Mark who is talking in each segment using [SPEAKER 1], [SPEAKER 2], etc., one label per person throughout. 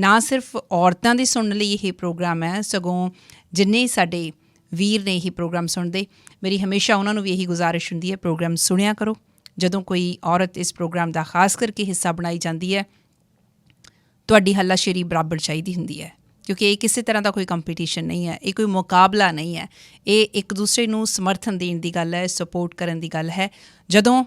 [SPEAKER 1] ਨਾ ਸਿਰਫ ਔਰਤਾਂ ਦੀ ਸੁਣਨ ਲਈ ਇਹ ਪ੍ਰੋਗਰਾਮ ਹੈ, ਸਗੋਂ ਜਿੰਨੇ ਸਾਡੇ ਵੀਰ ਨੇ ਇਹ ਪ੍ਰੋਗਰਾਮ ਸੁਣਦੇ, ਮੇਰੀ ਹਮੇਸ਼ਾ ਉਹਨਾਂ ਨੂੰ ਵੀ ਇਹੀ ਗੁਜ਼ਾਰਿਸ਼ ਹੁੰਦੀ ਹੈ, ਪ੍ਰੋਗਰਾਮ ਸੁਣਿਆ ਕਰੋ। ਜਦੋਂ ਕੋਈ ਔਰਤ ਇਸ ਪ੍ਰੋਗਰਾਮ ਦਾ ਖਾਸ ਕਰਕੇ ਹਿੱਸਾ ਬਣਾਈ ਜਾਂਦੀ ਹੈ, ਤੁਹਾਡੀ ਹੱਲਾਸ਼ੇਰੀ ਬਰਾਬਰ ਚਾਹੀਦੀ ਹੁੰਦੀ ਹੈ, ਕਿਉਂਕਿ ਇਹ ਕਿਸੇ ਤਰ੍ਹਾਂ ਦਾ ਕੋਈ ਕੰਪੀਟੀਸ਼ਨ ਨਹੀਂ ਹੈ, ਇਹ ਕੋਈ ਮੁਕਾਬਲਾ ਨਹੀਂ ਹੈ, ਇਹ ਇੱਕ ਦੂਸਰੇ ਨੂੰ ਸਮਰਥਨ ਦੇਣ ਦੀ ਗੱਲ ਹੈ, ਸਪੋਰਟ ਕਰਨ ਦੀ ਗੱਲ ਹੈ। ਜਦੋਂ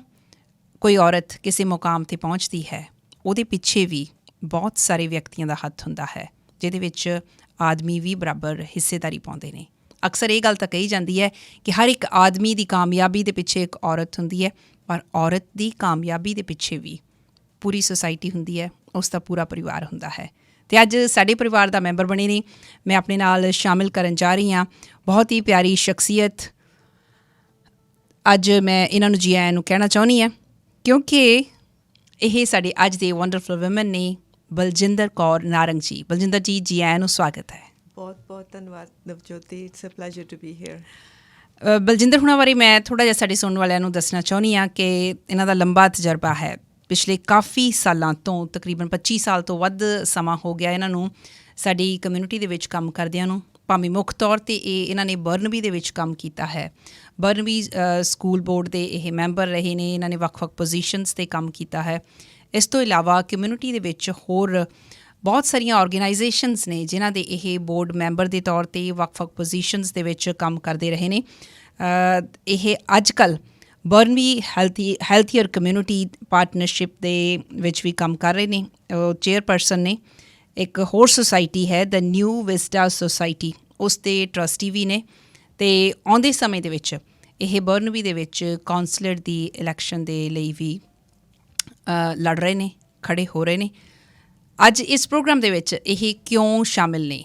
[SPEAKER 1] ਕੋਈ ਔਰਤ ਕਿਸੇ ਮੁਕਾਮ 'ਤੇ ਪਹੁੰਚਦੀ ਹੈ, ਉਹਦੇ ਪਿੱਛੇ ਵੀ ਬਹੁਤ ਸਾਰੇ ਵਿਅਕਤੀਆਂ ਦਾ ਹੱਥ ਹੁੰਦਾ ਹੈ, ਜਿਹਦੇ ਵਿੱਚ ਆਦਮੀ ਵੀ ਬਰਾਬਰ ਹਿੱਸੇਦਾਰੀ ਪਾਉਂਦੇ ਨੇ। ਅਕਸਰ ਇਹ ਗੱਲ ਤਾਂ ਕਹੀ ਜਾਂਦੀ ਹੈ ਕਿ ਹਰ ਇੱਕ ਆਦਮੀ ਦੀ ਕਾਮਯਾਬੀ ਦੇ ਪਿੱਛੇ ਇੱਕ ਔਰਤ ਹੁੰਦੀ ਹੈ, ਪਰ ਔਰਤ ਦੀ ਕਾਮਯਾਬੀ ਦੇ ਪਿੱਛੇ ਵੀ ਪੂਰੀ ਸੁਸਾਇਟੀ ਹੁੰਦੀ ਹੈ, ਉਸ ਦਾ ਪੂਰਾ ਪਰਿਵਾਰ ਹੁੰਦਾ ਹੈ। ਅਤੇ ਅੱਜ ਸਾਡੇ ਪਰਿਵਾਰ ਦਾ ਮੈਂਬਰ ਬਣੇ ਨੇ, ਮੈਂ ਆਪਣੇ ਨਾਲ ਸ਼ਾਮਿਲ ਕਰਨ ਜਾ ਰਹੀ ਹਾਂ ਬਹੁਤ ਹੀ ਪਿਆਰੀ ਸ਼ਖਸੀਅਤ। ਅੱਜ ਮੈਂ ਇਹਨਾਂ ਨੂੰ ਜੀ ਆਇਆਂ ਨੂੰ ਕਹਿਣਾ ਚਾਹੁੰਦੀ ਹਾਂ, ਕਿਉਂਕਿ ਇਹ ਸਾਡੇ ਅੱਜ ਦੇ ਵੰਡਰਫੁਲ ਵੂਮਨ ਨੇ, ਬਲਜਿੰਦਰ ਕੌਰ ਨਾਰੰਗ ਜੀ। ਬਲਜਿੰਦਰ ਜੀ, ਜੀ ਆਇਆਂ ਨੂੰ ਸਵਾਗਤ ਹੈ।
[SPEAKER 2] ਬਹੁਤ ਬਹੁਤ ਧੰਨਵਾਦ Navjoti, it's a pleasure to be here.
[SPEAKER 1] Baljinder ਹੁਣਾਂ ਬਾਰੇ ਮੈਂ ਥੋੜ੍ਹਾ ਜਿਹਾ ਸਾਡੇ ਸੁਣਨ ਵਾਲਿਆਂ ਨੂੰ ਦੱਸਣਾ ਚਾਹੁੰਦੀ ਹਾਂ ਕਿ ਇਹਨਾਂ ਦਾ ਲੰਬਾ ਤਜਰਬਾ ਹੈ। ਪਿਛਲੇ ਕਾਫੀ ਸਾਲਾਂ ਤੋਂ, ਤਕਰੀਬਨ 25 ਸਾਲ ਤੋਂ ਵੱਧ ਸਮਾਂ ਹੋ ਗਿਆ ਇਹਨਾਂ ਨੂੰ ਸਾਡੀ ਕਮਿਊਨਿਟੀ ਦੇ ਵਿੱਚ ਕੰਮ ਕਰਦਿਆਂ ਨੂੰ। ਭਾਵੇਂ ਮੁੱਖ ਤੌਰ 'ਤੇ ਇਹਨਾਂ ਨੇ ਬਰਨਬੀ ਦੇ ਵਿੱਚ ਕੰਮ ਕੀਤਾ ਹੈ। ਬਰਨਬੀ ਸਕੂਲ ਬੋਰਡ ਦੇ ਇਹ ਮੈਂਬਰ ਰਹੇ ਨੇ। ਇਹਨਾਂ ਨੇ ਵੱਖ-ਵੱਖ ਪੋਜੀਸ਼ਨਸ 'ਤੇ ਕੰਮ ਕੀਤਾ ਹੈ। ਇਸ ਤੋਂ ਇਲਾਵਾ ਕਮਿਊਨਿਟੀ ਦੇ ਵਿੱਚ ਹੋਰ ਬਹੁਤ ਸਾਰੀਆਂ ਆਰਗੇਨਾਈਜੇਸ਼ਨਸ ਨੇ ਜਿਨ੍ਹਾਂ ਦੇ ਇਹ ਬੋਰਡ ਮੈਂਬਰ ਦੇ ਤੌਰ 'ਤੇ ਵੱਖ-ਵੱਖ ਪੋਜੀਸ਼ਨਸ ਦੇ ਵਿੱਚ ਕੰਮ ਕਰਦੇ ਰਹੇ ਨੇ। ਇਹ ਅੱਜ ਕੱਲ੍ਹ ਬਰਨਬੀ ਹੈਲਥੀਅਰ ਕਮਿਊਨਿਟੀ ਪਾਰਟਨਰਸ਼ਿਪ ਦੇ ਵਿੱਚ ਵੀ ਕੰਮ ਕਰ ਰਹੇ ਨੇ। ਉਹ ਚੇਅਰਪਰਸਨ ਨੇ। ਇੱਕ ਹੋਰ ਸੁਸਾਇਟੀ ਹੈ ਦ ਨਿਊ ਵਿਸਟਾ ਸੁਸਾਇਟੀ, ਉਸ ਦੇ ਟਰਸਟੀ ਵੀ ਨੇ। ਅਤੇ ਆਉਂਦੇ ਸਮੇਂ ਦੇ ਵਿੱਚ ਇਹ ਬਰਨਬੀ ਦੇ ਵਿੱਚ ਕੌਂਸਲਰ ਦੀ ਇਲੈਕਸ਼ਨ ਦੇ ਲਈ ਵੀ ਲੜ ਰਹੇ ਨੇ, ਖੜ੍ਹੇ ਹੋ ਰਹੇ ਨੇ। ਅੱਜ ਇਸ ਪ੍ਰੋਗਰਾਮ ਦੇ ਵਿੱਚ ਇਹ ਕਿਉਂ ਸ਼ਾਮਿਲ ਨੇ?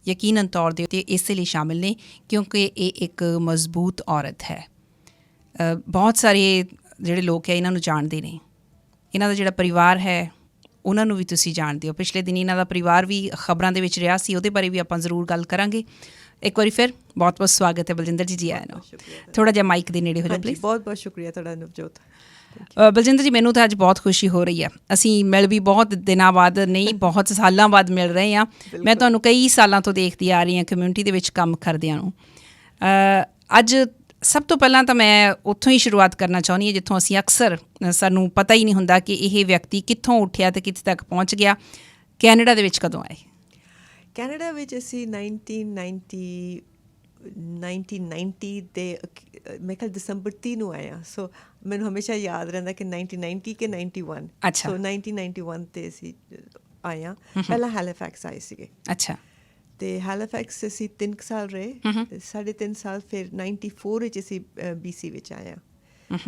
[SPEAKER 1] ਯਕੀਨਨ ਤੌਰ ਦੇ ਉੱਤੇ ਇਸੇ ਲਈ ਸ਼ਾਮਿਲ ਨੇ ਕਿਉਂਕਿ ਇਹ ਇੱਕ ਮਜ਼ਬੂਤ ਔਰਤ ਹੈ। ਬਹੁਤ ਸਾਰੇ ਜਿਹੜੇ ਲੋਕ ਹੈ ਇਹਨਾਂ ਨੂੰ ਜਾਣਦੇ ਨੇ। ਇਹਨਾਂ ਦਾ ਜਿਹੜਾ ਪਰਿਵਾਰ ਹੈ ਉਹਨਾਂ ਨੂੰ ਵੀ ਤੁਸੀਂ ਜਾਣਦੇ ਹੋ। ਪਿਛਲੇ ਦਿਨ ਇਹਨਾਂ ਦਾ ਪਰਿਵਾਰ ਵੀ ਖਬਰਾਂ ਦੇ ਵਿੱਚ ਰਿਹਾ ਸੀ, ਉਹਦੇ ਬਾਰੇ ਵੀ ਆਪਾਂ ਜ਼ਰੂਰ ਗੱਲ ਕਰਾਂਗੇ। ਇੱਕ ਵਾਰੀ ਫਿਰ ਬਹੁਤ ਬਹੁਤ ਸਵਾਗਤ ਹੈ ਬਲਜਿੰਦਰ ਜੀ, ਜੀ ਆਇਆਂ ਨੂੰ। ਥੋੜ੍ਹਾ ਜਿਹਾ ਮਾਈਕ ਦੇ ਨੇੜੇ ਹੋ ਜਾਓ ਪਲੀਜ਼।
[SPEAKER 2] ਬਹੁਤ ਬਹੁਤ ਸ਼ੁਕਰੀਆ ਤੁਹਾਡਾ ਨਵਜੋਤ।
[SPEAKER 1] ਬਲਜਿੰਦਰ ਜੀ, ਮੈਨੂੰ ਤਾਂ ਅੱਜ ਬਹੁਤ ਖੁਸ਼ੀ ਹੋ ਰਹੀ ਹੈ। ਅਸੀਂ ਮਿਲ ਵੀ ਬਹੁਤ ਦਿਨਾਂ ਬਾਅਦ ਨਹੀਂ, ਬਹੁਤ ਸਾਲਾਂ ਬਾਅਦ ਮਿਲ ਰਹੇ ਹਾਂ। ਮੈਂ ਤੁਹਾਨੂੰ ਕਈ ਸਾਲਾਂ ਤੋਂ ਦੇਖਦੀ ਆ ਰਹੀ ਹਾਂ ਕਮਿਊਨਿਟੀ ਦੇ ਵਿੱਚ ਕੰਮ ਕਰਦਿਆਂ ਨੂੰ। ਅੱਜ ਸਭ ਤੋਂ ਪਹਿਲਾਂ ਤਾਂ ਮੈਂ ਉੱਥੋਂ ਹੀ ਸ਼ੁਰੂਆਤ ਕਰਨਾ ਚਾਹੁੰਦੀ ਹਾਂ ਜਿੱਥੋਂ ਅਸੀਂ ਅਕਸਰ ਸਾਨੂੰ ਪਤਾ ਹੀ ਨਹੀਂ ਹੁੰਦਾ ਕਿ ਇਹ ਵਿਅਕਤੀ ਕਿੱਥੋਂ ਉੱਠਿਆ ਅਤੇ ਕਿੱਥੇ ਤੱਕ ਪਹੁੰਚ ਗਿਆ। ਕੈਨੇਡਾ ਦੇ ਵਿੱਚ ਕਦੋਂ ਆਏ?
[SPEAKER 2] ਕੈਨੇਡਾ ਵਿੱਚ ਅਸੀਂ 1990 ਦੇ ਮੇਰੇ ਖਿਆਲ ਦਸੰਬਰ 30 ਨੂੰ ਆਏ ਹਾਂ। ਸੋ ਮੈਨੂੰ ਹਮੇਸ਼ਾ ਯਾਦ ਰਹਿੰਦਾ ਕਿ 1990 ਕਿ 91।
[SPEAKER 1] ਅੱਛਾ।
[SPEAKER 2] ਸੋ 1991 'ਤੇ ਅਸੀਂ ਆਏ ਹਾਂ। ਪਹਿਲਾਂ ਹੈਲੀਫੈਕਸ ਆਏ ਸੀਗੇ।
[SPEAKER 1] ਅੱਛਾ।
[SPEAKER 2] ਅਤੇ ਹੈਲੀਫੈਕਸ ਅਸੀਂ 3 ਸਾਲ ਰਹੇ। 3.5 ਸਾਲ ਫਿਰ 94 ਵਿੱਚ ਅਸੀਂ BC ਵਿੱਚ ਆਏ ਹਾਂ।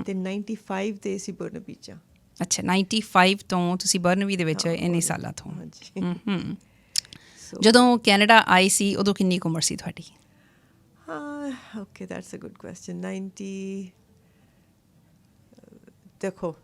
[SPEAKER 2] ਅਤੇ 95 'ਤੇ ਅਸੀਂ ਬਰਨਬੀ 'ਚ ਹਾਂ।
[SPEAKER 1] ਅੱਛਾ, 95 ਤੋਂ ਤੁਸੀਂ ਬਰਨਬੀ ਦੇ ਵਿੱਚ ਇੰਨੇ ਸਾਲਾਂ ਤੋਂ।
[SPEAKER 2] ਹਾਂਜੀ।
[SPEAKER 1] ਜਦੋਂ ਕੈਨੇਡਾ ਆਏ ਸੀ ਉਦੋਂ ਕਿੰਨੀ ਕੁ ਉਮਰ ਸੀ ਤੁਹਾਡੀ?
[SPEAKER 2] Okay, that's a good question. ਦੇਖੋ,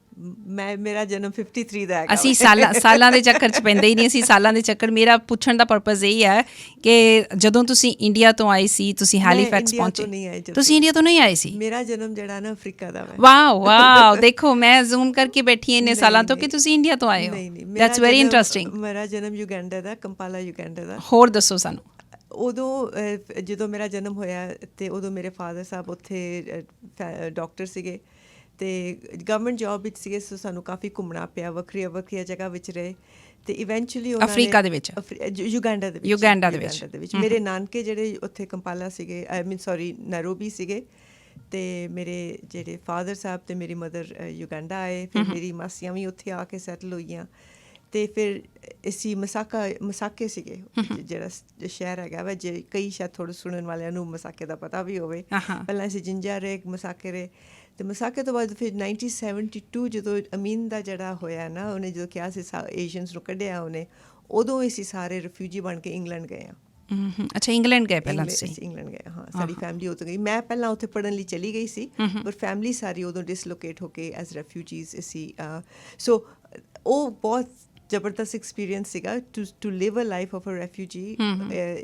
[SPEAKER 2] ਮੇਰਾ ਜਨਮ 53 ਦਾ ਹੈਗਾ।
[SPEAKER 1] ਅਸੀਂ ਸਾਲਾਂ ਦੇ ਚੱਕਰ 'ਚ ਪੈਂਦੇ ਹੀ ਨਹੀਂ। ਅਸੀਂ ਸਾਲਾਂ ਦੇ ਚੱਕਰ, ਮੇਰਾ ਪੁੱਛਣ ਦਾ ਪਰਪਜ਼ ਇਹ ਹੈ ਕਿ ਜਦੋਂ ਤੁਸੀਂ ਇੰਡੀਆ ਤੋਂ ਆਏ ਸੀ, ਤੁਸੀਂ ਹੈਲੀਫੈਕਸ ਪਹੁੰਚੇ। ਤੁਸੀਂ ਇੰਡੀਆ ਤੋਂ ਨਹੀਂ ਆਏ ਸੀ?
[SPEAKER 2] ਮੇਰਾ ਜਨਮ ਜਿਹੜਾ ਨਾ ਅਫਰੀਕਾ ਦਾ ਵਾ।
[SPEAKER 1] ਵਾਓ ਦੇਖੋ, ਮੈਂ ਜ਼ੂਮ ਕਰਕੇ ਬੈਠੀ ਇੰਨੇ ਸਾਲਾਂ ਤੋਂ ਕਿ ਤੁਸੀਂ ਇੰਡੀਆ ਤੋਂ ਆਏ ਹੋ। That's very interesting.
[SPEAKER 2] ਮੇਰਾ ਜਨਮ ਯੂਗੈਂਡਾ ਦਾ, ਕੰਪਾਲਾ ਯੂਗੈਂਡਾ ਦਾ।
[SPEAKER 1] ਹੋਰ ਦੱਸੋ ਸਾਨੂੰ।
[SPEAKER 2] ਉਦੋਂ ਜਦੋਂ ਮੇਰਾ ਜਨਮ ਹੋਇਆ ਅਤੇ ਉਦੋਂ ਮੇਰੇ ਫਾਦਰ ਸਾਹਿਬ ਉੱਥੇ ਡਾਕਟਰ ਸੀਗੇ ਅਤੇ ਗਵਰਨਮੈਂਟ ਜੋਬ ਵਿੱਚ ਸੀਗੇ। ਸੋ ਸਾਨੂੰ ਕਾਫੀ ਘੁੰਮਣਾ ਪਿਆ, ਵੱਖਰੀਆਂ ਜਗ੍ਹਾ ਵਿੱਚ ਰਹੇ। ਅਤੇ ਇਵੈਂਚੁਅਲੀ
[SPEAKER 1] ਅਫਰੀਕਾ ਦੇ ਵਿੱਚ?
[SPEAKER 2] ਯੂਗੈਂਡਾ ਦੇ ਵਿੱਚ। ਮੇਰੇ ਨਾਨਕੇ ਜਿਹੜੇ ਉੱਥੇ ਕੰਪਾਲਾ ਸੀਗੇ, ਨੈਰੋਬੀ ਸੀਗੇ। ਅਤੇ ਮੇਰੇ ਜਿਹੜੇ ਫਾਦਰ ਸਾਹਿਬ ਅਤੇ ਮੇਰੀ ਮਦਰ ਯੂਗੈਂਡਾ ਆਏ। ਫਿਰ ਮੇਰੀ ਮਾਸੀਆਂ ਵੀ ਉੱਥੇ ਆ ਕੇ ਸੈਟਲ ਹੋਈਆਂ। ਅਤੇ ਫਿਰ ਅਸੀਂ ਮਸਾਕੇ ਸੀਗੇ, ਜਿਹੜਾ ਸ਼ਹਿਰ ਹੈਗਾ ਵਾ। ਜੇ ਕਈ ਸ਼ਾਇਦ ਥੋੜ੍ਹੇ ਸੁਣਨ ਵਾਲਿਆਂ ਨੂੰ ਮਸਾਕੇ ਦਾ ਪਤਾ ਵੀ ਹੋਵੇ। ਪਹਿਲਾਂ ਅਸੀਂ ਜਿੰਜਾ ਰਹੇ, ਮਸਾਕੇ ਰਹੇ। ਅਤੇ ਮਸਾਕੇ ਤੋਂ ਬਾਅਦ ਫਿਰ 1972 ਜਦੋਂ ਅਮੀਨ ਦਾ ਜਿਹੜਾ ਹੋਇਆ ਨਾ, ਉਹਨੇ ਜਦੋਂ ਕਿਹਾ ਸੀ ਏਸ਼ੀਅਨਸ ਨੂੰ ਕੱਢਿਆ ਉਹਨੇ, ਉਦੋਂ ਅਸੀਂ ਸਾਰੇ ਰਿਫਿਊਜੀ ਬਣ ਕੇ ਇੰਗਲੈਂਡ ਗਏ ਹਾਂ।
[SPEAKER 1] ਅੱਛਾ, ਇੰਗਲੈਂਡ ਗਏ ਪਹਿਲਾਂ ਤੁਸੀਂ?
[SPEAKER 2] ਇੰਗਲੈਂਡ ਗਏ, ਹਾਂ। ਸਾਡੀ ਫੈਮਿਲੀ ਉਦੋਂ ਗਈ। ਮੈਂ ਪਹਿਲਾਂ ਉੱਥੇ ਪੜ੍ਹਨ ਲਈ ਚਲੀ ਗਈ ਸੀ, ਪਰ ਫੈਮਿਲੀ ਸਾਰੀ ਉਦੋਂ ਡਿਸਲੋਕੇਟ ਹੋ ਕੇ ਐਜ਼ ਰੈਫਿਊਜੀਜ਼ ਅਸੀਂ। ਸੋ ਉਹ ਬਹੁਤ ਜ਼ਬਰਦਸਤ ਐਕਸਪੀਰੀਅੰਸ ਸੀਗਾ to live a life of a refugee.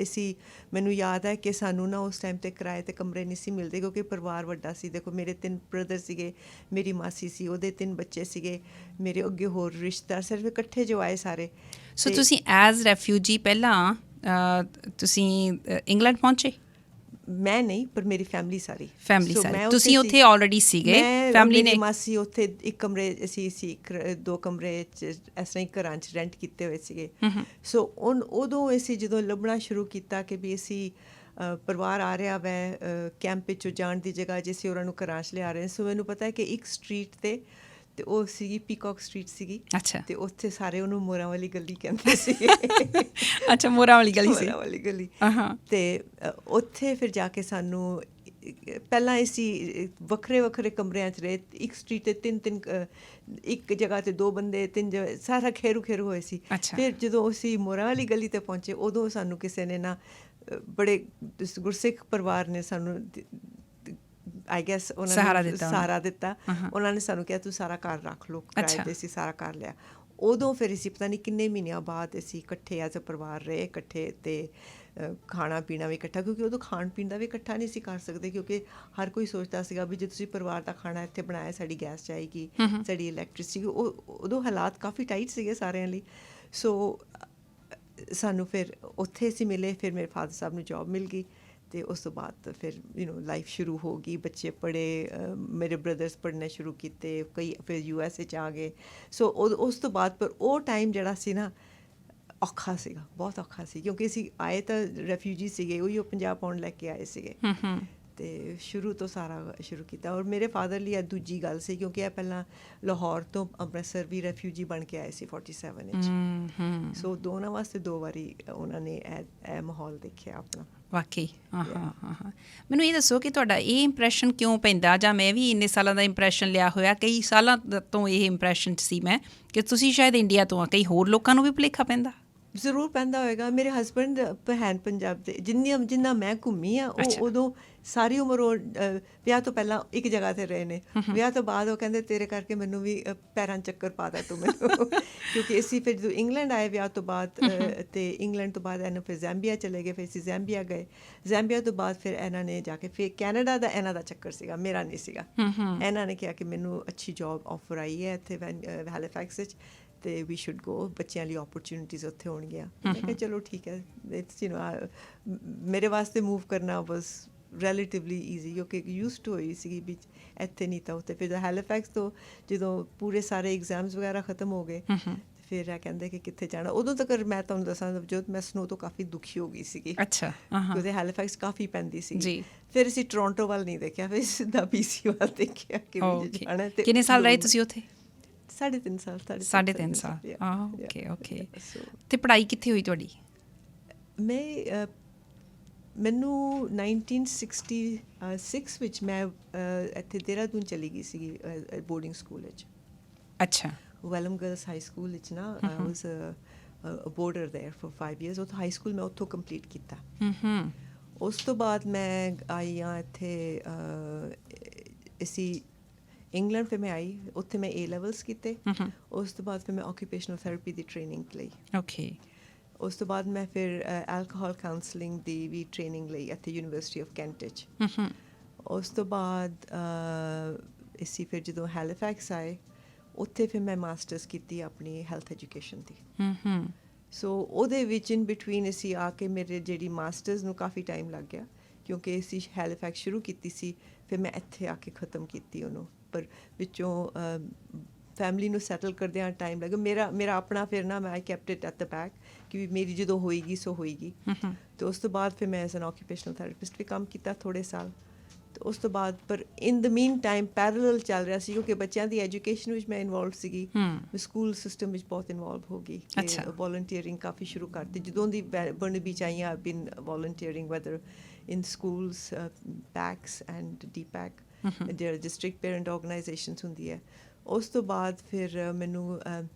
[SPEAKER 2] ਅਸੀਂ ਮੈਨੂੰ ਯਾਦ ਹੈ ਕਿ ਸਾਨੂੰ ਨਾ ਉਸ ਟਾਈਮ 'ਤੇ ਕਿਰਾਏ 'ਤੇ ਕਮਰੇ ਨਹੀਂ ਸੀ ਮਿਲਦੇ ਕਿਉਂਕਿ ਪਰਿਵਾਰ ਵੱਡਾ ਸੀ। ਦੇਖੋ ਮੇਰੇ 3 ਬ੍ਰਦਰ ਸੀਗੇ, ਮੇਰੀ ਮਾਸੀ ਸੀ, ਉਹਦੇ 3 ਬੱਚੇ ਸੀਗੇ, ਮੇਰੇ ਅੱਗੇ ਹੋਰ ਰਿਸ਼ਤੇਦਾਰ, ਸਿਰਫ ਇਕੱਠੇ ਜੋ ਆਏ ਸਾਰੇ।
[SPEAKER 1] ਸੋ ਤੁਸੀਂ ਐਜ਼ ਰੈਫਿਊਜੀ ਪਹਿਲਾਂ ਤੁਸੀਂ ਇੰਗਲੈਂਡ ਪਹੁੰਚੇ?
[SPEAKER 2] ਮੈਂ ਨਹੀਂ, ਪਰ ਮੇਰੀ ਫੈਮਿਲੀ ਸਾਰੀ।
[SPEAKER 1] ਤੁਸੀਂ ਉੱਥੇ ਆਲਰੇਡੀ ਸੀਗੇ, ਫੈਮਿਲੀ ਨੇ?
[SPEAKER 2] ਮਾਸੀ ਉੱਥੇ ਇੱਕ ਕਮਰੇ ਅਸੀਂ 2 ਕਮਰੇ 'ਚ ਇਸ ਤਰ੍ਹਾਂ ਹੀ ਘਰਾਂ 'ਚ ਰੈਂਟ ਕੀਤੇ ਹੋਏ ਸੀਗੇ। ਸੋ ਉਦੋਂ ਅਸੀਂ ਜਦੋਂ ਲੱਭਣਾ ਸ਼ੁਰੂ ਕੀਤਾ ਕਿ ਵੀ ਅਸੀਂ ਪਰਿਵਾਰ ਆ ਰਿਹਾ ਵੈ ਕੈਂਪ ਵਿੱਚੋਂ ਜਾਣ ਦੀ ਜਗ੍ਹਾ, ਜੇ ਅਸੀਂ ਉਹਨਾਂ ਨੂੰ ਘਰਾਂ 'ਚ ਲਿਆ ਰਹੇ। ਸੋ ਮੈਨੂੰ ਪਤਾ ਹੈ ਕਿ ਇੱਕ ਸਟਰੀਟ 'ਤੇ ਉਹ ਸੀਗੀ ਪੀਕੌਕ ਸਟਰੀਟ ਸੀਗੀ।
[SPEAKER 1] ਅੱਛਾ।
[SPEAKER 2] ਅਤੇ ਉੱਥੇ ਸਾਰੇ ਉਹਨੂੰ ਮੋਰਾਂ ਵਾਲੀ ਗਲੀ ਕਹਿੰਦੇ ਸੀਗੇ।
[SPEAKER 1] ਅੱਛਾ, ਮੋਰਾਂ ਵਾਲੀ ਗਲੀ ਸੀ।
[SPEAKER 2] ਮੋਰਾਂ ਵਾਲੀ ਗਲੀ। ਅਤੇ ਉੱਥੇ ਫਿਰ ਜਾ ਕੇ ਸਾਨੂੰ ਪਹਿਲਾਂ ਅਸੀਂ ਵੱਖਰੇ ਵੱਖਰੇ ਕਮਰਿਆਂ 'ਚ ਰਹੇ। ਇੱਕ ਸਟਰੀਟ 'ਤੇ 3 ਇੱਕ ਜਗ੍ਹਾ 'ਤੇ 2 ਬੰਦੇ, 3 ਸਾਰਾ ਖੇਰੂ ਹੋਏ ਸੀ। ਫਿਰ ਜਦੋਂ ਅਸੀਂ ਮੋਰਾਂ ਵਾਲੀ ਗਲੀ 'ਤੇ ਪਹੁੰਚੇ, ਉਦੋਂ ਸਾਨੂੰ ਕਿਸੇ ਨੇ ਨਾ ਬੜੇ ਗੁਰਸਿੱਖ ਪਰਿਵਾਰ ਨੇ ਸਾਨੂੰ ਆਈ ਗੈਸ ਉਹਨਾਂ ਨੇ ਸਹਾਰਾ ਦਿੱਤਾ। ਉਹਨਾਂ ਨੇ ਸਾਨੂੰ ਕਿਹਾ ਤੂੰ ਸਾਰਾ ਘਰ ਰੱਖ ਲਓ ਕਿਰਾਏ 'ਤੇ। ਅਸੀਂ ਸਾਰਾ ਘਰ ਲਿਆ। ਉਦੋਂ ਫਿਰ ਅਸੀਂ ਪਤਾ ਨਹੀਂ ਕਿੰਨੇ ਮਹੀਨਿਆਂ ਬਾਅਦ ਅਸੀਂ ਇਕੱਠੇ ਐਜ਼ ਅ ਪਰਿਵਾਰ ਰਹੇ ਇਕੱਠੇ, ਅਤੇ ਖਾਣਾ ਪੀਣਾ ਵੀ ਇਕੱਠਾ, ਕਿਉਂਕਿ ਉਦੋਂ ਖਾਣ ਪੀਣ ਦਾ ਵੀ ਇਕੱਠਾ ਨਹੀਂ ਸੀ ਕਰ ਸਕਦੇ, ਕਿਉਂਕਿ ਹਰ ਕੋਈ ਸੋਚਦਾ ਸੀਗਾ ਵੀ ਜੇ ਤੁਸੀਂ ਪਰਿਵਾਰ ਦਾ ਖਾਣਾ ਇੱਥੇ ਬਣਾਇਆ ਸਾਡੀ ਗੈਸ ਜਾਏਗੀ, ਸਾਡੀ ਇਲੈਕਟ੍ਰਿਸਿਟੀ। ਉਦੋਂ ਹਾਲਾਤ ਕਾਫੀ ਟਾਈਟ ਸੀਗੇ ਸਾਰਿਆਂ ਲਈ। ਸੋ ਸਾਨੂੰ ਫਿਰ ਉੱਥੇ ਅਸੀਂ ਮਿਲੇ। ਫਿਰ ਮੇਰੇ ਫਾਦਰ ਸਾਹਿਬ ਨੂੰ ਜੋਬ ਮਿਲ ਗਈ, ਅਤੇ ਉਸ ਤੋਂ ਬਾਅਦ ਫਿਰ ਲਾਈਫ ਸ਼ੁਰੂ ਹੋ ਗਈ। ਬੱਚੇ ਪੜ੍ਹੇ, ਮੇਰੇ ਬ੍ਰਦਰਸ ਪੜ੍ਹਨੇ ਸ਼ੁਰੂ ਕੀਤੇ, ਕਈ ਫਿਰ USA 'ਚ ਆ ਗਏ। ਸੋ ਉਸ ਤੋਂ ਬਾਅਦ ਪਰ ਉਹ ਟਾਈਮ ਜਿਹੜਾ ਸੀ ਨਾ ਔਖਾ ਸੀਗਾ, ਬਹੁਤ ਔਖਾ ਸੀ, ਕਿਉਂਕਿ ਅਸੀਂ ਆਏ ਤਾਂ ਰੈਫਿਊਜੀ ਸੀਗੇ, ਉਹੀ 50 ਪਾਉਂਡ ਲੈ ਕੇ ਆਏ ਸੀਗੇ। ਅਤੇ ਸ਼ੁਰੂ ਤੋਂ ਸਾਰਾ ਸ਼ੁਰੂ ਕੀਤਾ। ਔਰ ਮੇਰੇ ਫਾਦਰ ਲਈ ਇਹ ਦੂਜੀ ਗੱਲ ਸੀ, ਕਿਉਂਕਿ ਇਹ ਪਹਿਲਾਂ ਲਾਹੌਰ ਤੋਂ ਅੰਮ੍ਰਿਤਸਰ ਵੀ ਰੈਫਿਊਜੀ ਬਣ ਕੇ ਆਏ ਸੀ 47 ਵਿੱਚ। ਸੋ ਦੋਨਾਂ ਵਾਸਤੇ 2 ਵਾਰੀ ਉਹਨਾਂ ਨੇ ਇਹ ਮਾਹੌਲ ਦੇਖਿਆ ਆਪਣਾ।
[SPEAKER 1] ਵਾਕਈ। ਮੈਨੂੰ ਇਹ ਦੱਸੋ ਕਿ ਤੁਹਾਡਾ ਇਹ ਇੰਪਰੈਸ਼ਨ ਕਿਉਂ ਪੈਂਦਾ, ਜਾਂ ਮੈਂ ਵੀ ਇੰਨੇ ਸਾਲਾਂ ਦਾ ਇੰਪਰੈਸ਼ਨ ਲਿਆ ਹੋਇਆ, ਕਈ ਸਾਲਾਂ ਤੋਂ ਇਹ ਇੰਪਰੈਸ਼ਨ 'ਚ ਸੀ ਮੈਂ ਕਿ ਤੁਸੀਂ ਸ਼ਾਇਦ ਇੰਡੀਆ ਤੋਂ ਆ, ਕਈ ਹੋਰ ਲੋਕਾਂ ਨੂੰ ਵੀ ਭੁਲੇਖਾ ਪੈਂਦਾ?
[SPEAKER 2] ਜ਼ਰੂਰ ਪੈਂਦਾ ਹੋਏਗਾ। ਮੇਰੇ ਹਸਬੈਂਡ ਹਨ ਪੰਜਾਬ ਦੇ। ਜਿੰਨਾ ਮੈਂ ਘੁੰਮੀ ਆ, ਉਹ ਉਦੋਂ ਸਾਰੀ ਉਮਰ ਉਹ ਵਿਆਹ ਤੋਂ ਪਹਿਲਾਂ ਇੱਕ ਜਗ੍ਹਾ 'ਤੇ ਰਹੇ ਨੇ। ਵਿਆਹ ਤੋਂ ਬਾਅਦ ਉਹ ਕਹਿੰਦੇ ਤੇਰੇ ਕਰਕੇ ਮੈਨੂੰ ਵੀ ਪੈਰਾਂ ਚੱਕਰ ਪਾ ਤਾ ਤੂੰ ਮੈਨੂੰ। ਕਿਉਂਕਿ ਅਸੀਂ ਫਿਰ ਜਦੋਂ ਇੰਗਲੈਂਡ ਆਏ ਵਿਆਹ ਤੋਂ ਬਾਅਦ, ਅਤੇ ਇੰਗਲੈਂਡ ਤੋਂ ਬਾਅਦ ਇਹਨਾਂ ਫਿਰ ਜ਼ੈਂਬੀਆ ਚਲੇ ਗਏ। ਫਿਰ ਅਸੀਂ ਜ਼ੈਂਬੀਆ ਗਏ। ਜ਼ੈਂਬੀਆ ਤੋਂ ਬਾਅਦ ਫਿਰ ਇਹਨਾਂ ਨੇ ਜਾ ਕੇ ਫਿਰ ਕੈਨੇਡਾ ਦਾ ਇਹਨਾਂ ਦਾ ਚੱਕਰ ਸੀਗਾ, ਮੇਰਾ ਨਹੀਂ ਸੀਗਾ। ਇਹਨਾਂ ਨੇ ਕਿਹਾ ਕਿ ਮੈਨੂੰ ਅੱਛੀ ਜੋਬ ਆਫਰ ਆਈ ਹੈ ਇੱਥੇ ਹੈਲੀਫੈਕਸ ਵਿੱਚ, ਅਤੇ ਵੀ ਸ਼ੁੱਡ ਗੋ, ਬੱਚਿਆਂ ਲਈ ਓਪਰਚੁਨਿਟੀਜ਼ ਉੱਥੇ ਹੋਣਗੀਆਂ। ਮੈਂ ਕਿਹਾ ਚਲੋ ਠੀਕ ਹੈ। ਮੇਰੇ ਵਾਸਤੇ ਮੂਵ ਕਰਨਾ ਵਾਜ਼ ਰਿਲੇਟਿਵਲੀ ਈਜ਼ੀ, ਕਿਉਂਕਿ ਯੂਜ਼ਡ ਟੂ ਹੋਈ ਸੀਗੀ ਵੀ ਇੱਥੇ ਨਹੀਂ ਤਾਂ ਉੱਥੇ। ਫਿਰ ਹੈਲੀਫੈਕਸ ਤੋਂ ਜਦੋਂ ਪੂਰੇ ਸਾਰੇ ਐਗਜ਼ਾਮਸ ਵਗੈਰਾ ਖਤਮ ਹੋ ਗਏ, ਫਿਰ ਇਹ ਕਹਿੰਦੇ ਕਿ ਕਿੱਥੇ ਜਾਣਾ। ਉਦੋਂ ਤੱਕ ਮੈਂ ਤੁਹਾਨੂੰ ਦੱਸਾਂ, ਜਦੋਂ ਮੈਂ ਸਨੋ ਤੋਂ ਕਾਫੀ ਦੁਖੀ ਹੋ ਗਈ ਸੀਗੀ। ਅੱਛਾ। ਕਿਉਂਕਿ ਹੈਲੀਫੈਕਸ ਕਾਫੀ ਪੈਂਦੀ ਸੀ। ਫਿਰ ਅਸੀਂ ਟੋਰਾਂਟੋ ਵੱਲ ਨਹੀਂ ਦੇਖਿਆ, ਫਿਰ ਸਿੱਧਾ BC ਵੱਲ ਦੇਖਿਆ ਕਿ ਜਾਣਾ।
[SPEAKER 1] ਕਿੰਨੇ ਸਾਲ ਰਹੇ ਤੁਸੀਂ ਉੱਥੇ?
[SPEAKER 2] 3.5 ਸਾਲ।
[SPEAKER 1] 3.5 ਸਾਲ। ਓਕੇ। ਅਤੇ ਪੜ੍ਹਾਈ ਕਿੱਥੇ ਹੋਈ ਤੁਹਾਡੀ?
[SPEAKER 2] ਮੈਨੂੰ 1966 ਵਿੱਚ ਮੈਂ ਇੱਥੇ ਦੇਹਰਾਦੂਨ ਚਲੀ ਗਈ ਸੀਗੀ ਬੋਰਡਿੰਗ ਸਕੂਲ ਵਿੱਚ।
[SPEAKER 1] ਅੱਛਾ।
[SPEAKER 2] ਵੈਲਮ ਗਰਲਸ ਹਾਈ ਸਕੂਲ ਵਿੱਚ ਨਾ ਵਾਜ਼ ਅ ਬੋਰਡਰ ਦੇਅਰ ਫॉर 5 years। ਉੱਥੋਂ ਹਾਈ ਸਕੂਲ ਮੈਂ ਉੱਥੋਂ ਕੰਪਲੀਟ ਕੀਤਾ। ਉਸ ਤੋਂ ਬਾਅਦ ਮੈਂ ਆਈ ਹਾਂ ਇੱਥੇ ਅਸੀਂ ਇੰਗਲੈਂਡ। ਫਿਰ ਮੈਂ ਆਈ, ਉੱਥੇ ਮੈਂ A levels ਕੀਤੇ। ਉਸ ਤੋਂ ਬਾਅਦ ਫਿਰ ਮੈਂ ਆਕੂਪੇਸ਼ਨਲ ਥੈਰੇਪੀ ਦੀ ਟ੍ਰੇਨਿੰਗ ਲਈ। ਓਕੇ। ਉਸ ਤੋਂ ਬਾਅਦ ਮੈਂ ਫਿਰ ਐਲਕੋਹਲ ਕਾਉਂਸਲਿੰਗ ਦੀ ਵੀ ਟ੍ਰੇਨਿੰਗ ਲਈ ਇੱਥੇ ਯੂਨੀਵਰਸਿਟੀ ਆਫ ਕੈਂਟ 'ਚ। ਉਸ ਤੋਂ ਬਾਅਦ ਅਸੀਂ ਫਿਰ ਜਦੋਂ ਹੈਲੀਫੈਕਸ ਆਏ, ਉੱਥੇ ਫਿਰ ਮੈਂ ਮਾਸਟਰਸ ਕੀਤੀ ਆਪਣੀ ਹੈਲਥ ਐਜੂਕੇਸ਼ਨ ਦੀ। ਸੋ ਉਹਦੇ ਵਿੱਚ ਇਨ ਬਿਟਵੀਨ ਅਸੀਂ ਆ ਕੇ ਮੇਰੇ ਜਿਹੜੀ ਮਾਸਟਰਸ ਨੂੰ ਕਾਫੀ ਟਾਈਮ ਲੱਗ ਗਿਆ, ਕਿਉਂਕਿ ਅਸੀਂ ਹੈਲੀਫੈਕਸ ਸ਼ੁਰੂ ਕੀਤੀ ਸੀ, ਫਿਰ ਮੈਂ ਇੱਥੇ ਆ ਕੇ ਖ਼ਤਮ ਕੀਤੀ ਉਹਨੂੰ। ਪਰ ਵਿੱਚੋਂ ਫੈਮਿਲੀ ਨੂੰ ਸੈਟਲ ਕਰਦਿਆਂ ਟਾਈਮ ਲੱਗਾ। ਮੇਰਾ ਆਪਣਾ ਫਿਰ ਨਾ ਮੈਂ I kept it at the back ਕਿ ਮੇਰੀ ਜਦੋਂ ਹੋਏਗੀ ਸੋ ਹੋਏਗੀ। ਅਤੇ ਉਸ ਤੋਂ ਬਾਅਦ ਫਿਰ ਮੈਂ ਐਜ਼ ਐਨ ਆਕੂਪੇਸ਼ਨਲ ਥੈਰੇਪਿਸਟ ਵੀ ਕੰਮ ਕੀਤਾ ਥੋੜ੍ਹੇ ਸਾਲ। ਅਤੇ ਉਸ ਤੋਂ ਬਾਅਦ ਪਰ ਇਨ ਦ ਮੀਨ ਟਾਈਮ ਪੈਰਲਲ ਚੱਲ ਰਿਹਾ ਸੀ, ਕਿਉਂਕਿ ਬੱਚਿਆਂ ਦੀ ਐਜੂਕੇਸ਼ਨ ਵਿੱਚ ਮੈਂ ਇਨਵੋਲਵ ਸੀਗੀ। ਸਕੂਲ ਸਿਸਟਮ ਵਿੱਚ ਬਹੁਤ ਇਨਵੋਲਵ ਹੋ ਗਈ। ਵੋਲੰਟੀਅਰਿੰਗ ਕਾਫੀ ਸ਼ੁਰੂ ਕਰਤੀ ਜਦੋਂ ਦੀ ਬਰਨਬੀ 'ਚ ਆਈ ਹਾਂ। I've been volunteering whether in schools, PACs and DPAC, ਜਿਹੜਾ ਡਿਸਟ੍ਰਿਕਟ ਪੇਰੈਂਟ ਆਰਗੇਨਾਈਜੇਸ਼ਨਸ ਹੁੰਦੀ ਹੈ। ਉਸ ਤੋਂ ਬਾਅਦ ਫਿਰ ਮੈਨੂੰ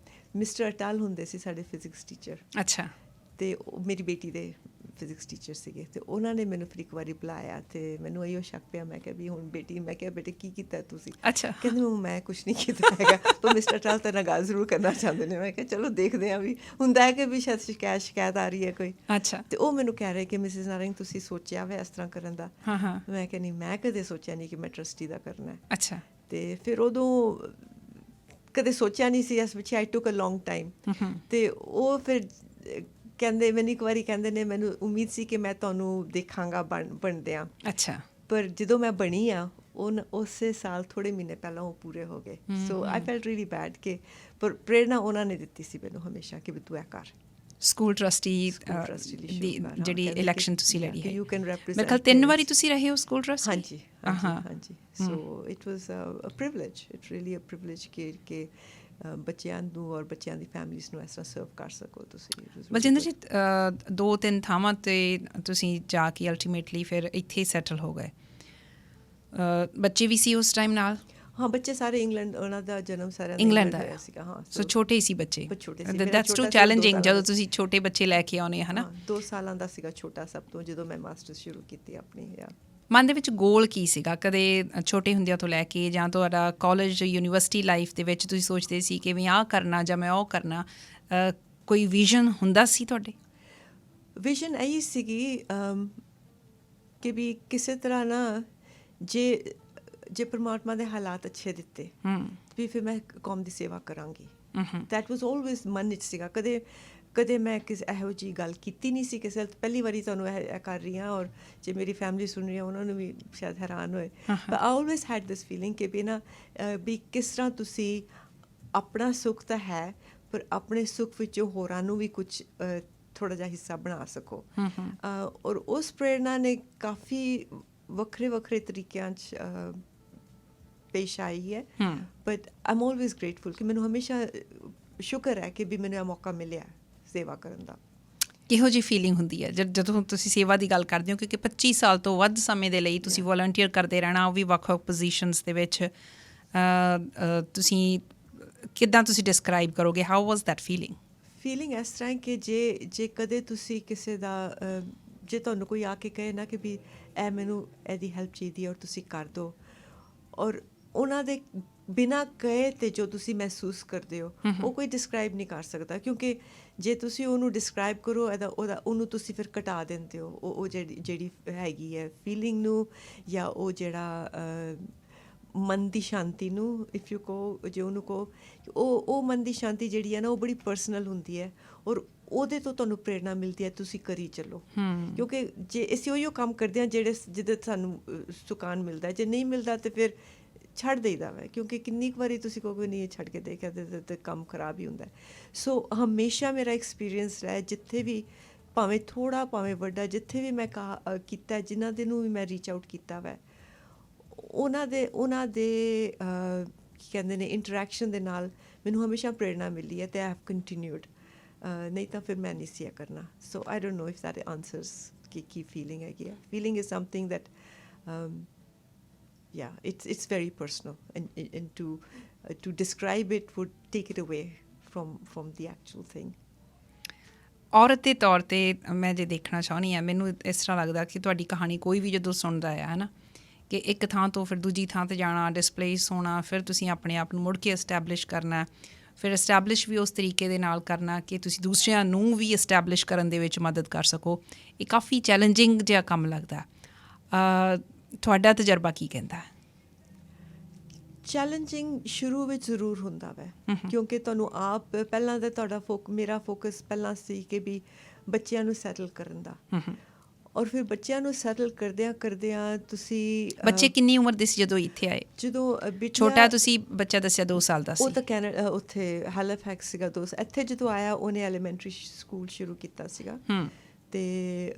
[SPEAKER 2] ਮਿਸਟਰ ਅਟਲ ਹੁੰਦੇ ਸੀ ਸਾਡੇ ਫਿਜ਼ਿਕਸ ਟੀਚਰ। ਅੱਛਾ। ਅਤੇ ਮੇਰੀ ਬੇਟੀ ਦੇ ਫਿਜ਼ਿਕਸ ਟੀਚਰ ਸੀਗੇ ਤੇ ਉਹਨਾਂ ਨੇ ਮੈਨੂੰ ਫਿਰ ਇੱਕ ਵਾਰੀ ਬੁਲਾਇਆ ਤੇ ਮੈਨੂੰ ਇਹੋ ਸ਼ੱਕ ਪਿਆ। ਮੈਂ ਕਿਹਾ ਵੀ ਹੁਣ ਬੇਟੀ, ਮੈਂ ਕਿਹਾ ਬੇਟੇ ਕੀ ਕੀਤਾ ਤੁਸੀਂ?
[SPEAKER 1] ਅੱਛਾ।
[SPEAKER 2] ਕਹਿੰਦੇ ਮੈਂ ਕੁਛ ਨਹੀਂ ਕੀਤਾ ਹੈਗਾ, ਪਰ ਮਿਸਟਰ ਟਾਲ ਤੇਰੇ ਨਾਲ ਗੱਲ ਜ਼ਰੂਰ ਕਰਨਾ ਚਾਹੁੰਦੇ ਨੇ। ਮੈਂ ਕਿਹਾ ਚਲੋ ਦੇਖਦੇ ਹਾਂ, ਵੀ ਹੁੰਦਾ ਹੈ ਕਿ ਵੀ ਸ਼ਾਇਦ ਸ਼ਿਕਾਇਤ ਆ ਰਹੀ ਹੈ ਕੋਈ।
[SPEAKER 1] ਅੱਛਾ।
[SPEAKER 2] ਤੇ ਉਹ ਮੈਨੂੰ ਕਹਿ ਰਹੇ ਕਿ ਮਿਸਿਸ ਨਾਰੰਗ ਤੁਸੀਂ ਸੋਚਿਆ ਵਾ ਇਸ ਤਰ੍ਹਾਂ ਕਰਨ ਦਾ?
[SPEAKER 1] ਹਾਂ।
[SPEAKER 2] ਮੈਂ ਕਿਹਾ ਨਹੀਂ, ਮੈਂ ਕਦੇ ਸੋਚਿਆ ਨਹੀਂ ਕਿ ਮੈਂ ਟਰਸਟੀ ਦਾ ਕਰਨਾ ਹੈ।
[SPEAKER 1] ਅੱਛਾ।
[SPEAKER 2] ਤੇ ਫਿਰ ਉਦੋਂ ਕਦੇ ਸੋਚਿਆ ਨਹੀਂ ਸੀ ਇਸ ਪਿੱਛੇ। ਆਈ ਟੁਕ ਅ ਲੌਂਗ ਟਾਈਮ। ਤੇ ਉਹ ਫਿਰ ਕਹਿੰਦੇ ਮੈਨੂੰ ਇੱਕ ਵਾਰੀ ਕਹਿੰਦੇ ਨੇ, ਮੈਨੂੰ ਉਮੀਦ ਸੀ ਕਿ ਮੈਂ ਤੁਹਾਨੂੰ ਦੇਖਾਂਗਾ ਬਣਦਿਆਂ।
[SPEAKER 1] ਅੱਛਾ।
[SPEAKER 2] ਪਰ ਜਦੋਂ ਮੈਂ ਬਣੀ ਆ ਉਸੇ ਸਾਲ ਥੋੜ੍ਹੇ ਮਹੀਨੇ ਪਹਿਲਾਂ ਉਹ ਪੂਰੇ ਹੋ ਗਏ। ਸੋ ਆਈ ਫੈਲਟ ਰੀਲੀ ਬੈਡ ਕਿ ਪਰ ਪ੍ਰੇਰਨਾ ਉਹਨਾਂ ਨੇ ਦਿੱਤੀ ਸੀ ਮੈਨੂੰ ਹਮੇਸ਼ਾ ਕਿ ਵੀ ਤੂੰ ਇਹ ਕਰ।
[SPEAKER 1] ਸਕੂਲ ਟਰਸਟੀ ਦੀ ਜਿਹੜੀ ਇਲੈਕਸ਼ਨ ਤੁਸੀਂ ਲੜੀ ਹੈ,
[SPEAKER 2] ਯੂ ਕੈਨ
[SPEAKER 1] ਮੇਰੇ ਖਿਆਲ 3 ਵਾਰੀ ਤੁਸੀਂ ਰਹੇ ਹੋ ਸਕੂਲ ਟਰਸਟੀ।
[SPEAKER 2] ਹਾਂਜੀ ਹਾਂਜੀ। So it was a privilege, it really a privilege ਕਿ ਬੱਚਿਆਂ ਨੂੰ ਔਰ ਬੱਚਿਆਂ ਦੀ ਫੈਮਿਲੀਜ਼ ਨੂੰ ਇਸ ਤਰ੍ਹਾਂ ਸਰਵ ਕਰ ਸਕੋ ਤੁਸੀਂ।
[SPEAKER 1] ਬਲਜਿੰਦਰ ਜੀ, 2-3 ਥਾਵਾਂ 'ਤੇ ਤੁਸੀਂ ਜਾ ਕੇ ਅਲਟੀਮੇਟਲੀ ਫਿਰ ਇੱਥੇ ਸੈਟਲ ਹੋ ਗਏ। ਬੱਚੇ ਵੀ ਸੀ ਉਸ ਟਾਈਮ ਨਾਲ? ਹਾਂ,
[SPEAKER 2] ਬੱਚੇ ਸਾਰੇ ਇੰਗਲੈਂਡ, ਉਹਨਾਂ ਦਾ ਜਨਮ ਸਾਰਿਆਂ ਦਾ
[SPEAKER 1] ਇੰਗਲੈਂਡ
[SPEAKER 2] ਹੋਇਆ ਸੀਗਾ। ਹਾਂ,
[SPEAKER 1] ਸੋ ਛੋਟੇ ਸੀ ਬੱਚੇ।
[SPEAKER 2] ਛੋਟੇ ਸੀ।
[SPEAKER 1] ਦੈਟਸ ਟੂ ਚੈਲੰਜਿੰਗ ਜਦੋਂ ਤੁਸੀਂ ਛੋਟੇ ਬੱਚੇ ਲੈ ਕੇ ਆਉਣੇ, ਹੈ ਨਾ?
[SPEAKER 2] 2 ਸਾਲਾਂ ਦਾ ਸੀਗਾ ਛੋਟਾ ਸਭ ਤੋਂ, ਜਦੋਂ ਮੈਂ ਮਾਸਟਰਸ ਸ਼ੁਰੂ ਕੀਤੀ ਆਪਣੀ।
[SPEAKER 1] ਮਨ ਦੇ ਵਿੱਚ ਗੋਲ ਕੀ ਸੀਗਾ ਕਦੇ ਛੋਟੇ ਹੁੰਦਿਆਂ ਤੋਂ ਲੈ ਕੇ, ਜਾਂ ਤੁਹਾਡਾ ਕਾਲਜ ਯੂਨੀਵਰਸਿਟੀ ਲਾਈਫ ਦੇ ਵਿੱਚ ਤੁਸੀਂ ਸੋਚਦੇ ਸੀ ਕਿ ਵੀ ਆਹ ਕਰਨਾ ਜਾਂ ਮੈਂ ਉਹ ਕਰਨਾ? ਕੋਈ ਵਿਜ਼ਨ ਹੁੰਦਾ ਸੀ ਤੁਹਾਡੇ?
[SPEAKER 2] ਵਿਜ਼ਨ ਇਹੀ ਸੀਗੀ ਕਿ ਵੀ ਕਿਸੇ ਤਰ੍ਹਾਂ ਨਾ ਜੇ ਪਰਮਾਤਮਾ ਦੇ ਹਾਲਾਤ ਅੱਛੇ ਦਿੱਤੇ ਵੀ ਫਿਰ ਮੈਂ ਕੌਮ ਦੀ ਸੇਵਾ ਕਰਾਂਗੀ। ਦੈਟ ਵਾਜ਼ ਆਲਵੇਜ਼ ਮਨ ਵਿੱਚ ਸੀਗਾ। ਕਦੇ ਮੈਂ ਕਿਸੇ ਇਹੋ ਜਿਹੀ ਗੱਲ ਕੀਤੀ ਨਹੀਂ ਸੀ ਕਿਸੇ ਨਾਲ। ਪਹਿਲੀ ਵਾਰੀ ਤੁਹਾਨੂੰ ਇਹ ਕਰ ਰਹੀ ਹਾਂ, ਔਰ ਜੇ ਮੇਰੀ ਫੈਮਿਲੀ ਸੁਣ ਰਹੀ ਹੈ ਉਹਨਾਂ ਨੂੰ ਵੀ ਸ਼ਾਇਦ ਹੈਰਾਨ ਹੋਏ। But I always head this feeling ਕਿ ਵੀ ਨਾ ਵੀ ਕਿਸ ਤਰ੍ਹਾਂ ਤੁਸੀਂ ਆਪਣਾ ਸੁੱਖ ਤਾਂ ਹੈ, ਪਰ ਆਪਣੇ ਸੁੱਖ ਵਿੱਚੋਂ ਹੋਰਾਂ ਨੂੰ ਵੀ ਕੁਝ ਥੋੜ੍ਹਾ ਜਿਹਾ ਹਿੱਸਾ ਬਣਾ ਸਕੋ। ਔਰ ਉਸ ਪ੍ਰੇਰਨਾ ਨੇ ਕਾਫੀ ਵੱਖਰੇ ਤਰੀਕਿਆਂ 'ਚ ਪੇਸ਼ ਆਈ ਹੈ। But I am always grateful ਕਿ ਮੈਨੂੰ ਹਮੇਸ਼ਾ ਸ਼ੁਕਰ ਹੈ ਕਿ ਵੀ ਮੈਨੂੰ ਇਹ ਮੌਕਾ ਮਿਲਿਆ ਸੇਵਾ ਕਰਨ ਦਾ।
[SPEAKER 1] ਕਿਹੋ ਜਿਹੀ ਫੀਲਿੰਗ ਹੁੰਦੀ ਹੈ ਜਦੋਂ ਤੁਸੀਂ ਸੇਵਾ ਦੀ ਗੱਲ ਕਰਦੇ ਹੋ? ਕਿਉਂਕਿ 25 ਸਾਲ ਤੋਂ ਵੱਧ ਸਮੇਂ ਦੇ ਲਈ ਤੁਸੀਂ ਵੋਲੰਟੀਅਰ ਕਰਦੇ ਰਹਿਣਾ, ਉਹ ਵੀ ਵੱਖ-ਵੱਖ ਪੋਜੀਸ਼ਨਸ ਦੇ ਵਿੱਚ। ਤੁਸੀਂ ਕਿੱਦਾਂ ਤੁਸੀਂ ਡਿਸਕਰਾਈਬ ਕਰੋਗੇ? How was that feeling? Feeling
[SPEAKER 2] ਇਸ ਤਰ੍ਹਾਂ ਕਿ ਜੇ ਕਦੇ ਤੁਸੀਂ ਕਿਸੇ ਦਾ ਜੇ ਤੁਹਾਨੂੰ ਕੋਈ ਆ ਕੇ ਕਹੇ ਨਾ ਕਿ ਵੀ ਇਹ ਮੈਨੂੰ ਇਹਦੀ ਹੈਲਪ ਚਾਹੀਦੀ ਹੈ ਔਰ ਤੁਸੀਂ ਕਰ ਦਿਓ, ਔਰ ਉਹਨਾਂ ਦੇ ਬਿਨਾਂ ਕਹੇ ਤੇ ਜੋ ਤੁਸੀਂ ਮਹਿਸੂਸ ਕਰਦੇ ਹੋ ਉਹ ਕੋਈ ਡਿਸਕਰਾਈਬ ਨਹੀਂ ਕਰ ਸਕਦਾ। ਕਿਉਂਕਿ ਜੇ ਤੁਸੀਂ ਉਹਨੂੰ ਡਿਸਕਰਾਈਬ ਕਰੋ ਉਹਨੂੰ ਤੁਸੀਂ ਫਿਰ ਘਟਾ ਦਿੰਦੇ ਹੋ ਉਹ ਜਿਹੜੀ ਹੈਗੀ ਹੈ ਫੀਲਿੰਗ ਨੂੰ, ਜਾਂ ਉਹ ਜਿਹੜਾ ਮਨ ਦੀ ਸ਼ਾਂਤੀ ਨੂੰ, ਇਫ ਯੂ ਕਹੋ, ਜੇ ਉਹਨੂੰ ਕਹੋ, ਉਹ ਮਨ ਦੀ ਸ਼ਾਂਤੀ ਜਿਹੜੀ ਹੈ ਨਾ ਉਹ ਬੜੀ ਪਰਸਨਲ ਹੁੰਦੀ ਹੈ, ਔਰ ਉਹਦੇ ਤੋਂ ਤੁਹਾਨੂੰ ਪ੍ਰੇਰਨਾ ਮਿਲਦੀ ਹੈ ਤੁਸੀਂ ਕਰੀ ਚੱਲੋ। ਕਿਉਂਕਿ ਜੇ ਅਸੀਂ ਉਹੀਓ ਕੰਮ ਕਰਦੇ ਹਾਂ ਜਿਹਦੇ ਸਾਨੂੰ ਸੁਕਾਨ ਮਿਲਦਾ, ਜੇ ਨਹੀਂ ਮਿਲਦਾ ਤਾਂ ਫਿਰ ਛੱਡ ਦੇਈਦਾ ਵਾ। ਕਿਉਂਕਿ ਕਿੰਨੀ ਕੁ ਵਾਰੀ ਤੁਸੀਂ ਕਹੋਗੇ ਨਹੀਂ ਛੱਡ ਕੇ ਦੇਖਿਆ ਤੇ ਕੰਮ ਖਰਾਬ ਹੀ ਹੁੰਦਾ। ਸੋ ਹਮੇਸ਼ਾ ਮੇਰਾ ਐਕਸਪੀਰੀਅੰਸ ਰਿਹਾ ਜਿੱਥੇ ਵੀ, ਭਾਵੇਂ ਥੋੜ੍ਹਾ ਭਾਵੇਂ ਵੱਡਾ, ਜਿੱਥੇ ਵੀ ਮੈਂ ਕੀਤਾ, ਜਿਨ੍ਹਾਂ ਦੇ ਨੂੰ ਵੀ ਮੈਂ ਰੀਚ ਆਊਟ ਕੀਤਾ ਵਾ, ਉਹਨਾਂ ਦੇ ਕੀ ਕਹਿੰਦੇ ਨੇ ਇੰਟਰੈਕਸ਼ਨ ਦੇ ਨਾਲ ਮੈਨੂੰ ਹਮੇਸ਼ਾ ਪ੍ਰੇਰਨਾ ਮਿਲੀ ਹੈ, ਅਤੇ ਆਈ ਹੈਵ ਕੰਟੀਨਿਊਡ। ਨਹੀਂ ਤਾਂ ਫਿਰ ਮੈਂ ਨਹੀਂ ਸੀ ਕਰਨਾ। So I don't know if that answers ਕੀ ਫੀਲਿੰਗ ਹੈਗੀ ਆ। Feeling is something that it's very personal, and to describe it would take it away from the actual thing.
[SPEAKER 1] ਔਰਤ ਦੇ ਤੌਰ 'ਤੇ ਮੈਂ ਜੇ ਦੇਖਣਾ ਚਾਹੁੰਦੀ ਹਾਂ, ਮੈਨੂੰ ਇਸ ਤਰ੍ਹਾਂ ਲੱਗਦਾ ਕਿ ਤੁਹਾਡੀ ਕਹਾਣੀ ਕੋਈ ਵੀ ਜਦੋਂ ਸੁਣਦਾ ਹੈ ਨਾ, ਕਿ ਇੱਕ ਥਾਂ ਤੋਂ ਫਿਰ ਦੂਜੀ ਥਾਂ 'ਤੇ ਜਾਣਾ, ਡਿਸਪਲੇਸ ਹੋਣਾ, ਫਿਰ ਤੁਸੀਂ ਆਪਣੇ ਆਪ ਨੂੰ ਮੁੜ ਕੇ ਐਸਟੈਬਲਿਸ਼ ਕਰਨਾ, ਫਿਰ ਐਸਟੈਬਲਿਸ਼ ਵੀ ਉਸ ਤਰੀਕੇ ਦੇ ਨਾਲ ਕਰਨਾ ਕਿ ਤੁਸੀਂ ਦੂਸਰਿਆਂ ਨੂੰ ਵੀ ਐਸਟੈਬਲਿਸ਼ ਕਰਨ ਦੇ ਵਿੱਚ ਮਦਦ ਕਰ ਸਕੋ। ਇਹ ਕਾਫੀ ਚੈਲੰਜਿੰਗ ਜਿਹਾ ਕੰਮ ਲੱਗਦਾ। ਤੁਹਾਡਾ ਤਜਰਬਾ ਕੀ ਕਹਿੰਦਾ?
[SPEAKER 2] ਚੈਲੰਜਿੰਗ ਸ਼ੁਰੂ ਵਿੱਚ ਜ਼ਰੂਰ ਹੁੰਦਾ ਵੈ, ਕਿਉਂਕਿ ਤੁਹਾਨੂੰ ਆਪ ਪਹਿਲਾਂ ਤਾਂ ਮੇਰਾ ਫੋਕਸ ਪਹਿਲਾਂ ਸੀ ਕਿ ਵੀ ਬੱਚਿਆਂ ਨੂੰ ਸੈਟਲ ਕਰਨ ਦਾ, ਔਰ ਫਿਰ ਬੱਚਿਆਂ ਨੂੰ ਸੈਟਲ ਕਰਦਿਆਂ ਤੁਸੀਂ।
[SPEAKER 1] ਬੱਚੇ ਕਿੰਨੀ ਉਮਰ ਦੇ ਸੀ ਜਦੋਂ ਇੱਥੇ ਆਏ?
[SPEAKER 2] ਜਦੋਂ
[SPEAKER 1] ਛੋਟਾ ਤੁਸੀਂ ਬੱਚਾ ਦੱਸਿਆ 2 ਸਾਲ ਦਾ ਸੀ।
[SPEAKER 2] ਉਹ ਤਾਂ ਕੈਨੇਡਾ, ਉੱਥੇ ਹੈਲੀਫੈਕਸ ਸੀਗਾ 2 ਸਾਲ। ਇੱਥੇ ਜਦੋਂ ਆਇਆ ਉਹਨੇ ਐਲੀਮੈਂਟਰੀ ਸਕੂਲ ਸ਼ੁਰੂ ਕੀਤਾ ਸੀਗਾ, ਅਤੇ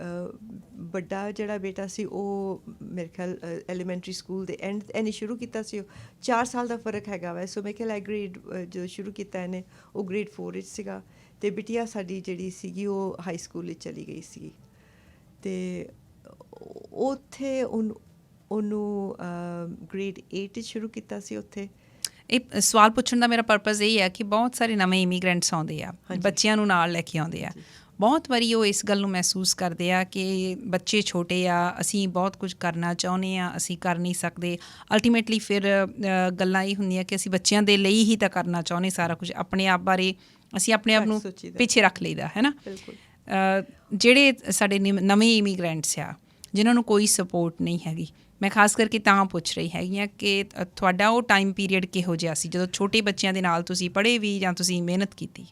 [SPEAKER 2] ਵੱਡਾ ਜਿਹੜਾ ਬੇਟਾ ਸੀ ਉਹ ਮੇਰੇ ਖਿਆਲ ਐਲੀਮੈਂਟਰੀ ਸਕੂਲ ਦੇ ਐਂਡ ਸ਼ੁਰੂ ਕੀਤਾ ਸੀ। 4 ਸਾਲ ਦਾ ਫ਼ਰਕ ਹੈਗਾ ਵੈ। ਸੋ ਮੈਂ ਖਿਆਲ ਗ੍ਰੇਡ ਜਦੋਂ ਸ਼ੁਰੂ ਕੀਤਾ ਇਹਨੇ ਉਹ ਗ੍ਰੇਡ 4 ਵਿੱਚ ਸੀਗਾ, ਅਤੇ ਬਿਟੀਆ ਸਾਡੀ ਜਿਹੜੀ ਸੀਗੀ ਉਹ ਹਾਈ ਸਕੂਲ ਵਿੱਚ ਚਲੀ ਗਈ ਸੀਗੀ। ਅਤੇ ਉੱਥੇ ਉਹਨੂੰ ਗ੍ਰੇਡ 8 ਵਿੱਚ ਸ਼ੁਰੂ ਕੀਤਾ ਸੀ ਉੱਥੇ।
[SPEAKER 1] ਇਹ ਸਵਾਲ ਪੁੱਛਣ ਦਾ ਮੇਰਾ ਪਰਪਸ ਇਹ ਹੈ ਕਿ ਬਹੁਤ ਸਾਰੇ ਨਵੇਂ ਇਮੀਗ੍ਰੈਂਟਸ ਆਉਂਦੇ ਆ, ਬੱਚਿਆਂ ਨੂੰ ਨਾਲ ਲੈ ਕੇ ਆਉਂਦੇ ਆ, ਬਹੁਤ ਵਾਰੀ ਉਹ ਇਸ ਗੱਲ ਨੂੰ ਮਹਿਸੂਸ ਕਰਦੇ ਆ ਕਿ ਬੱਚੇ ਛੋਟੇ ਆ, ਅਸੀਂ ਬਹੁਤ ਕੁਝ ਕਰਨਾ ਚਾਹੁੰਦੇ ਆ, ਅਸੀਂ ਕਰ ਨਹੀਂ ਸਕਦੇ। ਅਲਟੀਮੇਟਲੀ ਫਿਰ ਗੱਲਾਂ ਇਹ ਹੁੰਦੀਆਂ ਕਿ ਅਸੀਂ ਬੱਚਿਆਂ ਦੇ ਲਈ ਹੀ ਤਾਂ ਕਰਨਾ ਚਾਹੁੰਦੇ ਸਾਰਾ ਕੁਝ, ਆਪਣੇ ਆਪ ਬਾਰੇ ਅਸੀਂ ਆਪਣੇ ਆਪ ਨੂੰ ਪਿੱਛੇ ਰੱਖ ਲਈਦਾ ਹੈ ਨਾ। ਜਿਹੜੇ ਸਾਡੇ ਨਵੇਂ ਇਮੀਗ੍ਰੈਂਟਸ ਆ ਜਿਨ੍ਹਾਂ ਨੂੰ ਕੋਈ ਸਪੋਰਟ ਨਹੀਂ ਹੈਗੀ, ਮੈਂ ਖਾਸ ਕਰਕੇ ਤਾਂ ਪੁੱਛ ਰਹੀ ਹੈਗੀ ਹਾਂ ਕਿ ਤੁਹਾਡਾ ਉਹ ਟਾਈਮ ਪੀਰੀਅਡ ਕਿਹੋ ਜਿਹਾ ਸੀ ਜਦੋਂ ਛੋਟੇ ਬੱਚਿਆਂ ਦੇ ਨਾਲ ਤੁਸੀਂ ਪੜ੍ਹੇ ਵੀ ਜਾਂ ਤੁਸੀਂ ਮਿਹਨਤ ਕੀਤੀ?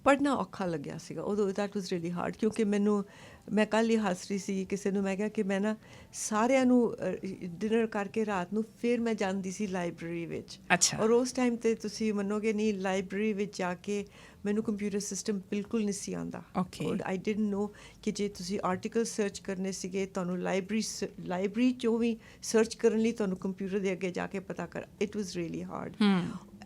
[SPEAKER 2] ਪੜ੍ਹਨਾ ਔਖਾ ਲੱਗਿਆ ਸੀਗਾ ਉਦੋਂ, ਦੈਟ ਵਾਜ਼ ਰੀਅਲੀ ਹਾਰਡ, ਕਿਉਂਕਿ ਮੈਂ ਕੱਲ੍ਹ ਹੀ ਹੱਸ ਰਹੀ ਸੀ ਕਿਸੇ ਨੂੰ, ਮੈਂ ਕਿਹਾ ਕਿ ਮੈਂ ਨਾ ਸਾਰਿਆਂ ਨੂੰ ਡਿਨਰ ਕਰਕੇ ਰਾਤ ਨੂੰ ਫਿਰ ਮੈਂ ਜਾਂਦੀ ਸੀ ਲਾਇਬ੍ਰੇਰੀ ਵਿੱਚ।
[SPEAKER 1] ਅੱਛਾ।
[SPEAKER 2] ਔਰ ਉਸ ਟਾਈਮ 'ਤੇ ਤੁਸੀਂ ਮੰਨੋਗੇ ਨਹੀਂ, ਲਾਇਬ੍ਰੇਰੀ ਵਿੱਚ ਜਾ ਕੇ ਮੈਨੂੰ ਕੰਪਿਊਟਰ ਸਿਸਟਮ ਬਿਲਕੁਲ ਨਹੀਂ ਸੀ ਆਉਂਦਾ। ਆਈ ਡਿਡਨਟ ਨੋ ਕਿ ਜੇ ਤੁਸੀਂ ਆਰਟੀਕਲ ਸਰਚ ਕਰਨੇ ਸੀਗੇ ਤੁਹਾਨੂੰ ਲਾਇਬ੍ਰੇਰੀ 'ਚੋਂ ਵੀ ਸਰਚ ਕਰਨ ਲਈ ਤੁਹਾਨੂੰ ਕੰਪਿਊਟਰ ਦੇ ਅੱਗੇ ਜਾ ਕੇ ਪਤਾ ਕਰ, ਇਟ ਵਾਜ਼ ਰੀਅਲੀ ਹਾਰਡ।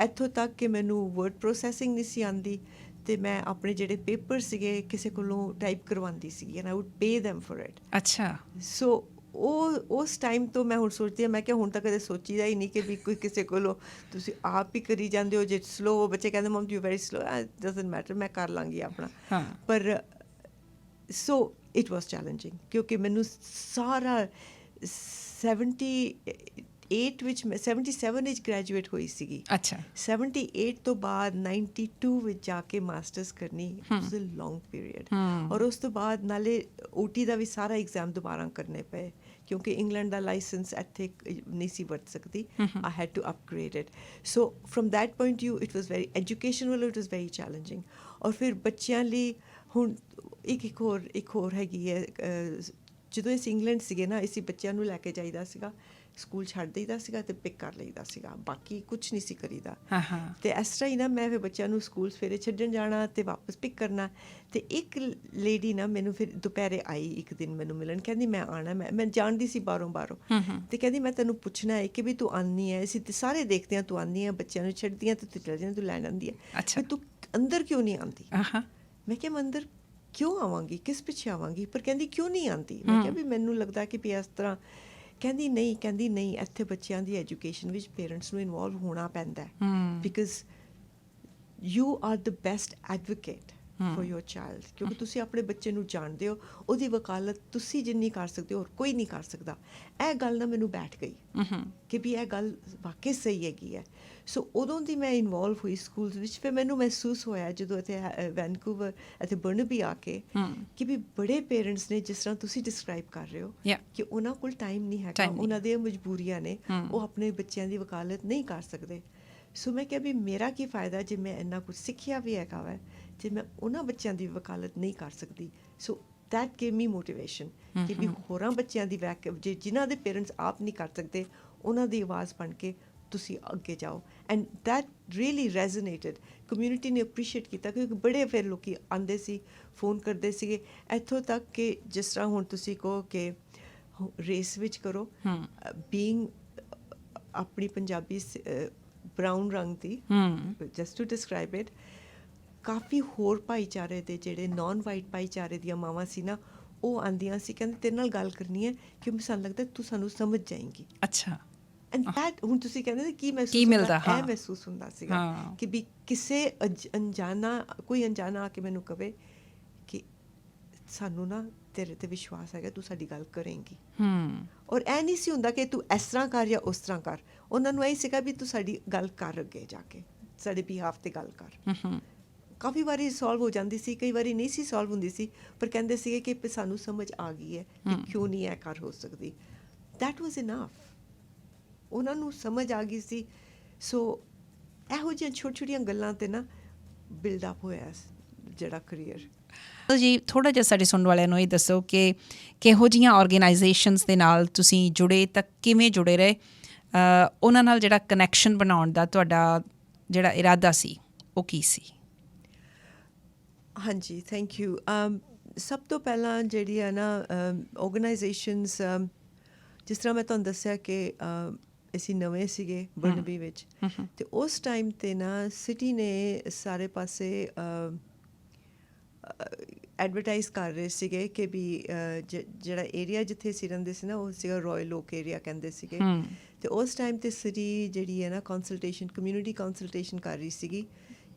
[SPEAKER 2] ਇੱਥੋਂ ਤੱਕ ਕਿ ਮੈਨੂੰ ਵਰਡ ਪ੍ਰੋਸੈਸਿੰਗ ਨਹੀਂ ਸੀ ਆਉਂਦੀ ਅਤੇ ਮੈਂ ਆਪਣੇ ਜਿਹੜੇ ਪੇਪਰ ਸੀਗੇ ਕਿਸੇ ਕੋਲੋਂ ਟਾਈਪ ਕਰਵਾਉਂਦੀ ਸੀਗੀ, and I wood pay them for it.
[SPEAKER 1] ਅੱਛਾ।
[SPEAKER 2] ਸੋ ਉਸ ਟਾਈਮ ਤੋਂ ਮੈਂ ਹੁਣ ਸੋਚਦੀ ਹਾਂ, ਮੈਂ ਕਿਹਾ ਹੁਣ ਤਾਂ ਕਦੇ ਸੋਚੀਦਾ ਹੀ ਨਹੀਂ ਕਿ ਵੀ ਕੋਈ ਕਿਸੇ ਕੋਲੋਂ ਤੁਸੀਂ ਆਪ ਹੀ ਕਰੀ ਜਾਂਦੇ ਹੋ। ਜੇ ਸਲੋ ਬੱਚੇ ਕਹਿੰਦੇ mum you very slow, doesn't matter, ਮੈਂ ਕਰ ਲਾਂਗੀ ਆਪਣਾ। ਪਰ ਸੋ ਇਟ ਵਾਜ਼ ਚੈਲੰਜਿੰਗ, ਕਿਉਂਕਿ ਮੈਨੂੰ ਸਾਰਾ 78 ਵਿੱਚ ਮੈਂ 77 ਵਿੱਚ ਗ੍ਰੈਜੂਏਟ ਹੋਈ ਸੀਗੀ।
[SPEAKER 1] ਅੱਛਾ।
[SPEAKER 2] 78 ਤੋਂ ਬਾਅਦ 92 ਵਿੱਚ ਜਾ ਕੇ ਮਾਸਟਰਸ ਕਰਨੀ, it was a long period. ਔਰ ਉਸ ਤੋਂ ਬਾਅਦ ਨਾਲੇ OT ਦਾ ਵੀ ਸਾਰਾ ਐਗਜ਼ਾਮ ਦੁਬਾਰਾ ਕਰਨੇ ਪਏ, ਕਿਉਂਕਿ ਇੰਗਲੈਂਡ ਦਾ ਲਾਇਸੈਂਸ ਇੱਥੇ ਨਹੀਂ ਸੀ ਵਰਤ ਸਕਦੀ। I had to upgrade it. So from that point view it was very education ਵੱਲੋਂ ਇਟ ਵਾਜ਼ ਵੈਰੀ ਚੈਲੰਜਿੰਗ। ਔਰ ਫਿਰ ਬੱਚਿਆਂ ਲਈ ਹੁਣ ਇੱਕ ਹੋਰ ਹੈਗੀ ਹੈ, ਜਦੋਂ ਅਸੀਂ ਇੰਗਲੈਂਡ ਸੀਗੇ ਨਾ, ਅਸੀਂ ਬੱਚਿਆਂ ਨੂੰ ਲੈ ਕੇ ਜਾਈਦਾ ਸੀਗਾ, ਸਕੂਲ ਛੱਡ ਦਈਦਾ ਸੀਗਾ ਅਤੇ ਪਿਕ ਕਰ ਲਈਦਾ ਸੀਗਾ, ਬਾਕੀ ਕੁਛ ਨਹੀਂ ਸੀ ਕਰੀਦਾ। ਅਤੇ ਇਸ ਤਰ੍ਹਾਂ ਹੀ ਨਾ ਮੈਂ ਫਿਰ ਬੱਚਿਆਂ ਨੂੰ ਸਕੂਲ ਸਵੇਰੇ ਛੱਡਣ ਜਾਣਾ ਅਤੇ ਵਾਪਸ ਪਿਕ ਕਰਨਾ। ਅਤੇ ਇੱਕ ਲੇਡੀ ਨਾ ਮੈਨੂੰ ਫਿਰ ਦੁਪਹਿਰੇ ਆਈ ਇੱਕ ਦਿਨ ਮੈਨੂੰ ਮਿਲਣ, ਕਹਿੰਦੀ ਮੈਂ ਆਉਣਾ, ਮੈਂ ਜਾਣਦੀ ਸੀ ਬਾਹਰੋਂ ਅਤੇ ਕਹਿੰਦੀ ਮੈਂ ਤੈਨੂੰ ਪੁੱਛਣਾ ਹੈ ਕਿ ਵੀ ਤੂੰ ਆਉਂਦੀ ਹੈ, ਅਸੀਂ ਸਾਰੇ ਦੇਖਦੇ ਹਾਂ ਤੂੰ ਆਉਂਦੀ ਹੈ, ਬੱਚਿਆਂ ਨੂੰ ਛੱਡਦੀ ਹਾਂ ਅਤੇ ਤੂੰ ਚਲ ਜਾਂਦੀ, ਤੂੰ ਲੈਣ ਆਉਂਦੀ ਹੈ, ਵੀ ਤੂੰ ਅੰਦਰ ਕਿਉਂ ਨਹੀਂ ਆਉਂਦੀ? ਮੈਂ ਕਿਹਾ ਮੈਂ ਅੰਦਰ ਕਿਉਂ ਆਵਾਂਗੀ, ਕਿਸ ਪਿੱਛੇ ਆਵਾਂਗੀ? ਪਰ ਕਹਿੰਦੀ ਕਿਉਂ ਨਹੀਂ ਆਉਂਦੀ? ਮੈਂ ਕਿਹਾ ਵੀ ਮੈਨੂੰ ਲੱਗਦਾ ਕਿ ਵੀ ਇਸ ਤਰ੍ਹਾਂ। ਕਹਿੰਦੀ ਨਹੀਂ ਇੱਥੇ ਬੱਚਿਆਂ ਦੀ ਐਜੂਕੇਸ਼ਨ ਵਿੱਚ ਪੇਰੈਂਟਸ ਨੂੰ ਇਨਵੋਲਵ ਹੋਣਾ ਪੈਂਦਾ ਹੈ, because you are the best advocate for your child, ਕਿਉਂਕਿ ਤੁਸੀਂ ਆਪਣੇ ਬੱਚੇ ਨੂੰ ਜਾਣਦੇ ਹੋ, ਉਹਦੀ ਵਕਾਲਤ ਤੁਸੀਂ ਜਿੰਨੀ ਕਰ ਸਕਦੇ ਹੋ ਹੋਰ ਕੋਈ ਨਹੀਂ ਕਰ ਸਕਦਾ। ਇਹ ਗੱਲ ਨਾ ਮੈਨੂੰ ਬੈਠ ਗਈ ਕਿ ਵੀ ਇਹ ਗੱਲ ਵਾਕਈ ਸਹੀ ਹੈਗੀ ਹੈ। ਸੋ ਉਦੋਂ ਦੀ ਮੈਂ ਇਨਵੋਲਵ ਹੋਈ ਸਕੂਲਸ ਵਿੱਚ। ਫਿਰ ਮੈਨੂੰ ਮਹਿਸੂਸ ਹੋਇਆ ਜਦੋਂ ਇੱਥੇ ਵੈਨਕੂਵਰ ਇੱਥੇ ਬਰਨਬੀ ਆ ਕੇ ਕਿ ਵੀ ਬੜੇ ਪੇਰੈਂਟਸ ਨੇ ਜਿਸ ਤਰ੍ਹਾਂ ਤੁਸੀਂ ਡਿਸਕ੍ਰਾਈਬ ਕਰ ਰਹੇ ਹੋ ਕਿ ਉਹਨਾਂ ਕੋਲ ਟਾਈਮ ਨਹੀਂ ਹੈਗਾ, ਉਹਨਾਂ ਦੀਆਂ ਮਜਬੂਰੀਆਂ ਨੇ, ਉਹ ਆਪਣੇ ਬੱਚਿਆਂ ਦੀ ਵਕਾਲਤ ਨਹੀਂ ਕਰ ਸਕਦੇ। ਸੋ ਮੈਂ ਕਿਹਾ ਵੀ ਮੇਰਾ ਕੀ ਫਾਇਦਾ ਜੇ ਮੈਂ ਇੰਨਾ ਕੁਝ ਸਿੱਖਿਆ ਵੀ ਹੈਗਾ ਵੈ ਜੇ ਮੈਂ ਉਹਨਾਂ ਬੱਚਿਆਂ ਦੀ ਵਕਾਲਤ ਨਹੀਂ ਕਰ ਸਕਦੀ। So that gave me motivation ਕਿ ਵੀ ਹੋਰਾਂ ਬੱਚਿਆਂ ਦੀ ਜੇ ਜਿਨ੍ਹਾਂ ਦੇ ਪੇਰੈਂਟਸ ਆਪ ਨਹੀਂ ਕਰ ਸਕਦੇ ਉਹਨਾਂ ਦੀ ਆਵਾਜ਼ ਬਣ ਕੇ ਤੁਸੀਂ ਅੱਗੇ ਜਾਓ। And that really resonated. Community ਨੇ ਅਪਰੀਸ਼ੀਏਟ ਕੀਤਾ, ਕਿਉਂਕਿ ਬੜੇ ਫਿਰ ਲੋਕ ਆਉਂਦੇ ਸੀ, ਫੋਨ ਕਰਦੇ ਸੀਗੇ, ਇੱਥੋਂ ਤੱਕ ਕਿ ਜਿਸ ਤਰ੍ਹਾਂ ਹੁਣ ਤੁਸੀਂ ਕਹੋ ਕਿ ਰੇਸ ਵਿੱਚ ਕਰੋ, ਬੀਇੰਗ ਆਪਣੀ ਪੰਜਾਬੀ ਬਰਾਊਨ ਰੰਗ ਦੀ, ਜਸਟ ਟੂ ਡਿਸਕ੍ਰਾਈਬ ਇਟ, ਕਾਫੀ ਹੋਰ ਭਾਈਚਾਰੇ ਦੇ ਜਿਹੜੇ ਨਾਨ ਵਾਈਟ ਭਾਈਚਾਰੇ ਦੀਆਂ ਮਾਵਾਂ ਸੀ ਨਾ, ਉਹ ਆਉਂਦੀਆਂ ਸੀ, ਕਹਿੰਦੇ ਤੇਰੇ ਨਾਲ ਗੱਲ ਕਰਨੀ ਹੈ ਕਿਉਂਕਿ ਸਾਨੂੰ ਲੱਗਦਾ ਤੂੰ ਸਾਨੂੰ ਸਮਝ ਜਾਏਂਗੀ।
[SPEAKER 1] ਅੱਛਾ।
[SPEAKER 2] ਐਂਡ ਦੈਟ ਹੁਣ ਤੁਸੀਂ ਕਹਿੰਦੇ ਕੀ
[SPEAKER 1] ਮਿਲਦਾ,
[SPEAKER 2] ਇਹ ਮਹਿਸੂਸ ਹੁੰਦਾ ਸੀਗਾ ਕਿ ਵੀ ਕਿਸੇ ਕੋਈ ਅਣਜਾਣਾ ਆ ਕੇ ਮੈਨੂੰ ਕਵੇ ਕਿ ਸਾਨੂੰ ਨਾ ਤੇਰੇ 'ਤੇ ਵਿਸ਼ਵਾਸ ਹੈਗਾ, ਤੂੰ ਸਾਡੀ ਗੱਲ ਕਰੇਂਗੀ। ਔਰ ਇਹ ਨਹੀਂ ਸੀ ਹੁੰਦਾ ਕਿ ਤੂੰ ਇਸ ਤਰ੍ਹਾਂ ਕਰ ਜਾਂ ਉਸ ਤਰ੍ਹਾਂ ਕਰ, ਉਹਨਾਂ ਨੂੰ ਇਹ ਸੀਗਾ ਵੀ ਤੂੰ ਸਾਡੀ ਗੱਲ ਕਰ ਅੱਗੇ ਜਾ ਕੇ, ਸਾਡੇ ਬਿਹਾਫ 'ਤੇ ਗੱਲ ਕਰ। ਕਾਫੀ ਵਾਰੀ ਸੋਲਵ ਹੋ ਜਾਂਦੀ ਸੀ, ਕਈ ਵਾਰੀ ਨਹੀਂ ਸੀ ਸੋਲਵ ਹੁੰਦੀ ਸੀ, ਪਰ ਕਹਿੰਦੇ ਸੀਗੇ ਕਿ ਸਾਨੂੰ ਸਮਝ ਆ ਗਈ ਹੈ ਕਿ ਕਿਉਂ ਨਹੀਂ ਇਹ ਕਰ ਹੋ ਸਕਦੀ। ਦੈਟ ਵਾਜ਼ ਇਨਫ, ਉਹਨਾਂ ਨੂੰ ਸਮਝ ਆ ਗਈ ਸੀ। ਸੋ ਇਹੋ ਜਿਹੀਆਂ ਛੋਟੀਆਂ ਗੱਲਾਂ 'ਤੇ ਨਾ ਬਿਲਡਅਪ ਹੋਇਆ ਜਿਹੜਾ ਕਰੀਅਰ।
[SPEAKER 1] ਜੀ ਥੋੜ੍ਹਾ ਜਿਹਾ ਸਾਡੇ ਸੁਣਨ ਵਾਲਿਆਂ ਨੂੰ ਇਹ ਦੱਸੋ ਕਿ ਕਿਹੋ ਜਿਹੀਆਂ ਆਰਗੇਨਾਈਜੇਸ਼ਨਸ ਦੇ ਨਾਲ ਤੁਸੀਂ ਜੁੜੇ ਤਾਂ ਕਿਵੇਂ ਜੁੜੇ ਰਹੇ, ਉਹਨਾਂ ਨਾਲ ਜਿਹੜਾ ਕਨੈਕਸ਼ਨ ਬਣਾਉਣ ਦਾ ਤੁਹਾਡਾ ਜਿਹੜਾ ਇਰਾਦਾ ਸੀ ਉਹ ਕੀ ਸੀ?
[SPEAKER 2] ਹਾਂਜੀ, ਥੈਂਕ ਯੂ। ਸਭ ਤੋਂ ਪਹਿਲਾਂ ਜਿਹੜੀ ਹੈ ਨਾ ਆਰਗੇਨਾਈਜੇਸ਼ਨਸ, ਜਿਸ ਤਰ੍ਹਾਂ ਮੈਂ ਤੁਹਾਨੂੰ ਦੱਸਿਆ ਕਿ ਅਸੀਂ ਨਵੇਂ ਸੀਗੇ ਬਰਨਬੀ ਵਿੱਚ, ਅਤੇ ਉਸ ਟਾਈਮ 'ਤੇ ਨਾ ਸਿਟੀ ਨੇ ਸਾਰੇ ਪਾਸੇ ਐਡਵਰਟਾਈਜ਼ ਕਰ ਰਹੇ ਸੀਗੇ ਕਿ ਵੀ ਜਿਹੜਾ ਏਰੀਆ ਜਿੱਥੇ ਅਸੀਂ ਰਹਿੰਦੇ ਸੀ ਨਾ ਉਹ ਸੀਗਾ ਰਾਇਲ ਓਕ ਏਰੀਆ ਕਹਿੰਦੇ ਸੀਗੇ। ਅਤੇ ਉਸ ਟਾਈਮ 'ਤੇ ਸਿਟੀ ਜਿਹੜੀ ਹੈ ਨਾ ਕਮਿਊਨਿਟੀ ਕੰਸਲਟੇਸ਼ਨ ਕਰ ਰਹੀ ਸੀਗੀ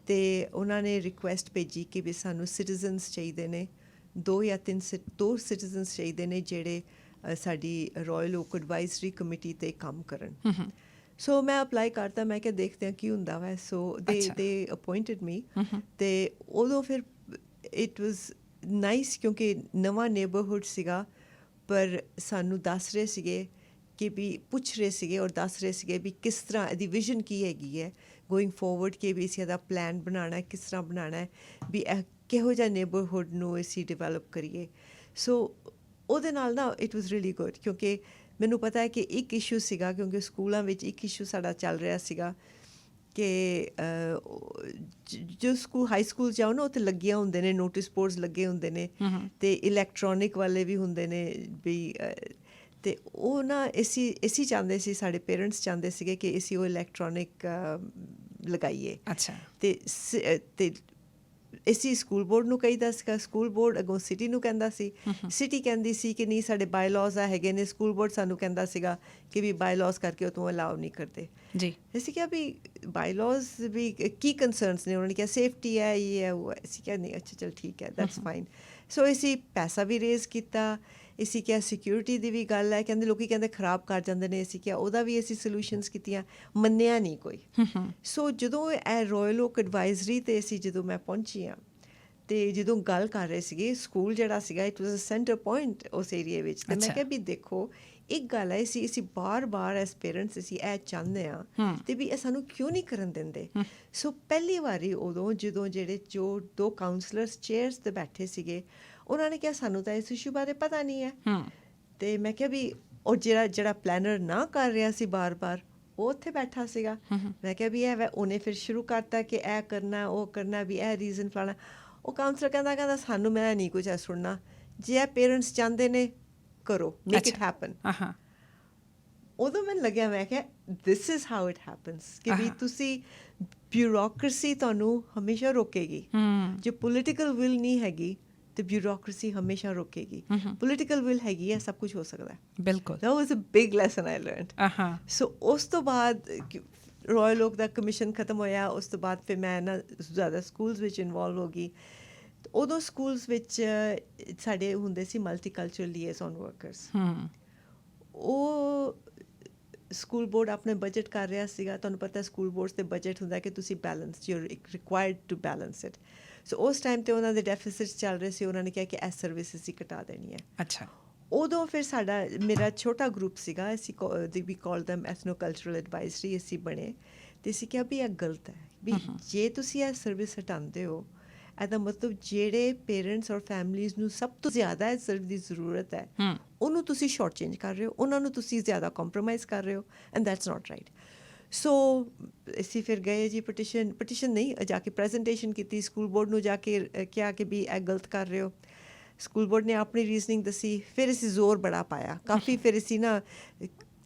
[SPEAKER 2] ਤੇ ਉਹਨਾਂ ਨੇ ਰਿਕੁਐਸਟ ਭੇਜੀ ਕਿ ਵੀ ਸਾਨੂੰ ਸਿਟੀਜ਼ਨਸ ਚਾਹੀਦੇ ਨੇ 2 ਜਾਂ 3 ਸਿਟੀਜ਼ਨਸ ਚਾਹੀਦੇ ਨੇ ਜਿਹੜੇ ਸਾਡੀ ਰਾਇਲ ਓਕ ਐਡਵਾਈਜ਼ਰੀ ਕਮੇਟੀ 'ਤੇ ਕੰਮ ਕਰਨ। ਸੋ ਮੈਂ ਅਪਲਾਈ ਕਰਤਾ, ਮੈਂ ਕਿਹਾ ਦੇਖਦੇ ਹਾਂ ਕੀ ਹੁੰਦਾ ਵਾ। ਸੋ ਦੇ ਅਪੋਇੰਟਡ ਮੀ ਤੇ ਉਦੋਂ ਫਿਰ ਇਟ ਵਾਜ਼ ਨਾਈਸ ਕਿਉਂਕਿ ਨਵਾਂ ਨੇਬਰਹੁੱਡ ਸੀਗਾ, ਪਰ ਸਾਨੂੰ ਦੱਸ ਰਹੇ ਸੀਗੇ ਕਿ ਵੀ ਪੁੱਛ ਰਹੇ ਸੀਗੇ ਔਰ ਦੱਸ ਰਹੇ ਸੀਗੇ ਵੀ ਕਿਸ ਤਰ੍ਹਾਂ ਇਹਦੀ ਵਿਜ਼ਨ ਕੀ ਹੈਗੀ ਹੈ ਗੋਇੰਗ ਫੋਰਵਰਡ, ਕਿ ਵੀ ਅਸੀਂ ਇਹਦਾ ਪਲਾਨ ਬਣਾਉਣਾ, ਕਿਸ ਤਰ੍ਹਾਂ ਬਣਾਉਣਾ ਹੈ, ਵੀ ਇਹ ਕਿਹੋ ਜਿਹਾ ਨੇਬਰਹੁੱਡ ਨੂੰ ਅਸੀਂ ਡਿਵੈਲਪ ਕਰੀਏ। ਸੋ ਉਹਦੇ ਨਾਲ ਨਾ ਇਟ ਵਾਜ਼ ਰੀਅਲੀ ਗੁੱਡ ਕਿਉਂਕਿ ਮੈਨੂੰ ਪਤਾ ਹੈ ਕਿ ਇੱਕ ਇਸ਼ੂ ਸੀਗਾ, ਕਿਉਂਕਿ ਸਕੂਲਾਂ ਵਿੱਚ ਇੱਕ ਇਸ਼ੂ ਸਾਡਾ ਚੱਲ ਰਿਹਾ ਸੀਗਾ ਕਿ ਜੋ ਸਕੂਲ ਹਾਈ ਸਕੂਲ ਜਾਓ ਨਾ ਉੱਥੇ ਲੱਗੀਆਂ ਹੁੰਦੇ ਨੇ ਨੋਟਿਸ ਬੋਰਡਸ ਲੱਗੇ ਹੁੰਦੇ ਨੇ ਅਤੇ ਇਲੈਕਟ੍ਰੋਨਿਕ ਵਾਲੇ ਵੀ ਹੁੰਦੇ ਨੇ ਵੀ, ਅਤੇ ਉਹ ਨਾ ਅਸੀਂ ਚਾਹੁੰਦੇ ਸੀ, ਸਾਡੇ ਪੇਰੈਂਟਸ ਚਾਹੁੰਦੇ ਸੀਗੇ ਕਿ ਅਸੀਂ ਉਹ ਇਲੈਕਟ੍ਰੋਨਿਕ ਲਗਾਈਏ।
[SPEAKER 1] ਅੱਛਾ।
[SPEAKER 2] ਅਤੇ ਅਸੀਂ ਸਕੂਲ ਬੋਰਡ ਨੂੰ ਕਹੀਦਾ ਸੀਗਾ, ਸਕੂਲ ਬੋਰਡ ਅੱਗੋਂ ਸਿਟੀ ਨੂੰ ਕਹਿੰਦਾ ਸੀ, ਸਿਟੀ ਕਹਿੰਦੀ ਸੀ ਕਿ ਨਹੀਂ ਸਾਡੇ ਬਾਇਲਾਜ਼ ਆ ਹੈਗੇ ਨੇ, ਸਕੂਲ ਬੋਰਡ ਸਾਨੂੰ ਕਹਿੰਦਾ ਸੀਗਾ ਕਿ ਵੀ ਬਾਇਲਾਜ਼ ਕਰਕੇ ਉਹ ਤੋਂ ਅਲਾਉ ਨਹੀਂ ਕਰਦੇ ਜੀ। ਅਸੀਂ ਕਿਹਾ ਵੀ ਬਾਇਲਾਜ਼ ਵੀ ਕੀ ਕੰਸਰਨਸ ਨੇ, ਉਹਨਾਂ ਨੇ ਕਿਹਾ ਸੇਫਟੀ ਹੈ, ਇਹ ਹੈ, ਉਹ ਹੈ। ਅਸੀਂ ਕਿਹਾ ਨਹੀਂ, ਅੱਛਾ ਚਲ ਠੀਕ ਹੈ, ਦੈਟਸ ਫਾਈਨ। ਸੋ ਅਸੀਂ ਪੈਸਾ ਵੀ ਰੇਜ਼ ਕੀਤਾ, ਅਸੀਂ ਕਿਹਾ ਸਿਕਿਉਰਿਟੀ ਦੀ ਵੀ ਗੱਲ ਹੈ, ਕਹਿੰਦੇ ਲੋਕੀ ਕਹਿੰਦੇ ਖਰਾਬ ਕਰ ਜਾਂਦੇ ਨੇ, ਅਸੀਂ ਕਿਹਾ ਉਹਦਾ ਵੀ ਅਸੀਂ ਸੋਲਿਊਸ਼ਨਸ ਕੀਤੀਆਂ, ਮੰਨਿਆ ਨਹੀਂ ਕੋਈ। ਸੋ ਜਦੋਂ ਇਹ ਰਾਇਲ ਓਕ ਐਡਵਾਈਜ਼ਰੀ 'ਤੇ ਅਸੀਂ ਜਦੋਂ ਮੈਂ ਪਹੁੰਚੀ ਹਾਂ ਅਤੇ ਜਦੋਂ ਗੱਲ ਕਰ ਰਹੇ ਸੀਗੇ, ਸਕੂਲ ਜਿਹੜਾ ਸੀਗਾ it was a centre point ਉਸ ਏਰੀਏ ਵਿੱਚ, ਅਤੇ ਮੈਂ ਕਿਹਾ ਵੀ ਦੇਖੋ ਇੱਕ ਗੱਲ ਹੈ, ਅਸੀਂ ਬਾਰ-ਬਾਰ ਐਸ ਪੇਰੈਂਟਸ ਅਸੀਂ ਇਹ ਚਾਹੁੰਦੇ ਹਾਂ ਅਤੇ ਵੀ ਇਹ ਸਾਨੂੰ ਕਿਉਂ ਨਹੀਂ ਕਰਨ ਦਿੰਦੇ। ਸੋ ਪਹਿਲੀ ਵਾਰੀ ਉਦੋਂ ਜਦੋਂ ਜੋ 2 ਕਾਉਂਸਲਰਸ ਚੇਅਰਸ 'ਤੇ ਬੈਠੇ ਸੀਗੇ, ਉਹਨਾਂ ਨੇ ਕਿਹਾ ਸਾਨੂੰ ਤਾਂ ਇਸ ਇਸ਼ੂ ਬਾਰੇ ਪਤਾ ਨਹੀਂ ਹੈ। ਅਤੇ ਮੈਂ ਕਿਹਾ ਵੀ ਉਹ ਜਿਹੜਾ ਪਲੈਨਰ ਨਾ ਕਰ ਰਿਹਾ ਸੀ ਬਾਰ-ਬਾਰ, ਉਹ ਉੱਥੇ ਬੈਠਾ ਸੀਗਾ। ਮੈਂ ਕਿਹਾ ਵੀ ਉਹਨੇ ਫਿਰ ਸ਼ੁਰੂ ਕਰਤਾ ਕਿ ਇਹ ਕਰਨਾ, ਉਹ ਕਰਨਾ, ਵੀ ਇਹ ਰੀਜ਼ਨ ਫਲਾਣਾ। ਉਹ ਕਾਉਂਸਲਰ ਕਹਿੰਦਾ ਸਾਨੂੰ ਮੈਂ ਨਹੀਂ ਕੁਝ ਸੁਣਨਾ, ਜੇ ਇਹ ਪੇਰੈਂਟਸ ਚਾਹੁੰਦੇ ਨੇ ਕਰੋ, ਮੇਕ ਇਟ ਹੈਪਨ। ਉਦੋਂ ਮੈਨੂੰ ਲੱਗਿਆ, ਮੈਂ ਕਿਹਾ this is how it happens, ਕਿ ਵੀ ਤੁਸੀਂ ਬਿਊਰੋਕਰੇਸੀ ਤੁਹਾਨੂੰ ਹਮੇਸ਼ਾ ਰੋਕੇਗੀ। ਜੇ ਪੋਲੀਟੀਕਲ ਵਿਲ ਨਹੀਂ ਹੈਗੀ ਤੇ ਬਿਊਰੋਕਰੇਸੀ ਹਮੇਸ਼ਾ ਰੋਕੇਗੀ। ਪੋਲੀਟੀਕਲ ਵਿਲ ਹੈਗੀ ਹੈ, ਸਭ ਕੁਝ ਹੋ ਸਕਦਾ। ਬਿਲਕੁਲ, that was a big lesson I learned. ਸੋ ਉਸ ਤੋਂ ਬਾਅਦ ਰਾਇਲ ਓਕ ਦਾ ਕਮਿਸ਼ਨ ਖਤਮ ਹੋਇਆ, ਉਸ ਤੋਂ ਬਾਅਦ ਫਿਰ ਮੈਂ ਨਾ ਜ਼ਿਆਦਾ ਸਕੂਲਸ ਵਿੱਚ ਇਨਵੋਲਵ ਹੋ ਗਈ। ਉਦੋਂ ਸਕੂਲਸ ਵਿੱਚ ਸਾਡੇ ਹੁੰਦੇ ਸੀ ਮਲਟੀਕਲਚਰਲ ਲੀਏਜ਼ਨ ਵਰਕਰਸ। ਉਹ ਸਕੂਲ ਬੋਰਡ ਆਪਣੇ ਬਜਟ ਕਰ ਰਿਹਾ ਸੀਗਾ, ਤੁਹਾਨੂੰ ਪਤਾ ਸਕੂਲ ਬੋਰਡਸ 'ਤੇ ਬਜਟ ਹੁੰਦਾ ਕਿ ਤੁਸੀਂ balance, you are required to balance it. So ਉਸ ਟਾਈਮ 'ਤੇ ਉਹਨਾਂ ਦੇ ਡੈਫੀਸਿਟਸ ਚੱਲ ਰਹੇ ਸੀ, ਉਹਨਾਂ ਨੇ ਕਿਹਾ ਕਿ ਇਹ ਸਰਵਿਸ ਅਸੀਂ ਘਟਾ ਦੇਣੀ ਹੈ। ਅੱਛਾ। ਉਦੋਂ ਫਿਰ ਮੇਰਾ ਛੋਟਾ ਗਰੁੱਪ ਸੀਗਾ, ਅਸੀਂ ਵੀ ਕਾਲ ਦੈਮ ਐਥਨੋ ਕਲਚਰਲ ਐਡਵਾਈਜ਼ਰੀ, ਅਸੀਂ ਬਣੇ ਅਤੇ ਅਸੀਂ ਕਿਹਾ ਵੀ ਇਹ ਗਲਤ ਹੈ, ਵੀ ਜੇ ਤੁਸੀਂ ਇਹ ਸਰਵਿਸ ਹਟਾਉਂਦੇ ਹੋ, ਇਹਦਾ ਮਤਲਬ ਜਿਹੜੇ ਪੇਰੈਂਟਸ ਔਰ ਫੈਮਲੀਜ਼ ਨੂੰ ਸਭ ਤੋਂ ਜ਼ਿਆਦਾ ਇਸ ਸਰਵਿਸ ਦੀ ਜ਼ਰੂਰਤ ਹੈ, ਉਹਨੂੰ ਤੁਸੀਂ ਸ਼ਾਰਟ ਚੇਂਜ ਕਰ ਰਹੇ ਹੋ, ਉਹਨਾਂ ਨੂੰ ਤੁਸੀਂ ਜ਼ਿਆਦਾ ਕੰਪਰੋਮਾਈਜ਼ ਕਰ ਰਹੇ ਹੋ, ਐਂਡ ਦੈਟਸ ਨਾਟ ਰਾਈਟ। ਸੋ ਅਸੀਂ ਫਿਰ ਗਏ ਜੀ, ਪਟੀਸ਼ਨ ਨਹੀਂ, ਜਾ ਕੇ ਪ੍ਰੈਜੈਂਟੇਸ਼ਨ ਕੀਤੀ, ਸਕੂਲ ਬੋਰਡ ਨੂੰ ਜਾ ਕੇ ਕਿਹਾ ਕਿ ਵੀ ਇਹ ਗਲਤ ਕਰ ਰਹੇ ਹੋ। ਸਕੂਲ ਬੋਰਡ ਨੇ ਆਪਣੀ ਰੀਜ਼ਨਿੰਗ ਦੱਸੀ, ਫਿਰ ਅਸੀਂ ਜ਼ੋਰ ਬੜਾ ਪਾਇਆ ਕਾਫੀ, ਫਿਰ ਅਸੀਂ ਨਾ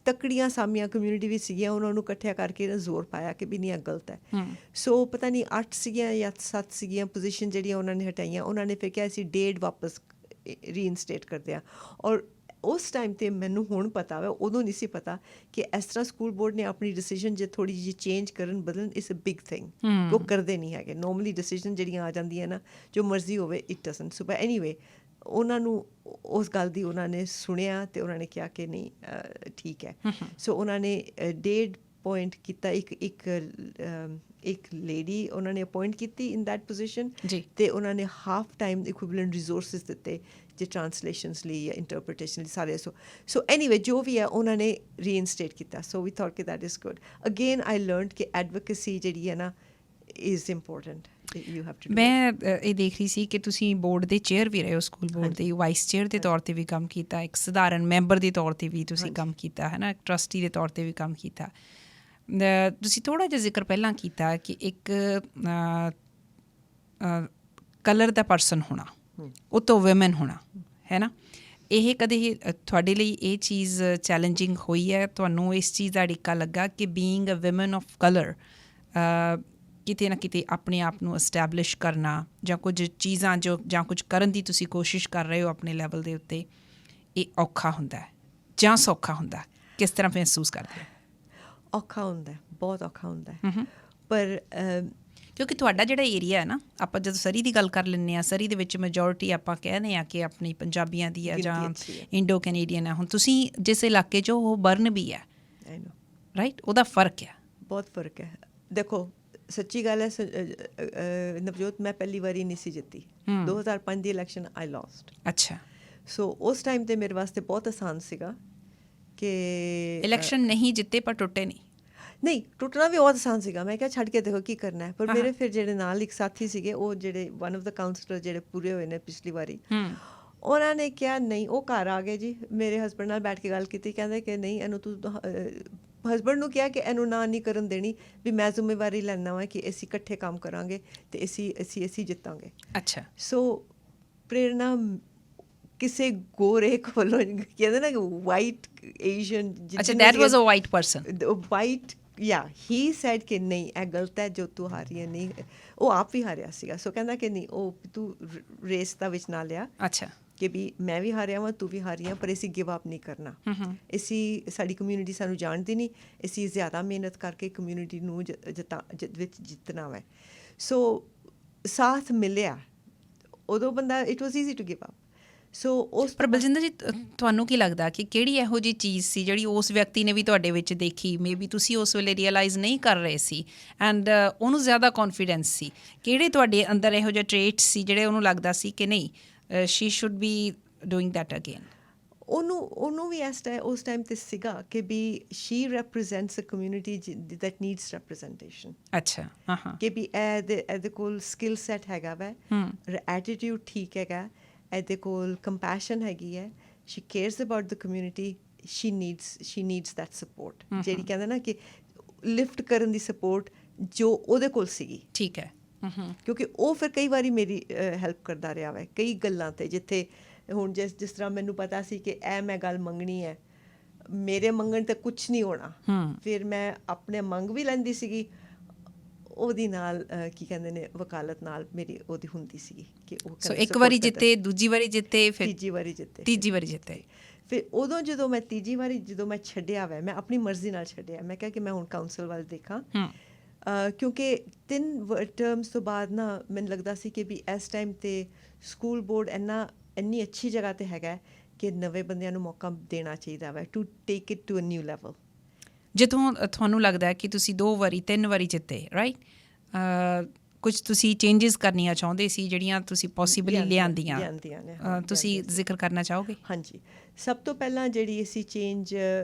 [SPEAKER 2] ਤਕੜੀਆਂ ਸਾਮੀਆਂ ਕਮਿਊਨਿਟੀ ਵੀ ਸੀਗੀਆਂ, ਉਹਨਾਂ ਨੂੰ ਇਕੱਠਿਆ ਕਰਕੇ ਨਾ ਜ਼ੋਰ ਪਾਇਆ ਕਿ ਵੀ ਨਹੀਂ ਇਹ ਗਲਤ ਹੈ। ਸੋ ਪਤਾ ਨਹੀਂ 8 ਸੀਗੀਆਂ ਜਾਂ 7 ਸੀਗੀਆਂ ਪੋਜੀਸ਼ਨ ਜਿਹੜੀਆਂ ਉਹਨਾਂ ਨੇ ਹਟਾਈਆਂ, ਉਹਨਾਂ ਨੇ ਫਿਰ ਕਿਹਾ ਅਸੀਂ 1.5 ਵਾਪਸ ਰੀਇਨਸਟੇਟ ਕਰਦੇ ਹਾਂ। ਔਰ ਉਸ ਟਾਈਮ 'ਤੇ ਮੈਨੂੰ ਹੁਣ ਪਤਾ ਵਾ, ਉਦੋਂ ਨਹੀਂ ਸੀ ਪਤਾ ਕਿ ਇਸ ਤਰ੍ਹਾਂ ਸਕੂਲ ਬੋਰਡ ਨੇ ਆਪਣੀ ਡਿਸੀਜਨ ਜੇ ਥੋੜ੍ਹੀ ਜਿਹੀ ਚੇਂਜ ਬਦਲਣ, ਇਟਸ ਅ ਬਿਗ ਥਿੰਗ। ਉਹ ਕਰਦੇ ਨਹੀਂ ਹੈਗੇ ਨੋਰਮਲੀ, ਡਿਸੀਜਨ ਜਿਹੜੀਆਂ ਆ ਜਾਂਦੀਆਂ ਨਾ ਜੋ ਮਰਜ਼ੀ ਹੋਵੇ, it doesn't. So but anyway ਉਹਨਾਂ ਨੂੰ ਉਸ ਗੱਲ ਦੀ ਉਹਨਾਂ ਨੇ ਸੁਣਿਆ ਅਤੇ ਉਹਨਾਂ ਨੇ ਕਿਹਾ ਕਿ ਨਹੀਂ ਠੀਕ ਹੈ। ਸੋ ਉਹਨਾਂ ਨੇ 1.5 ਪੁਆਇੰਟ ਕੀਤਾ, ਇੱਕ ਲੇਡੀ ਉਹਨਾਂ ਨੇ ਅਪੋਇੰਟ ਕੀਤੀ ਇਨ ਦੈਟ ਪੋਜੀਸ਼ਨ, ਅਤੇ ਉਹਨਾਂ ਨੇ ਹਾਫ ਟਾਈਮ ਇਕੁਇਵਲੈਂਟ ਰਿਸੋਰਸਿਸ ਦਿੱਤੇ ਜੇ ਟਰਾਂਸਲੇਸ਼ਨਸ ਲਈ ਜਾਂ ਇੰਟਰਪ੍ਰੀਟੇਸ਼ਨ ਲਈ ਸਾਰੇ। ਸੋ ਐਨੀਵੇ ਜੋ ਵੀ ਹੈ ਉਹਨਾਂ ਨੇ ਰੀਇਨਸਟੇਟ ਕੀਤਾ। ਸੋ ਵੀ ਥੋਟ ਕਿ that is good. Again I learned ਕਿ ਐਡਵੋਕੇਸੀ ਜਿਹੜੀ ਹੈ ਨਾ ਇਜ਼ ਇੰਪੋਰਟੈਂਟ।
[SPEAKER 1] ਮੈਂ ਇਹ ਦੇਖ ਰਹੀ ਸੀ ਕਿ ਤੁਸੀਂ ਬੋਰਡ ਦੇ ਚੇਅਰ ਵੀ ਰਹੇ ਹੋ, ਸਕੂਲ ਬੋਰਡ ਦੇ ਵਾਈਸ ਚੇਅਰ ਦੇ ਤੌਰ 'ਤੇ ਵੀ ਕੰਮ ਕੀਤਾ, ਇੱਕ ਸਧਾਰਨ ਮੈਂਬਰ ਦੇ ਤੌਰ 'ਤੇ ਵੀ ਤੁਸੀਂ ਕੰਮ ਕੀਤਾ ਹੈ ਨਾ, ਇੱਕ ਟਰਸਟੀ ਦੇ ਤੌਰ 'ਤੇ ਵੀ ਕੰਮ ਕੀਤਾ। ਤੁਸੀਂ ਥੋੜ੍ਹਾ ਜਿਹਾ ਜ਼ਿਕਰ ਪਹਿਲਾਂ ਕੀਤਾ ਕਿ ਇੱਕ ਕਲਰ ਦਾ ਪਰਸਨ ਹੋਣਾ, ਉਹ ਤੋਂ ਵੂਮਨ ਹੋਣਾ, ਹੈ ਨਾ, ਇਹ ਕਦੇ ਤੁਹਾਡੇ ਲਈ ਇਹ ਚੀਜ਼ ਚੈਲੰਜਿੰਗ ਹੋਈ ਹੈ? ਤੁਹਾਨੂੰ ਇਸ ਚੀਜ਼ ਦਾ ਅੜਿੱਕਾ ਲੱਗਾ ਕਿ being a woman of colour ਕਿਤੇ ਨਾ ਕਿਤੇ ਆਪਣੇ ਆਪ ਨੂੰ ਐਸਟੈਬਲਿਸ਼ ਕਰਨਾ, ਜਾਂ ਕੁਝ ਚੀਜ਼ਾਂ ਜਾਂ ਕੁਝ ਕਰਨ ਦੀ ਤੁਸੀਂ ਕੋਸ਼ਿਸ਼ ਕਰ ਰਹੇ ਹੋ ਆਪਣੇ ਲੈਵਲ ਦੇ ਉੱਤੇ, ਇਹ ਔਖਾ ਹੁੰਦਾ ਜਾਂ ਸੌਖਾ ਹੁੰਦਾ? ਕਿਸ ਤਰ੍ਹਾਂ ਮਹਿਸੂਸ ਕਰਦੇ ਹੋ?
[SPEAKER 2] ਔਖਾ ਹੁੰਦਾ, ਬਹੁਤ ਔਖਾ ਹੁੰਦਾ, ਪਰ
[SPEAKER 1] ਕਿਉਂਕਿ ਤੁਹਾਡਾ ਜਿਹੜਾ ਏਰੀਆ ਹੈ ਨਾ, ਆਪਾਂ ਜਦੋਂ ਸਰੀ ਦੀ ਗੱਲ ਕਰ ਲੈਂਦੇ ਹਾਂ, ਸਰੀ ਦੇ ਵਿੱਚ ਮੈਜੋਰਿਟੀ ਆਪਾਂ ਕਹਿੰਦੇ ਹਾਂ ਕਿ ਆਪਣੀ ਪੰਜਾਬੀਆਂ ਦੀ ਹੈ ਜਾਂ ਇੰਡੋ ਕੈਨੇਡੀਅਨ ਹੈ। ਹੁਣ ਤੁਸੀਂ ਜਿਸ ਇਲਾਕੇ 'ਚ ਉਹ ਬਰਨ ਵੀ ਹੈ, ਰਾਈਟ, ਉਹਦਾ ਫਰਕ ਹੈ,
[SPEAKER 2] ਬਹੁਤ ਫਰਕ ਹੈ। ਦੇਖੋ ਸੱਚੀ ਗੱਲ ਹੈ ਨਵਜੋਤ, ਮੈਂ ਪਹਿਲੀ ਵਾਰੀ ਨਹੀਂ ਸੀ ਜਿੱਤੀ। 2005 ਦੀ ਇਲੈਕਸ਼ਨ ਆਈ ਲੋਸਟ।
[SPEAKER 1] ਅੱਛਾ।
[SPEAKER 2] ਸੋ ਉਸ ਟਾਈਮ 'ਤੇ ਮੇਰੇ ਵਾਸਤੇ ਬਹੁਤ ਆਸਾਨ ਸੀਗਾ ਕਿ
[SPEAKER 1] ਇਲੈਕਸ਼ਨ ਨਹੀਂ ਜਿੱਤੇ ਪਰ ਟੁੱਟੇ
[SPEAKER 2] ਨਹੀਂ, ਟੁੱਟਣਾ ਵੀ ਬਹੁਤ ਆਸਾਨ ਸੀਗਾ। ਮੈਂ ਕਿਹਾ ਛੱਡ ਕੇ ਦੇਖੋ ਕੀ ਕਰਨਾ ਹੈ। ਪਰ ਮੇਰੇ ਫਿਰ ਜਿਹੜੇ ਨਾਲ ਇੱਕ ਸਾਥੀ ਸੀਗੇ, ਉਹ ਜਿਹੜੇ ਵਨ ਆਫ ਦਾ ਕਾਉਂਸਲਰ ਜਿਹੜੇ ਪੂਰੇ ਹੋਏ ਨੇ ਪਿਛਲੀ ਵਾਰੀ, ਉਹਨਾਂ ਨੇ ਕਿਹਾ ਨਹੀਂ, ਉਹ ਘਰ ਆ ਗਏ ਜੀ, ਮੇਰੇ ਹਸਬੈਂਡ ਨਾਲ ਬੈਠ ਕੇ ਗੱਲ ਕੀਤੀ, ਕਹਿੰਦੇ ਕਿ ਨਹੀਂ ਇਹਨੂੰ ਤੂੰ, ਹਸਬੈਂਡ ਨੂੰ ਕਿਹਾ ਕਿ ਇਹਨੂੰ ਨਾ ਨਹੀਂ ਕਰਨ ਦੇਣੀ, ਵੀ ਮੈਂ ਜ਼ਿੰਮੇਵਾਰੀ ਲੈਣਾ ਵਾ ਕਿ ਅਸੀਂ ਇਕੱਠੇ ਕੰਮ ਕਰਾਂਗੇ ਅਤੇ ਅਸੀਂ ਜਿੱਤਾਂਗੇ।
[SPEAKER 1] ਅੱਛਾ।
[SPEAKER 2] ਸੋ ਪ੍ਰੇਰਨਾ ਕਿਸੇ ਗੋਰੇ ਕੋਲੋਂ, ਕਹਿੰਦੇ ਨਾ ਵਾਈਟ ਏਸ਼ੀਅਨ,
[SPEAKER 1] ਅੱਛਾ, that was a white person,
[SPEAKER 2] white, yeah he sad ਕਿ ਨਹੀਂ ਇਹ ਗਲਤ ਹੈ ਜੋ ਤੂੰ ਹਾਰੀ ਹੈ। ਨਹੀਂ, ਉਹ ਆਪ ਵੀ ਹਾਰਿਆ ਸੀਗਾ। ਸੋ ਕਹਿੰਦਾ ਕਿ ਨਹੀਂ, ਉਹ ਤੂੰ ਰੇਸ ਦਾ ਵਿੱਚ ਨਾ ਲਿਆ।
[SPEAKER 1] ਅੱਛਾ।
[SPEAKER 2] ਕਿ ਵੀ ਮੈਂ ਵੀ ਹਾਰਿਆ ਵਾਂ, ਤੂੰ ਵੀ ਹਾਰੀ ਹਾਂ, ਪਰ ਅਸੀਂ ਗਿਵ ਅਪ ਨਹੀਂ ਕਰਨਾ। ਸਾਡੀ ਕਮਿਊਨਿਟੀ ਸਾਨੂੰ ਜਾਣਦੀ ਨਹੀਂ, ਅਸੀਂ ਜ਼ਿਆਦਾ ਮਿਹਨਤ ਕਰਕੇ ਕਮਿਊਨਿਟੀ ਨੂੰ ਵਿੱਚ ਜਿੱਤਣਾ ਵਾ। ਸੋ ਸਾਥ ਮਿਲਿਆ ਉਦੋਂ ਬੰਦਾ, it was easy to give up. So ਉਸ
[SPEAKER 1] ਪਰ ਬਲਜਿੰਦਰ ਜੀ, ਤੁਹਾਨੂੰ ਕੀ ਲੱਗਦਾ ਕਿ ਕਿਹੜੀ ਇਹੋ ਜਿਹੀ ਚੀਜ਼ ਸੀ ਜਿਹੜੀ ਉਸ ਵਿਅਕਤੀ ਨੇ ਵੀ ਤੁਹਾਡੇ ਵਿੱਚ ਦੇਖੀ, ਮੇ ਬੀ ਤੁਸੀਂ ਉਸ ਵੇਲੇ ਰੀਅਲਾਈਜ਼ ਨਹੀਂ ਕਰ ਰਹੇ ਸੀ ਐਂਡ ਉਹਨੂੰ ਜ਼ਿਆਦਾ ਕੌਨਫੀਡੈਂਸ ਸੀ? ਕਿਹੜੇ ਤੁਹਾਡੇ ਅੰਦਰ ਇਹੋ ਜਿਹੇ ਟ੍ਰੇਟਸ ਸੀ ਜਿਹੜੇ ਉਹਨੂੰ ਲੱਗਦਾ ਸੀ ਕਿ ਨਹੀਂ, she should be doing that again?
[SPEAKER 2] ਉਹਨੂੰ ਵੀ ਉਸ ਟਾਈਮ 'ਤੇ ਸੀਗਾ ਕਿ ਵੀ she represents a community that needs representation.
[SPEAKER 1] ਅੱਛਾ। ਹਾਂ।
[SPEAKER 2] ਕਿ ਵੀ ਇਹਦੇ ਕੋਲ ਸਕਿੱਲ ਸੈਟ ਹੈਗਾ ਵਾ, ਐਟੀਟਿਊਡ ਠੀਕ ਹੈਗਾ, ਇਹਦੇ ਕੋਲ ਕੰਪੈਸ਼ਨ ਹੈਗੀ ਹੈ, she cares about the community, she needs that support, ਜਿਹੜੀ ਕਹਿੰਦੇ ਨਾ ਕਿ ਲਿਫਟ ਕਰਨ ਦੀ ਸਪੋਰਟ ਜੋ ਉਹਦੇ ਕੋਲ ਸੀਗੀ।
[SPEAKER 1] ਠੀਕ ਹੈ।
[SPEAKER 2] ਕਿਉਂਕਿ ਉਹ ਫਿਰ ਕਈ ਵਾਰੀ ਮੇਰੀ ਹੈਲਪ ਕਰਦਾ ਰਿਹਾ ਵਾ ਕਈ ਗੱਲਾਂ 'ਤੇ, ਜਿੱਥੇ ਹੁਣ ਜਿਸ ਤਰ੍ਹਾਂ ਮੈਨੂੰ ਪਤਾ ਸੀ ਕਿ ਇਹ ਮੈਂ ਗੱਲ ਮੰਗਣੀ ਹੈ, ਮੇਰੇ ਮੰਗਣ 'ਤੇ ਕੁਛ ਨਹੀਂ ਹੋਣਾ, ਫਿਰ ਮੈਂ ਆਪਣੇ ਮੰਗ ਵੀ ਲੈਂਦੀ ਸੀਗੀ, ਉਹਦੀ ਨਾਲ ਕੀ ਕਹਿੰਦੇ ਨੇ ਵਕਾਲਤ ਨਾਲ ਮੇਰੀ ਉਹਦੀ ਹੁੰਦੀ ਸੀਗੀ ਕਿ ਉਹ
[SPEAKER 1] ਇੱਕ ਵਾਰੀ ਜਿੱਤੇ, ਦੂਜੀ ਵਾਰੀ ਜਿੱਤੇ, ਫਿਰ
[SPEAKER 2] ਤੀਜੀ ਵਾਰੀ ਜਿੱਤੇ। ਫਿਰ ਉਦੋਂ ਜਦੋਂ ਮੈਂ ਤੀਜੀ ਵਾਰੀ ਮੈਂ ਛੱਡਿਆ ਵਾ, ਮੈਂ ਆਪਣੀ ਮਰਜ਼ੀ ਨਾਲ ਛੱਡਿਆ, ਮੈਂ ਕਿਹਾ ਕਿ ਮੈਂ ਹੁਣ ਕਾਉਂਸਲ ਵੱਲ ਦੇਖਾਂ। ਕਿਉਂਕਿ 3 ਟਰਮਸ ਤੋਂ ਬਾਅਦ ਨਾ ਮੈਨੂੰ ਲੱਗਦਾ ਸੀ ਕਿ ਵੀ ਇਸ ਟਾਈਮ 'ਤੇ ਸਕੂਲ ਬੋਰਡ ਇੰਨੀ ਅੱਛੀ ਜਗ੍ਹਾ 'ਤੇ ਹੈਗਾ ਕਿ ਨਵੇਂ ਬੰਦਿਆਂ ਨੂੰ ਮੌਕਾ ਦੇਣਾ ਚਾਹੀਦਾ ਵਾ to take it to a new level.
[SPEAKER 1] ਜਦੋਂ ਤੁਹਾਨੂੰ ਲੱਗਦਾ ਹੈ ਕਿ ਤੁਸੀਂ 2 ਵਾਰੀ 3 ਵਾਰੀ ਜਿੱਤੇ, ਰਾਈਟ, ਕੁਝ ਤੁਸੀਂ ਚੇਂਜਸ ਕਰਨੀਆਂ ਚਾਹੁੰਦੇ ਸੀ ਜਿਹੜੀਆਂ ਤੁਸੀਂ ਪੋਸੀਬਲੀ ਲਿਆਂਦੀਆਂ ਨੇ, ਤੁਸੀਂ ਜ਼ਿਕਰ ਕਰਨਾ ਚਾਹੋਗੇ? ਹਾਂਜੀ,
[SPEAKER 2] ਸਭ ਤੋਂ ਪਹਿਲਾਂ ਜਿਹੜੀ ਅਸੀਂ ਚੇਂਜ,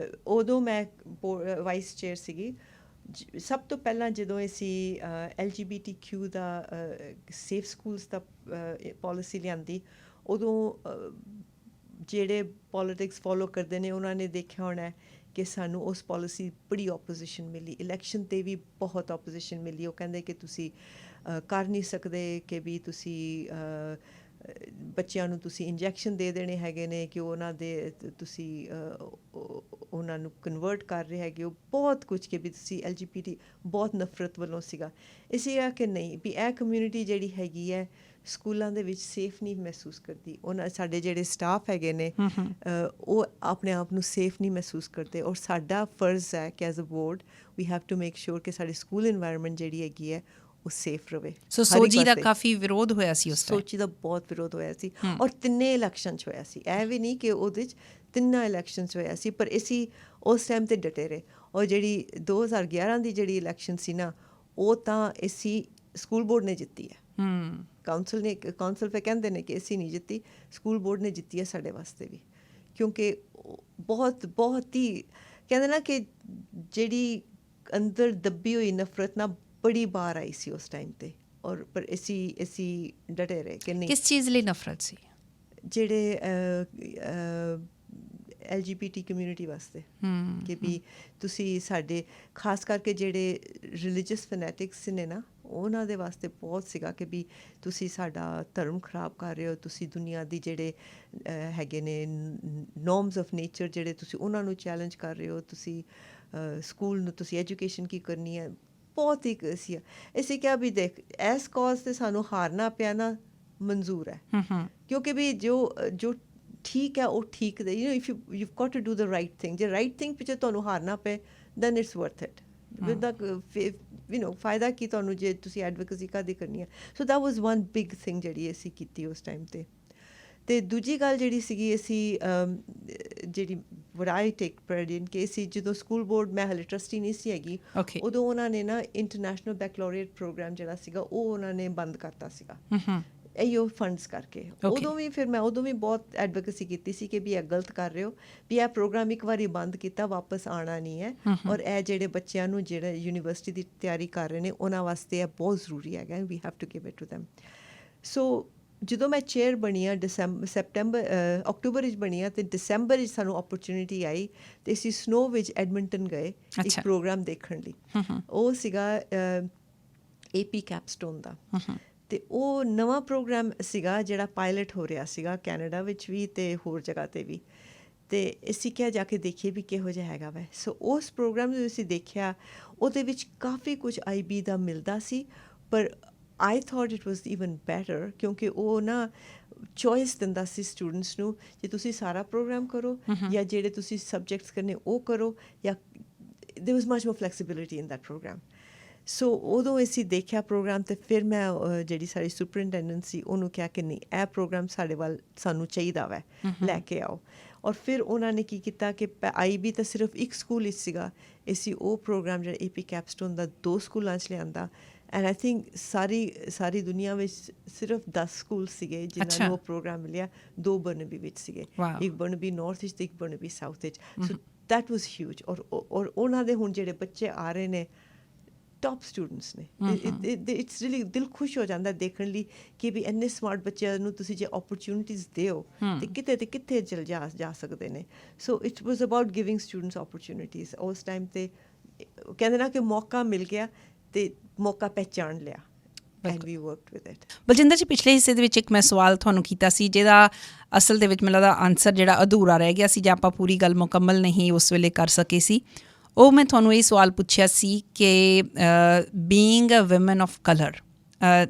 [SPEAKER 2] ਉਦੋਂ ਮੈਂ ਵਾਈਸ ਚੇਅਰ ਸੀਗੀ। ਸਭ ਤੋਂ ਪਹਿਲਾਂ ਜਦੋਂ ਅਸੀਂ LGBTQ ਦਾ ਸੇਫ ਸਕੂਲਸ ਦਾ ਪੋਲਿਸੀ ਲਿਆਂਦੀ, ਉਦੋਂ ਜਿਹੜੇ ਪੋਲੀਟਿਕਸ ਫੋਲੋ ਕਰਦੇ ਨੇ ਉਹਨਾਂ ਨੇ ਦੇਖਿਆ ਹੋਣਾ ਕਿ ਸਾਨੂੰ ਉਸ ਪੋਲਿਸੀ ਬੜੀ ਓਪੋਜੀਸ਼ਨ ਮਿਲੀ, ਇਲੈਕਸ਼ਨ 'ਤੇ ਵੀ ਬਹੁਤ ਓਪੋਜੀਸ਼ਨ ਮਿਲੀ। ਉਹ ਕਹਿੰਦੇ ਕਿ ਤੁਸੀਂ ਕਰ ਨਹੀਂ ਸਕਦੇ, ਕਿ ਵੀ ਤੁਸੀਂ ਬੱਚਿਆਂ ਨੂੰ ਤੁਸੀਂ ਇੰਜੈਕਸ਼ਨ ਦੇ ਦੇਣੇ ਹੈਗੇ ਨੇ, ਕਿ ਉਹਨਾਂ ਦੇ ਤੁਸੀਂ ਉਹਨਾਂ ਨੂੰ ਕਨਵਰਟ ਕਰ ਰਹੇ ਹੈਗੇ ਹੋ, ਬਹੁਤ ਕੁਝ, ਕਿ ਵੀ ਤੁਸੀਂ LGBT ਬਹੁਤ ਨਫ਼ਰਤ ਵੱਲੋਂ ਸੀਗਾ। ਇਸੇ ਆ ਕਿ ਨਹੀਂ ਵੀ ਇਹ ਕਮਿਊਨਿਟੀ ਜਿਹੜੀ ਹੈਗੀ ਹੈ ਸਕੂਲਾਂ ਦੇ ਵਿੱਚ ਸੇਫ ਨਹੀਂ ਮਹਿਸੂਸ ਕਰਦੀ, ਸਾਡੇ ਜਿਹੜੇ ਸਟਾਫ ਹੈਗੇ ਨੇ ਉਹ ਆਪਣੇ ਆਪ ਨੂੰ ਸੇਫ ਨਹੀਂ ਮਹਿਸੂਸ ਕਰਦੇ, ਔਰ ਸਾਡਾ ਫਰਜ਼ ਹੈ ਕਿ as a board we have to make sure ਕਿ ਸਾਡੀ ਸਕੂਲ ਇਨਵਾਇਰਨਮੈਂਟ ਜਿਹੜੀ ਹੈਗੀ ਹੈ ਉਹ ਸੇਫ ਰਵੇ।
[SPEAKER 1] ਸੋ ਸੋਚੀ ਦਾ ਕਾਫੀ ਵਿਰੋਧ ਹੋਇਆ ਸੀ ਉਸ ਟਾਈਮ?
[SPEAKER 2] ਸੋਚੀ ਦਾ ਬਹੁਤ ਵਿਰੋਧ ਹੋਇਆ ਸੀ, ਔਰ 3 ਇਲੈਕਸ਼ਨ 'ਚ ਹੋਇਆ ਸੀ, ਇਹ ਵੀ ਨਹੀਂ ਕਿ ਉਹਦੇ 'ਚ 3 ਇਲੈਕਸ਼ਨ 'ਚ ਹੋਇਆ ਸੀ, ਪਰ ਅਸੀਂ ਉਸ ਟਾਈਮ 'ਤੇ ਡਟੇ ਰਹੇ। ਔਰ ਜਿਹੜੀ 2011 ਦੀ ਜਿਹੜੀ ਇਲੈਕਸ਼ਨ ਸੀ ਨਾ, ਉਹ ਤਾਂ ਅਸੀਂ ਸਕੂਲ ਬੋਰਡ ਨੇ ਜਿੱਤੀ ਹੈ। ਕਾਉਂਸਲ ਫਿਰ ਕਹਿੰਦੇ ਨੇ ਕਿ ਅਸੀਂ ਨਹੀਂ ਜਿੱਤੀ, ਸਕੂਲ ਬੋਰਡ ਨੇ ਜਿੱਤੀ ਹੈ ਸਾਡੇ ਵਾਸਤੇ ਵੀ, ਕਿਉਂਕਿ ਬਹੁਤ ਹੀ ਕਹਿੰਦੇ ਨਾ ਕਿ ਜਿਹੜੀ ਅੰਦਰ ਦੱਬੀ ਹੋਈ ਨਫ਼ਰਤ ਨਾ ਬੜੀ ਬਾਹਰ ਆਈ ਸੀ ਉਸ ਟਾਈਮ 'ਤੇ, ਔਰ ਪਰ ਅਸੀਂ ਡਟੇ ਰਹੇ ਕਿ ਨਹੀਂ।
[SPEAKER 1] ਕਿਸ ਚੀਜ਼ ਲਈ ਨਫ਼ਰਤ ਸੀ?
[SPEAKER 2] ਜਿਹੜੇ LGBT ਕਮਿਊਨਿਟੀ ਵਾਸਤੇ, ਕਿ ਵੀ ਤੁਸੀਂ ਸਾਡੇ ਖਾਸ ਕਰਕੇ ਜਿਹੜੇ ਰਿਲੀਜੀਅਸ ਫੈਨੈਟਿਕਸ ਨੇ ਨਾ, ਉਹਨਾਂ ਦੇ ਵਾਸਤੇ ਬਹੁਤ ਸੀਗਾ ਕਿ ਵੀ ਤੁਸੀਂ ਸਾਡਾ ਧਰਮ ਖਰਾਬ ਕਰ ਰਹੇ ਹੋ, ਤੁਸੀਂ ਦੁਨੀਆ ਦੀ ਜਿਹੜੇ ਹੈਗੇ ਨੇ ਨੋਰਮਸ ਆਫ ਨੇਚਰ ਜਿਹੜੇ ਤੁਸੀਂ ਉਹਨਾਂ ਨੂੰ ਚੈਲੰਜ ਕਰ ਰਹੇ ਹੋ, ਤੁਸੀਂ ਸਕੂਲ ਨੂੰ ਤੁਸੀਂ ਐਜੂਕੇਸ਼ਨ ਕੀ ਕਰਨੀ ਹੈ, ਬਹੁਤ ਹੀ ਸੀ। ਅਸੀਂ ਕਿਹਾ ਵੀ ਦੇਖ, ਇਸ ਕੌਜ਼ 'ਤੇ ਸਾਨੂੰ ਹਾਰਨਾ ਪਿਆ ਨਾ ਮਨਜ਼ੂਰ ਹੈ, ਕਿਉਂਕਿ ਵੀ ਜੋ ਠੀਕ ਹੈ ਉਹ ਠੀਕ ਦੇ, if you've got to do the right thing, ਜੇ ਰਾਈਟ ਥਿੰਗ ਪਿੱਛੇ ਤੁਹਾਨੂੰ ਹਾਰਨਾ ਪਏ then it's worth it, ਦਾ ਫਾਇਦਾ ਕੀ ਤੁਹਾਨੂੰ ਜੇ ਤੁਸੀਂ ਐਡਵੋਕੇਸੀ ਕਾਹਦੀ ਕਰਨੀ ਹੈ। So that was one big thing ਜਿਹੜੀ ਅਸੀਂ ਕੀਤੀ ਉਸ ਟਾਈਮ 'ਤੇ। ਅਤੇ ਦੂਜੀ ਗੱਲ ਜਿਹੜੀ ਸੀਗੀ ਅਸੀਂ ਜਿਹੜੀ ਵਰਾਈ ਟੇਕ ਪ੍ਰੈਡ ਇਨ ਕਿ ਅਸੀਂ ਜਦੋਂ ਸਕੂਲ ਬੋਰਡ ਮੈਂ ਹਾਲੇ ਟਰਸਟੀ ਨਹੀਂ ਸੀ ਹੈਗੀ ਉਦੋਂ ਉਹਨਾਂ ਨੇ ਨਾ ਇੰਟਰਨੈਸ਼ਨਲ ਬੈਕਲੋਰੀਏਟ ਪ੍ਰੋਗਰਾਮ ਜਿਹੜਾ ਸੀਗਾ ਉਹ ਉਹਨਾਂ ਨੇ ਬੰਦ ਕਰਤਾ ਸੀਗਾ ਇਹੋ ਫੰਡਸ ਕਰਕੇ। ਉਦੋਂ ਵੀ ਫਿਰ ਮੈਂ ਉਦੋਂ ਵੀ ਬਹੁਤ ਐਡਵੋਕੇਸੀ ਕੀਤੀ ਸੀ ਕਿ ਵੀ ਇਹ ਗਲਤ ਕਰ ਰਹੇ ਹੋ, ਵੀ ਇਹ ਪ੍ਰੋਗਰਾਮ ਇੱਕ ਵਾਰੀ ਬੰਦ ਕੀਤਾ ਵਾਪਸ ਆਉਣਾ ਨਹੀਂ ਹੈ ਔਰ ਇਹ ਜਿਹੜੇ ਬੱਚਿਆਂ ਨੂੰ ਜਿਹੜੇ ਯੂਨੀਵਰਸਿਟੀ ਦੀ ਤਿਆਰੀ ਕਰ ਰਹੇ ਨੇ ਉਹਨਾਂ ਵਾਸਤੇ ਇਹ ਬਹੁਤ ਜ਼ਰੂਰੀ ਹੈਗਾ, we have to give it to them. So ਜਦੋਂ ਮੈਂ ਚੇਅਰ ਬਣੀ ਆ ਅਕਤੂਬਰ ਵਿੱਚ ਬਣੀ ਆ ਅਤੇ ਦਸੰਬਰ ਵਿੱਚ ਸਾਨੂੰ ਓਪਰਚੁਨਿਟੀ ਆਈ ਅਤੇ ਅਸੀਂ ਸਨੋ ਵਿੱਚ ਐਡਮਿੰਟਨ ਗਏ ਇੱਕ ਪ੍ਰੋਗਰਾਮ ਦੇਖਣ ਲਈ। ਉਹ ਸੀਗਾ AP ਕੈਪਸਟੋਨ ਦਾ ਅਤੇ ਉਹ ਨਵਾਂ ਪ੍ਰੋਗਰਾਮ ਸੀਗਾ ਜਿਹੜਾ ਪਾਇਲਟ ਹੋ ਰਿਹਾ ਸੀਗਾ ਕੈਨੇਡਾ ਵਿੱਚ ਵੀ ਅਤੇ ਹੋਰ ਜਗ੍ਹਾ 'ਤੇ ਵੀ। ਅਤੇ ਅਸੀਂ ਕਿਹਾ ਜਾ ਕੇ ਦੇਖੀਏ ਵੀ ਕਿਹੋ ਜਿਹਾ ਹੈਗਾ ਵੈ। ਸੋ ਉਸ ਪ੍ਰੋਗਰਾਮ ਨੂੰ ਅਸੀਂ ਦੇਖਿਆ, ਉਹਦੇ ਵਿੱਚ ਕਾਫੀ ਕੁਝ IB ਦਾ ਮਿਲਦਾ ਸੀ, ਪਰ I thought it was even better ਕਿਉਂਕਿ ਉਹ ਨਾ ਚੋਇਸ ਦਿੰਦਾ ਸੀ ਸਟੂਡੈਂਟਸ ਨੂੰ, ਜੇ ਤੁਸੀਂ ਸਾਰਾ ਪ੍ਰੋਗਰਾਮ ਕਰੋ ਜਾਂ ਜਿਹੜੇ ਤੁਸੀਂ ਸਬਜੈਕਟਸ ਕਰਨੇ ਉਹ ਕਰੋ, ਜਾਂ there was much more flexibility in that program. ਸੋ ਉਦੋਂ ਅਸੀਂ ਦੇਖਿਆ ਪ੍ਰੋਗਰਾਮ ਅਤੇ ਫਿਰ ਮੈਂ ਜਿਹੜੀ ਸਾਡੀ ਸੁਪਰਿੰਟੈਂਡੈਂਟ ਸੀ ਉਹਨੂੰ ਕਿਹਾ ਕਿ ਨਹੀਂ ਇਹ ਪ੍ਰੋਗਰਾਮ ਸਾਡੇ ਵੱਲ ਸਾਨੂੰ ਚਾਹੀਦਾ ਵੈ, ਲੈ ਕੇ ਆਓ। ਔਰ ਫਿਰ ਉਹਨਾਂ ਨੇ ਕੀ ਕੀਤਾ ਕਿ IB ਤਾਂ ਸਿਰਫ ਇੱਕ ਸਕੂਲ ਵਿੱਚ ਸੀਗਾ, ਅਸੀਂ ਉਹ ਪ੍ਰੋਗਰਾਮ ਜਿਹੜਾ AP ਕੈਪਸਟੋਨ ਦਾ 2 ਸਕੂਲਾਂ 'ਚ ਲਿਆਂਦਾ। ਐਂਡ ਆਈ ਥਿੰਕ ਸਾਰੀ ਦੁਨੀਆ ਵਿੱਚ ਸਿਰਫ 10 ਸਕੂਲ ਸੀਗੇ ਜਿਨ੍ਹਾਂ ਨੂੰ ਉਹ ਪ੍ਰੋਗਰਾਮ ਮਿਲਿਆ। 2 ਬਰਨਬੀ ਵਿੱਚ ਸੀਗੇ, ਇੱਕ ਬਰਨਬੀ ਨਾਰਥ ਵਿੱਚ ਅਤੇ ਇੱਕ ਬਰਨਬੀ ਸਾਊਥ ਵਿੱਚ। So that was huge. ਔਰ ਉਹਨਾਂ ਦੇ ਹੁਣ ਜਿਹੜੇ ਬੱਚੇ ਆ ਰਹੇ ਨੇ ਟੌਪ ਸਟੂਡੈਂਟਸ ਨੇ, ਇਟਸ ਰੀਲੀ ਦਿਲ ਖੁਸ਼ ਹੋ ਜਾਂਦਾ ਦੇਖਣ ਲਈ ਕਿ ਵੀ ਇੰਨੇ ਸਮਾਰਟ ਬੱਚਿਆਂ ਨੂੰ ਤੁਸੀਂ ਜੇ ਓਪਰਚੁਨਿਟੀਜ਼ ਦਿਓ ਅਤੇ ਕਿਤੇ ਤੇ ਕਿੱਥੇ ਜਾ ਸਕਦੇ ਨੇ। ਸੋ it was about giving students opportunities. ਉਸ ਟਾਈਮ 'ਤੇ ਕਹਿੰਦੇ ਨਾ ਕਿ ਮੌਕਾ ਮਿਲ ਗਿਆ ਅਤੇ ਮੌਕਾ ਪਹਿਚਾਣ ਲਿਆ। And we worked with it.
[SPEAKER 1] Baljinder ji, ਪਿਛਲੇ ਹਿੱਸੇ ਦੇ ਵਿੱਚ ਇੱਕ ਮੈਂ ਸਵਾਲ ਤੁਹਾਨੂੰ ਕੀਤਾ ਸੀ ਜਿਹਦਾ ਅਸਲ ਦੇ ਵਿੱਚ ਮੈਨੂੰ ਲੱਗਦਾ ਆਨਸਰ ਜਿਹੜਾ ਅਧੂਰਾ ਰਹਿ ਗਿਆ ਸੀ ਜਾਂ ਆਪਾਂ ਪੂਰੀ ਗੱਲ ਮੁਕੰਮਲ ਨਹੀਂ ਉਸ ਵੇਲੇ ਕਰ ਸਕੇ ਸੀ। ਉਹ ਮੈਂ ਤੁਹਾਨੂੰ ਇਹ ਸਵਾਲ ਪੁੱਛਿਆ ਸੀ ਕਿ being a woman of colour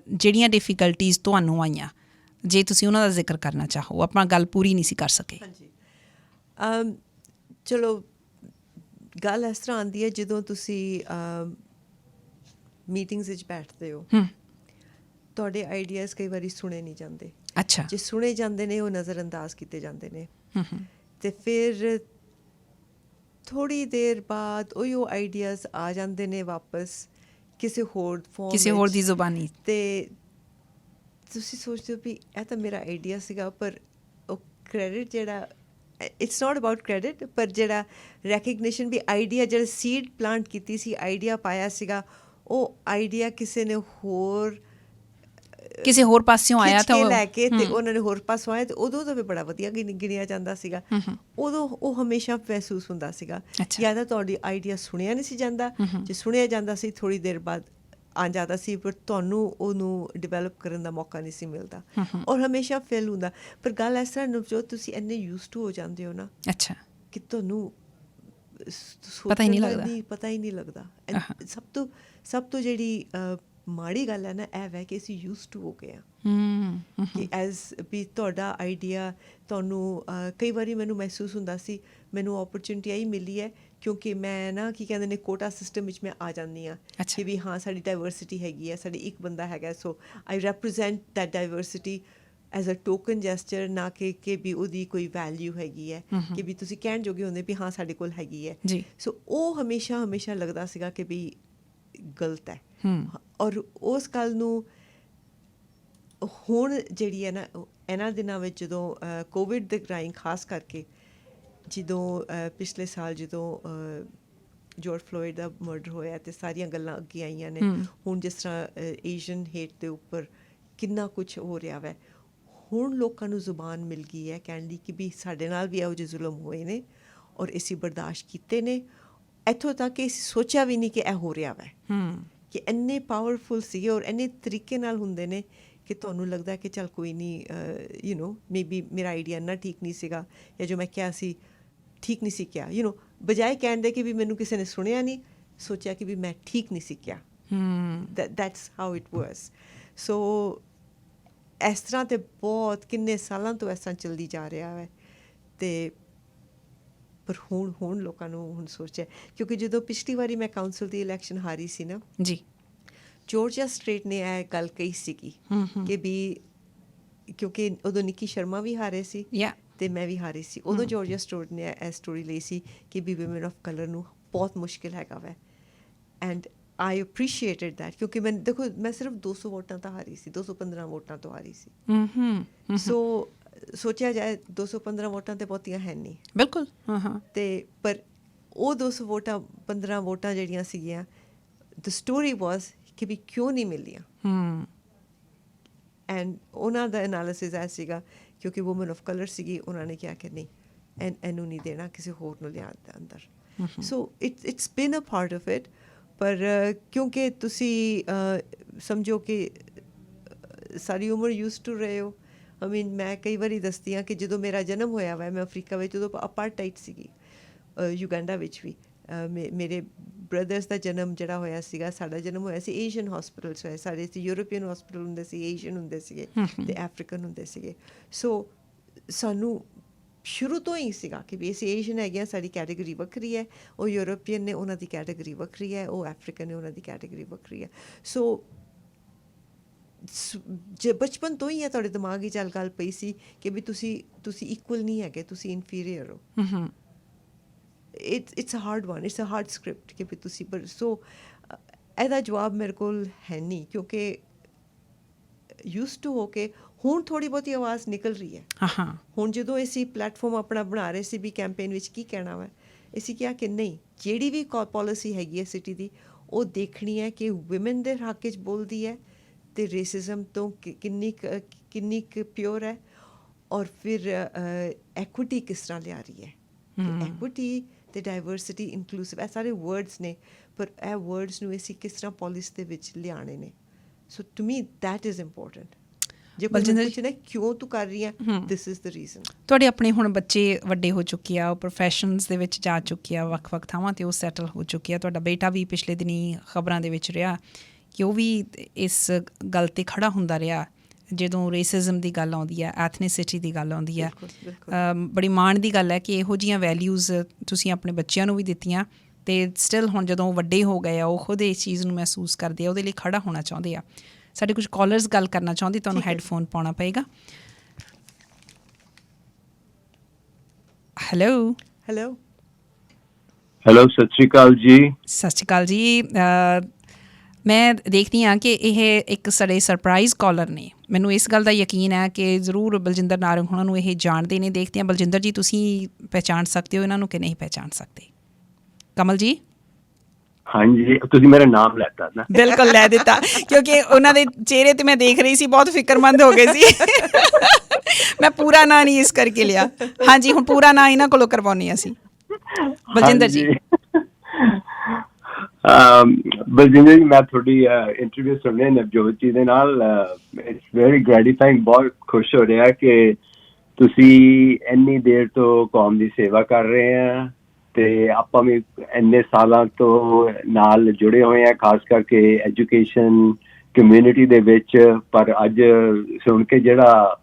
[SPEAKER 1] ਜਿਹੜੀਆਂ ਡਿਫੀਕਲਟੀਜ਼ ਤੁਹਾਨੂੰ ਆਈਆਂ, ਜੇ ਤੁਸੀਂ ਉਹਨਾਂ ਦਾ ਜ਼ਿਕਰ ਕਰਨਾ ਚਾਹੋ। ਆਪਾਂ ਗੱਲ ਪੂਰੀ ਨਹੀਂ ਸੀ ਕਰ ਸਕੇ।
[SPEAKER 2] ਹਾਂਜੀ, ਚਲੋ ਗੱਲ ਇਸ ਤਰ੍ਹਾਂ ਆਉਂਦੀ ਹੈ ਜਦੋਂ ਤੁਸੀਂ ਮੀਟਿੰਗਸ ਵਿੱਚ ਬੈਠਦੇ ਹੋ, ਤੁਹਾਡੇ ਆਈਡੀਆਜ਼ ਕਈ ਵਾਰੀ ਸੁਣੇ ਨਹੀਂ ਜਾਂਦੇ।
[SPEAKER 1] ਅੱਛਾ।
[SPEAKER 2] ਜੇ ਸੁਣੇ ਜਾਂਦੇ ਨੇ ਉਹ ਨਜ਼ਰ ਅੰਦਾਜ਼ ਕੀਤੇ ਜਾਂਦੇ ਨੇ ਅਤੇ ਫਿਰ ਥੋੜ੍ਹੀ ਦੇਰ ਬਾਅਦ ਉਹ ਆਈਡੀਆਜ਼ ਆ ਜਾਂਦੇ ਨੇ ਵਾਪਸ ਕਿਸੇ ਹੋਰ ਫੋਰਮ,
[SPEAKER 1] ਕਿਸੇ ਹੋਰ ਦੀ ਜ਼ੁਬਾਨੀ,
[SPEAKER 2] ਅਤੇ ਤੁਸੀਂ ਸੋਚਦੇ ਹੋ ਵੀ ਇਹ ਤਾਂ ਮੇਰਾ ਆਈਡੀਆ ਸੀਗਾ, ਪਰ ਉਹ ਕ੍ਰੈਡਿਟ ਜਿਹੜਾ ਇਟਸ ਨਾਟ ਅਬਾਊਟ ਕ੍ਰੈਡਿਟ, ਪਰ ਜਿਹੜਾ ਰੈਕਗਨੀਸ਼ਨ ਵੀ ਆਈਡੀਆ ਜਿਹੜਾ ਸੀਡ ਪਲਾਂਟ ਕੀਤੀ ਸੀ, ਆਈਡੀਆ ਪਾਇਆ ਸੀਗਾ, ਉਹ ਆਈਡੀਆ ਕਿਸੇ ਨੇ
[SPEAKER 1] ਕਿਸੇ ਹੋਰ ਪਾਸਿਓਂ ਆਇਆ ਤਾਂ
[SPEAKER 2] ਲੈ ਕੇ ਅਤੇ ਉਹਨਾਂ ਨੇ ਹੋਰ ਪਾਸੋਂ ਆਇਆ ਅਤੇ ਉਦੋਂ ਤਾਂ ਵੀ ਬੜਾ ਵਧੀਆ ਗਿਣਿਆ ਜਾਂਦਾ ਸੀਗਾ। ਉਦੋਂ ਉਹ ਹਮੇਸ਼ਾ ਮਹਿਸੂਸ ਹੁੰਦਾ ਸੀਗਾ ਜਾਂ ਤਾਂ ਤੁਹਾਡੀ ਆਈਡੀਆ ਸੁਣਿਆ ਨਹੀਂ ਸੀ ਜਾਂਦਾ, ਜੇ ਸੁਣਿਆ ਜਾਂਦਾ ਸੀ ਥੋੜ੍ਹੀ ਦੇਰ ਬਾਅਦ ਆ ਜਾਂਦਾ ਸੀ, ਪਰ ਤੁਹਾਨੂੰ ਉਹਨੂੰ ਡਿਵੈਲਪ ਕਰਨ ਦਾ ਮੌਕਾ ਨਹੀਂ ਸੀ ਮਿਲਦਾ ਔਰ ਹਮੇਸ਼ਾ ਫੇਲ ਹੁੰਦਾ। ਪਰ ਗੱਲ ਇਸ ਤਰ੍ਹਾਂ ਜੋ ਤੁਸੀਂ ਇੰਨੇ ਯੂਜ਼ ਟੂ ਹੋ ਜਾਂਦੇ ਹੋ ਨਾ, ਅੱਛਾ, ਕਿ ਤੁਹਾਨੂੰ ਪਤਾ ਹੀ ਨਹੀਂ ਲੱਗਦਾ। ਸਭ ਤੋਂ ਜਿਹੜੀ ਮਾੜੀ ਗੱਲ ਹੈ ਨਾ ਇਹ ਵੈ ਕਿ ਅਸੀਂ ਯੂਜ਼ ਟੂ ਹੋ ਗਏ ਹਾਂ ਕਿ ਐਜ਼ ਵੀ ਤੁਹਾਡਾ ਆਈਡੀਆ ਤੁਹਾਨੂੰ ਕਈ ਵਾਰੀ ਮੈਨੂੰ ਮਹਿਸੂਸ ਹੁੰਦਾ ਸੀ ਮੈਨੂੰ ਓਪਰਚੁਨਿਟੀ ਆਹੀ ਮਿਲੀ ਹੈ ਕਿਉਂਕਿ ਮੈਂ ਨਾ ਕੀ ਕਹਿੰਦੇ ਨੇ ਕੋਟਾ ਸਿਸਟਮ ਵਿੱਚ ਮੈਂ ਆ ਜਾਂਦੀ ਹਾਂ ਕਿ ਵੀ ਹਾਂ ਸਾਡੀ ਡਾਇਵਰਸਿਟੀ ਹੈਗੀ ਹੈ, ਸਾਡੀ ਇੱਕ ਬੰਦਾ ਹੈਗਾ, so I represent that diversity as a token gesture, ਨਾ ਕਿ ਵੀ ਉਹਦੀ ਕੋਈ ਵੈਲਿਊ ਹੈਗੀ ਹੈ ਕਿ ਵੀ ਤੁਸੀਂ ਕਹਿਣ ਜੋਗੇ ਹੁੰਦੇ ਵੀ ਹਾਂ ਸਾਡੇ ਕੋਲ ਹੈਗੀ ਹੈ। ਸੋ ਉਹ ਹਮੇਸ਼ਾ ਲੱਗਦਾ ਸੀਗਾ ਕਿ ਵੀ ਗਲਤ ਹੈ। ਔਰ ਉਸ ਗੱਲ ਨੂੰ ਹੁਣ ਜਿਹੜੀ ਹੈ ਨਾ ਇਹਨਾਂ ਦਿਨਾਂ ਵਿੱਚ ਜਦੋਂ ਕੋਵਿਡ ਦੇ ਰਾਹੀਂ ਖਾਸ ਕਰਕੇ ਜਦੋਂ ਪਿਛਲੇ ਸਾਲ ਜਦੋਂ ਜੋਰਜ ਫਲੋਇਡ ਦਾ ਮਰਡਰ ਹੋਇਆ ਅਤੇ ਸਾਰੀਆਂ ਗੱਲਾਂ ਅੱਗੇ ਆਈਆਂ ਨੇ, ਹੁਣ ਜਿਸ ਤਰ੍ਹਾਂ ਏਸ਼ੀਅਨ ਹੇਟ ਦੇ ਉੱਪਰ ਕਿੰਨਾ ਕੁਛ ਹੋ ਰਿਹਾ ਵੈ, ਹੁਣ ਲੋਕਾਂ ਨੂੰ ਜ਼ੁਬਾਨ ਮਿਲ ਗਈ ਹੈ ਕਹਿਣ ਦੀ ਕਿ ਵੀ ਸਾਡੇ ਨਾਲ ਵੀ ਇਹੋ ਜਿਹੇ ਜ਼ੁਲਮ ਹੋਏ ਨੇ ਔਰ ਅਸੀਂ ਬਰਦਾਸ਼ਤ ਕੀਤੇ ਨੇ, ਇੱਥੋਂ ਤੱਕ ਕਿ ਅਸੀਂ ਸੋਚਿਆ ਵੀ ਨਹੀਂ ਕਿ ਇਹ ਹੋ ਰਿਹਾ ਵੈ, ਕਿ ਇੰਨੇ ਪਾਵਰਫੁਲ ਸੀਗੇ ਔਰ ਇੰਨੇ ਤਰੀਕੇ ਨਾਲ ਹੁੰਦੇ ਨੇ ਕਿ ਤੁਹਾਨੂੰ ਲੱਗਦਾ ਕਿ ਚੱਲ ਕੋਈ ਨਹੀਂ, ਮੇਬੀ ਮੇਰਾ ਆਈਡੀਆ ਇੰਨਾ ਠੀਕ ਨਹੀਂ ਸੀਗਾ ਜਾਂ ਜੋ ਮੈਂ ਕਿਹਾ ਸੀ ਠੀਕ ਨਹੀਂ ਸੀ ਕਿਹਾ, ਬਜਾਏ ਕਹਿਣ ਦੇ ਕਿ ਵੀ ਮੈਨੂੰ ਕਿਸੇ ਨੇ ਸੁਣਿਆ ਨਹੀਂ, ਸੋਚਿਆ ਕਿ ਵੀ ਮੈਂ ਠੀਕ ਨਹੀਂ ਸੀ ਕਿਹਾ। ਦੈਟਸ ਹਾਊ ਇਟ ਵਾਜ਼। ਸੋ ਇਸ ਤਰ੍ਹਾਂ ਤਾਂ ਬਹੁਤ ਕਿੰਨੇ ਸਾਲਾਂ ਤੋਂ ਇਸ ਤਰ੍ਹਾਂ ਚੱਲਦੀ ਜਾ ਰਿਹਾ ਹੈ ਅਤੇ ਪਰ ਹੁਣ ਲੋਕਾਂ ਨੂੰ ਹੁਣ ਸੋਚਿਆ, ਕਿਉਂਕਿ ਜਦੋਂ ਪਿਛਲੀ ਵਾਰੀ ਮੈਂ ਕਾਉਂਸਲ ਦੀ ਇਲੈਕਸ਼ਨ ਹਾਰੀ ਸੀ ਨਾ
[SPEAKER 1] ਜੀ,
[SPEAKER 2] ਜੋਰਜੀਆ ਸਟ੍ਰੇਟ ਨੇ ਇਹ ਗੱਲ ਕਹੀ ਸੀਗੀ ਕਿ ਵੀ ਕਿਉਂਕਿ ਉਦੋਂ ਨਿੱਕੀ ਸ਼ਰਮਾ ਵੀ ਹਾਰੇ ਸੀ ਤੇ ਮੈਂ ਵੀ ਹਾਰੀ ਸੀ, ਉਦੋਂ ਜੋਰਜੀਆ ਸਟ੍ਰੇਟ ਨੇ ਇਹ ਸਟੋਰੀ ਲਈ ਸੀ ਕਿ ਵੀ ਵੂਮਨ ਆਫ ਕਲਰ ਨੂੰ ਬਹੁਤ ਮੁਸ਼ਕਿਲ ਹੈਗਾ ਵੈ। ਐਂਡ ਆਈ ਅਪਰੀਸ਼ੀਏਟਡ ਦੈਟ, ਕਿਉਂਕਿ ਮੈਂ ਦੇਖੋ ਮੈਂ ਸਿਰਫ 200 ਵੋਟਾਂ ਤਾਂ ਹਾਰੀ ਸੀ, 215 ਵੋਟਾਂ ਤੋਂ ਹਾਰੀ ਸੀ। ਸੋ ਸੋਚਿਆ ਜਾਏ 215 ਵੋਟਾਂ ਤੇ ਬਹੁਤੀਆਂ ਹੈ ਨਹੀਂ,
[SPEAKER 1] ਬਿਲਕੁਲ।
[SPEAKER 2] ਤੇ ਪਰ ਉਹ 215 ਵੋਟਾਂ ਜਿਹੜੀਆਂ ਸੀਗੀਆਂ, ਦ ਸਟੋਰੀ ਵਾਜ਼ ਕਿ ਵੀ ਕਿਉਂ ਨਹੀਂ ਮਿਲਦੀਆਂ। ਐਂਡ ਉਹਨਾਂ ਦਾ ਐਨਾਲਿਸਿਸ ਇਹ ਸੀਗਾ ਕਿਉਂਕਿ ਵੂਮਨ ਆਫ ਕਲਰ ਸੀਗੀ, ਉਹਨਾਂ ਨੇ ਕਿਹਾ ਕਿ ਨਹੀਂ ਇਹਨੂੰ ਨਹੀਂ ਦੇਣਾ, ਕਿਸੇ ਹੋਰ ਨੂੰ ਲਿਆ ਅੰਦਰ। ਸੋ ਇਟਸ ਬਿਨ ਅ ਪਾਰਟ ਆਫ ਇਟ। ਪਰ ਕਿਉਂਕਿ ਤੁਸੀਂ ਸਮਝੋ ਕਿ ਸਾਰੀ ਉਮਰ ਯੂਜ਼ ਟੂ ਰਹੇ ਹੋ। ਆਈ ਮੀਨ ਮੈਂ ਕਈ ਵਾਰੀ ਦੱਸਦੀ ਹਾਂ ਕਿ ਜਦੋਂ ਮੇਰਾ ਜਨਮ ਹੋਇਆ ਵਾ ਮੈਂ ਅਫਰੀਕਾ ਵਿੱਚ, ਉਦੋਂ ਅਪਾਰਟਾਈਡ ਸੀਗੀ ਯੂਗੈਂਡਾ ਵਿੱਚ ਵੀ। ਮੇਰੇ ਬ੍ਰਦਰਸ ਦਾ ਜਨਮ ਜਿਹੜਾ ਹੋਇਆ ਸੀਗਾ, ਸਾਡਾ ਜਨਮ ਹੋਇਆ ਸੀ ਏਸ਼ੀਅਨ ਹੌਸਪੀਟਲਸ ਹੋਏ, ਸਾਡੇ ਸੀ ਯੂਰੋਪੀਅਨ ਹੌਸਪੀਟਲ ਹੁੰਦੇ ਸੀ, ਏਸ਼ੀਅਨ ਹੁੰਦੇ ਸੀਗੇ ਅਤੇ ਅਫਰੀਕਨ ਹੁੰਦੇ ਸੀਗੇ। ਸੋ ਸਾਨੂੰ ਸ਼ੁਰੂ ਤੋਂ ਹੀ ਸੀਗਾ ਕਿ ਵੀ ਅਸੀਂ ਏਸ਼ੀਅਨ ਹੈਗੇ, ਸਾਡੀ ਕੈਟੇਗਰੀ ਵੱਖਰੀ ਹੈ, ਉਹ ਯੂਰੋਪੀਅਨ ਨੇ ਉਹਨਾਂ ਦੀ ਕੈਟੇਗਰੀ ਵੱਖਰੀ ਹੈ, ਉਹ ਅਫਰੀਕਨ ਨੇ ਉਹਨਾਂ ਦੀ ਕੈਟੇਗਰੀ ਵੱਖਰੀ ਹੈ। ਸੋ ਜੇ ਬਚਪਨ ਤੋਂ ਹੀ ਹੈ ਤੁਹਾਡੇ ਦਿਮਾਗ ਵਿੱਚ ਗੱਲ ਪਈ ਸੀ ਕਿ ਵੀ ਤੁਸੀਂ ਇਕੁਅਲ ਨਹੀਂ ਹੈਗੇ, ਤੁਸੀਂ ਇਨਫੀਰੀਅਰ ਹੋ। It's a hard one, it's a hard script ਕਿ ਵੀ ਤੁਸੀਂ ਪਰ ਸੋ ਇਹਦਾ ਜਵਾਬ ਮੇਰੇ ਕੋਲ ਹੈ ਨਹੀਂ, ਕਿਉਂਕਿ ਯੂਜ਼ ਟੂ ਹੋ ਕੇ ਹੁਣ ਥੋੜ੍ਹੀ ਬਹੁਤੀ ਆਵਾਜ਼ ਨਿਕਲ ਰਹੀ ਹੈ। ਹੁਣ ਜਦੋਂ ਅਸੀਂ ਪਲੈਟਫਾਰਮ ਆਪਣਾ ਬਣਾ ਰਹੇ ਸੀ ਵੀ ਕੈਂਪੇਨ ਵਿੱਚ ਕੀ ਕਹਿਣਾ ਵਾ, ਅਸੀਂ ਕਿਹਾ ਕਿ ਨਹੀਂ, ਜਿਹੜੀ ਵੀ ਪੋਲਿਸੀ ਹੈਗੀ ਹੈ ਸਿਟੀ ਦੀ, ਉਹ ਦੇਖਣੀ ਹੈ ਕਿ ਵੂਮਨ ਦੇ ਹੱਕ 'ਚ ਬੋਲਦੀ ਹੈ ਅਤੇ ਰੇਸਿਜ਼ਮ ਤੋਂ ਕਿੰਨੀ ਕੁ ਪਿਓਰ ਹੈ, ਔਰ ਫਿਰ ਐਕੁਇਟੀ ਕਿਸ ਤਰ੍ਹਾਂ ਲਿਆ ਰਹੀ ਹੈ। ਐਕੁਇਟੀ ਅਤੇ ਡਾਇਵਰਸਿਟੀ, ਇਨਕਲੂਸਿਵ, ਇਹ ਸਾਰੇ ਵਰਡਸ ਨੇ, ਪਰ ਇਹ ਵਰਡਸ ਨੂੰ ਅਸੀਂ ਕਿਸ ਤਰ੍ਹਾਂ ਪੋਲਿਸੀ ਦੇ ਵਿੱਚ ਲਿਆਉਣੇ ਨੇ। So to me that is important. ਜੇ ਕੋਈ ਪੁੱਛਣਾ ਕਿਉਂ ਤੂੰ ਕਰ ਰਹੀ ਹੈ, ਦਿਸ ਇਜ਼ ਦ ਰੀਜ਼ਨ।
[SPEAKER 1] ਤੁਹਾਡੇ ਆਪਣੇ ਹੁਣ ਬੱਚੇ ਵੱਡੇ ਹੋ ਚੁੱਕੇ ਆ, ਉਹ ਪ੍ਰੋਫੈਸ਼ਨਸ ਦੇ ਵਿੱਚ ਜਾ ਚੁੱਕੇ ਆ, ਵੱਖ-ਵੱਖ ਥਾਵਾਂ 'ਤੇ ਉਹ ਸੈਟਲ ਹੋ ਚੁੱਕੇ ਆ। ਤੁਹਾਡਾ ਬੇਟਾ ਵੀ ਪਿਛਲੇ ਦਿਨੀਂ ਖਬਰਾਂ ਦੇ ਵਿੱਚ ਰਿਹਾ ਕਿ ਉਹ ਵੀ ਇਸ ਗੱਲ 'ਤੇ ਖੜ੍ਹਾ ਹੁੰਦਾ ਰਿਹਾ ਜਦੋਂ ਰੇਸਿਜ਼ਮ ਦੀ ਗੱਲ ਆਉਂਦੀ ਹੈ, ਐਥਨੀਸਿਟੀ ਦੀ ਗੱਲ ਆਉਂਦੀ ਹੈ। ਬੜੀ ਮਾਣ ਦੀ ਗੱਲ ਹੈ ਕਿ ਇਹੋ ਜਿਹੀਆਂ ਵੈਲਿਊਜ਼ ਤੁਸੀਂ ਆਪਣੇ ਬੱਚਿਆਂ ਨੂੰ ਵੀ ਦਿੱਤੀਆਂ, ਅਤੇ ਸਟਿਲ ਹੁਣ ਜਦੋਂ ਉਹ ਵੱਡੇ ਹੋ ਗਏ ਆ, ਉਹ ਖੁਦ ਇਸ ਚੀਜ਼ ਨੂੰ ਮਹਿਸੂਸ ਕਰਦੇ ਆ, ਉਹਦੇ ਲਈ ਖੜ੍ਹਾ ਹੋਣਾ ਚਾਹੁੰਦੇ ਆ। ਸਾਡੇ ਕੁਝ ਕਾਲਰਸ ਗੱਲ ਕਰਨਾ ਚਾਹੁੰਦੇ, ਤੁਹਾਨੂੰ ਹੈੱਡਫੋਨ ਪਾਉਣਾ ਪਏਗਾ। ਹੈਲੋ
[SPEAKER 3] ਸਤਿ ਸ਼੍ਰੀ ਅਕਾਲ ਜੀ।
[SPEAKER 1] ਸਤਿ ਸ਼੍ਰੀ ਅਕਾਲ ਜੀ। ਮੈਂ ਦੇਖਦੀ ਹਾਂ ਕਿ ਇਹ ਇੱਕ ਸਾਡੇ ਸਰਪ੍ਰਾਈਜ਼ ਕਾਲਰ ਨੇ। ਮੈਨੂੰ ਇਸ ਗੱਲ ਦਾ ਯਕੀਨ ਹੈ ਕਿ ਜ਼ਰੂਰ ਬਲਜਿੰਦਰ ਨਾਰੰਗ ਉਹਨਾਂ ਨੂੰ ਇਹ ਜਾਣਦੇ ਨੇ। ਦੇਖਦੇ ਹਾਂ ਬਲਜਿੰਦਰ ਜੀ ਤੁਸੀਂ ਪਹਿਚਾਣ ਸਕਦੇ ਹੋ ਇਹਨਾਂ ਨੂੰ ਕਿ ਨਹੀਂ ਪਹਿਚਾਣ ਸਕਦੇ। ਕਮਲ ਜੀ,
[SPEAKER 3] ਹਾਂਜੀ, ਤੁਸੀਂ ਮੇਰਾ ਨਾਮ ਲੈਤਾ ਨਾ।
[SPEAKER 1] ਬਿਲਕੁਲ ਲੈ ਦਿੱਤਾ, ਕਿਉਂਕਿ ਉਹਨਾਂ ਦੇ ਚਿਹਰੇ 'ਤੇ ਮੈਂ ਦੇਖ ਰਹੀ ਸੀ ਬਹੁਤ ਫਿਕਰਮੰਦ ਹੋ ਗਏ ਸੀ। ਮੈਂ ਪੂਰਾ ਨਾਂ ਨਹੀਂ ਇਸ ਕਰਕੇ ਲਿਆ। ਹਾਂਜੀ, ਹੁਣ ਪੂਰਾ ਨਾਂ ਇਹਨਾਂ ਕੋਲੋਂ ਕਰਵਾਉਂਦੇ ਅਸੀਂ। ਬਲਜਿੰਦਰ ਜੀ।
[SPEAKER 3] ਬਲਜਿੰਦਰ ਜੀ, ਮੈਂ ਤੁਹਾਡੀ ਇੰਟਰਵਿਊ ਸੁਣਿਆ ਨਵਜੋਤ ਜੀ ਦੇ ਨਾਲ। ਇਟਸ ਵੈਰੀ ਗ੍ਰੈਟੀਫਾਈਂਗ, ਬਹੁਤ ਖੁਸ਼ ਹੋ ਰਿਹਾ ਕਿ ਤੁਸੀਂ ਇੰਨੀ ਦੇਰ ਤੋਂ ਕੌਮ ਦੀ ਸੇਵਾ ਕਰ ਰਹੇ ਆ, ਅਤੇ ਆਪਾਂ ਵੀ ਇੰਨੇ ਸਾਲਾਂ ਤੋਂ ਨਾਲ ਜੁੜੇ ਹੋਏ ਹਾਂ, ਖਾਸ ਕਰਕੇ ਐਜੂਕੇਸ਼ਨ ਕਮਿਊਨਿਟੀ ਦੇ ਵਿੱਚ। ਪਰ ਅੱਜ ਸੁਣ ਕੇ ਜਿਹੜਾ